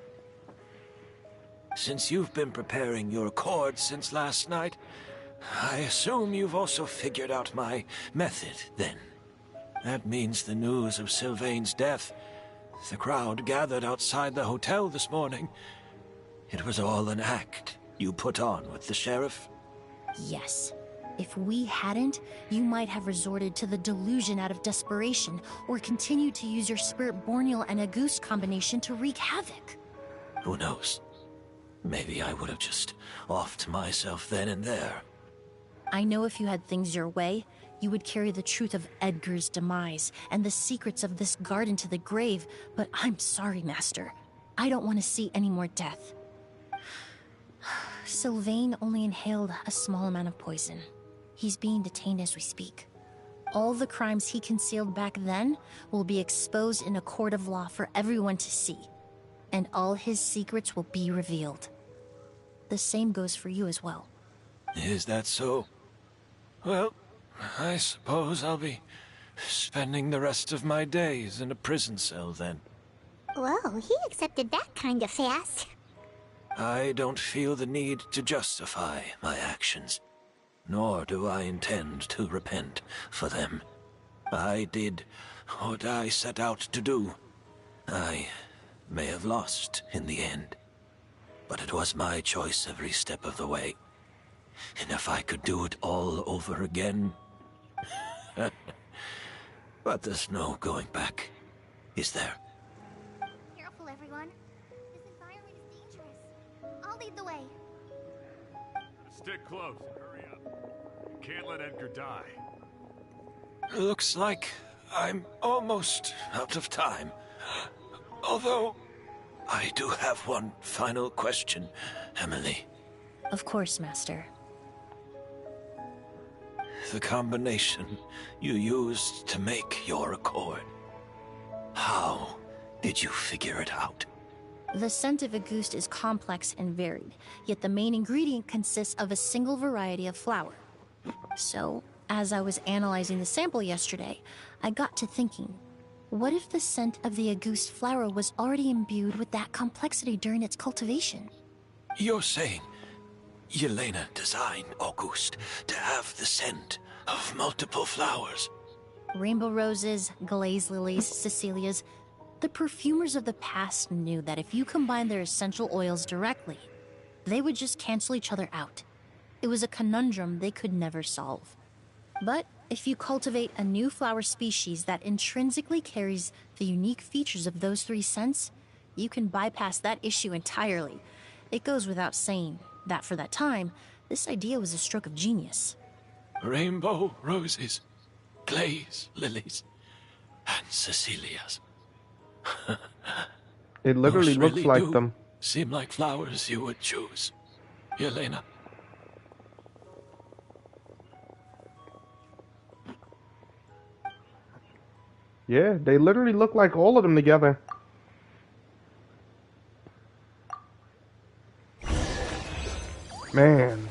H: Since you've been preparing your accord since last night, I assume you've also figured out my method, then. That means the news of Sylvain's death, the crowd gathered outside the hotel this morning, it was all an act you put on with the sheriff?
C: Yes. If we hadn't, you might have resorted to the delusion out of desperation, or continued to use your Spirit Borneal and Auguste combination to wreak havoc.
H: Who knows? Maybe I would have just offed myself then and there.
C: I know if you had things your way, you would carry the truth of Edgar's demise and the secrets of this garden to the grave, but I'm sorry, Master. I don't want to see any more death. Sylvain only inhaled a small amount of poison. He's being detained as we speak. All the crimes he concealed back then will be exposed in a court of law for everyone to see, and all his secrets will be revealed. The same goes for you as well.
H: Is that so? Well, I suppose I'll be spending the rest of my days in a prison cell then.
D: Whoa, he accepted that kind of fast.
P: I don't feel the need to justify my actions, nor do I intend to repent for them. I did what I set out to do. I may have lost in the end, but it was my choice every step of the way. And if I could do it all over again... But there's no going back, is there?
K: Careful, everyone. This environment is dangerous. I'll lead the way.
F: Stick close and hurry up. You can't let Edgar die.
P: Looks like I'm almost out of time. Although, I do have one final question, Emilie.
C: Of course, Master.
P: The combination you used to make your accord. How did you figure it out?
C: The scent of Auguste is complex and varied, yet the main ingredient consists of a single variety of flower. So, as I was analyzing the sample yesterday, I got to thinking, what if the scent of the Auguste flower was already imbued with that complexity during its cultivation?
P: You're saying Yelena designed Auguste to have the scent of multiple flowers?
C: Rainbow roses, glaze lilies, Cecilias. The perfumers of the past knew that if you combined their essential oils directly, they would just cancel each other out. It was a conundrum they could never solve. But if you cultivate a new flower species that intrinsically carries the unique features of those three scents, you can bypass that issue entirely. It goes without saying that for that time, this idea was a stroke of genius.
P: Rainbow roses, glaze lilies, and Cecilias.
A: It literally looks
P: really
A: like
P: do
A: them.
P: Seem like flowers you would choose, Yelena.
A: Yeah, they literally look like all of them together. Man,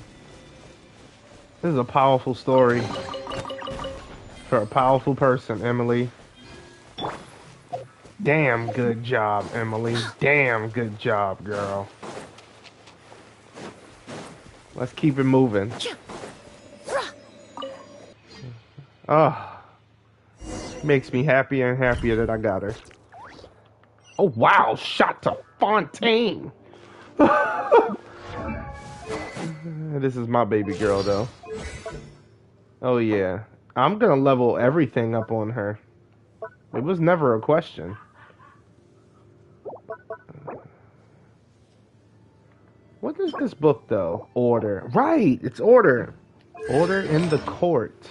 A: this is a powerful story for a powerful person, Emilie. Damn good job, Emilie. Damn good job, girl. Let's keep it moving. Oh, makes me happier and happier that I got her. Oh wow, shot to Fontaine. This is my baby girl, though. Oh, yeah. I'm gonna level everything up on her. It was never a question. What is this book, though? Order. Right, it's Order. Order in the Court.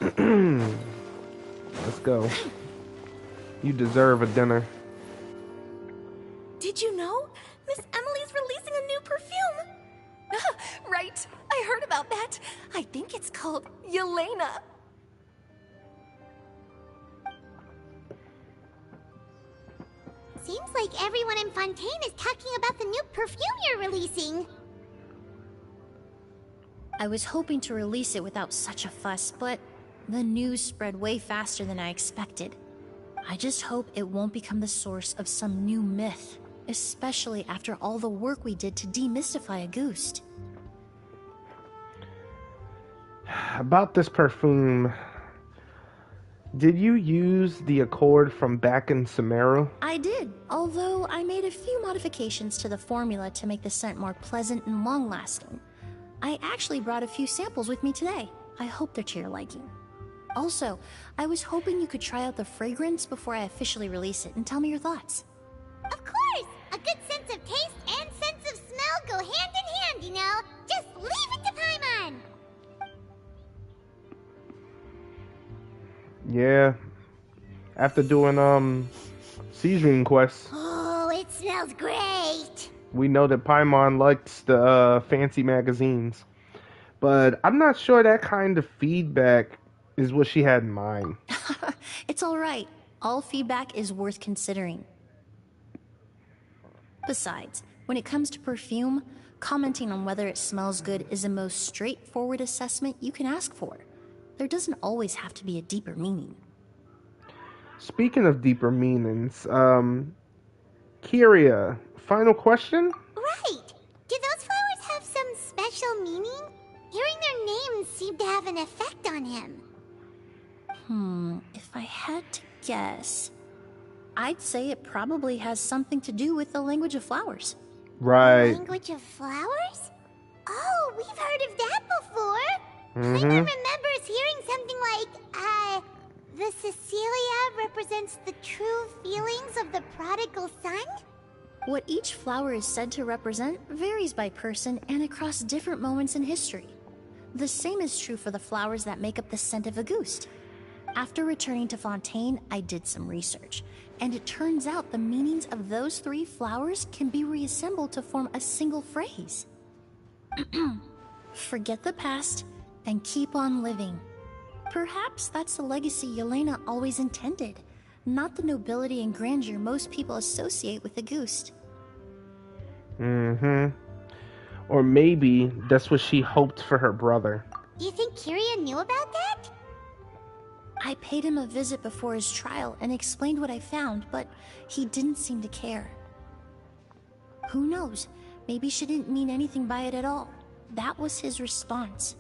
A: Let's go. You deserve a dinner.
L: Did you know? Miss Emilie's releasing a new perfume. Right, I heard about that. I think it's called Yelena.
D: Seems like everyone in Fontaine is talking about the new perfume you're releasing.
C: I was hoping to release it without such a fuss, but the news spread way faster than I expected. I just hope it won't become the source of some new myth, especially after all the work we did to demystify Auguste.
A: About this perfume, did you use the accord from back in Sumeru?
C: I did, although I made a few modifications to the formula to make the scent more pleasant and long-lasting. I actually brought a few samples with me today. I hope they're to your liking. Also, I was hoping you could try out the fragrance before I officially release it and tell me your thoughts.
D: Of course! A good sense of taste and sense of smell go hand in hand, you know? Just leave it to Paimon!
A: Yeah. After doing, Seasoning quests,
D: Oh, it smells great!
A: we know that Paimon likes the fancy magazines. But I'm not sure that kind of feedback is what she had in mind.
C: It's alright. All feedback is worth considering. Besides, when it comes to perfume, commenting on whether it smells good is the most straightforward assessment you can ask for. There doesn't always have to be a deeper meaning.
A: Speaking of deeper meanings, Kyria, final question?
D: have an effect on him?
C: If I had to guess, I'd say it probably has something to do with the language of flowers.
A: Right.
D: Language of flowers? Oh, we've heard of that before.
A: Mm-hmm.
D: Paimon remembers hearing something like, the Cecilia represents the true feelings of the prodigal son?
C: What each flower is said to represent varies by person and across different moments in history. The same is true for the flowers that make up the scent of a goose. After returning to Fontaine, I did some research, and it turns out the meanings of those 3 flowers can be reassembled to form a single phrase. Forget the past and keep on living. Perhaps that's the legacy Yelena always intended, not the nobility and grandeur most people associate with a goose.
A: Or maybe that's what she hoped for her brother.
D: Do you think Kiria knew about that?
C: I paid him a visit before his trial and explained what I found, but he didn't seem to care. Who knows? Maybe she didn't mean anything by it at all. That was his response.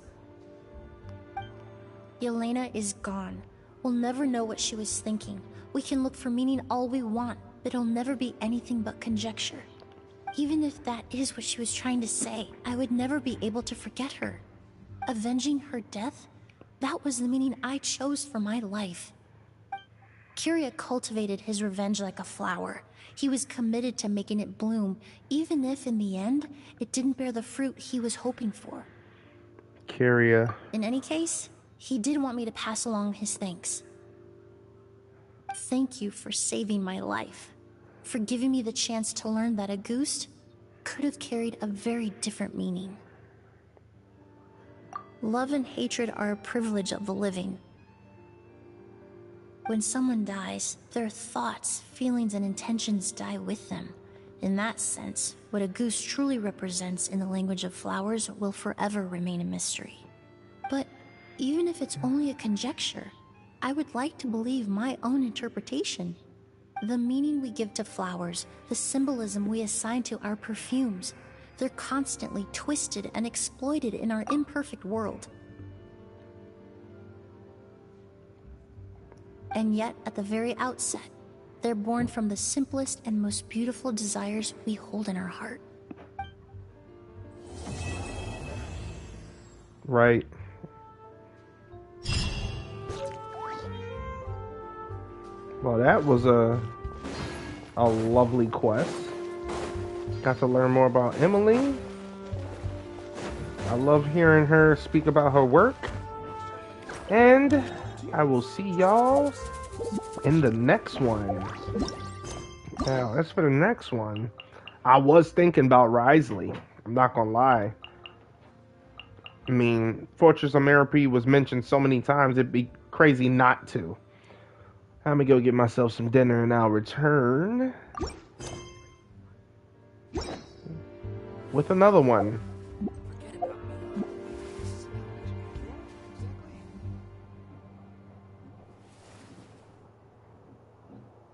C: Yelena is gone. We'll never know what she was thinking. We can look for meaning all we want, but it'll never be anything but conjecture. Even if that is what she was trying to say, I would never be able to forget her. Avenging her death? That was the meaning I chose for my life. Kiria cultivated his revenge like a flower. He was committed to making it bloom, even if in the end, it didn't bear the fruit he was hoping for.
A: Kiria.
C: In any case, he did want me to pass along his thanks. Thank you for saving my life, for giving me the chance to learn that a goose could have carried a very different meaning. Love and hatred are a privilege of the living. When someone dies, their thoughts, feelings, and intentions die with them. In that sense, what a goose truly represents in the language of flowers will forever remain a mystery. But even if it's only a conjecture, I would like to believe my own interpretation. The meaning we give to flowers, the symbolism we assign to our perfumes, they're constantly twisted and exploited in our imperfect world. And yet, at the very outset, they're born from the simplest and most beautiful desires we hold in our heart.
A: Right. Well, that was a lovely quest. Got to learn more about Emilie. I love hearing her speak about her work. And I will see y'all in the next one. Now, as for the next one, I was thinking about Risley. I'm not gonna lie. I mean, Fortress of Merope was mentioned so many times, it'd be crazy not to. I'm gonna go get myself some dinner and I'll return with another one.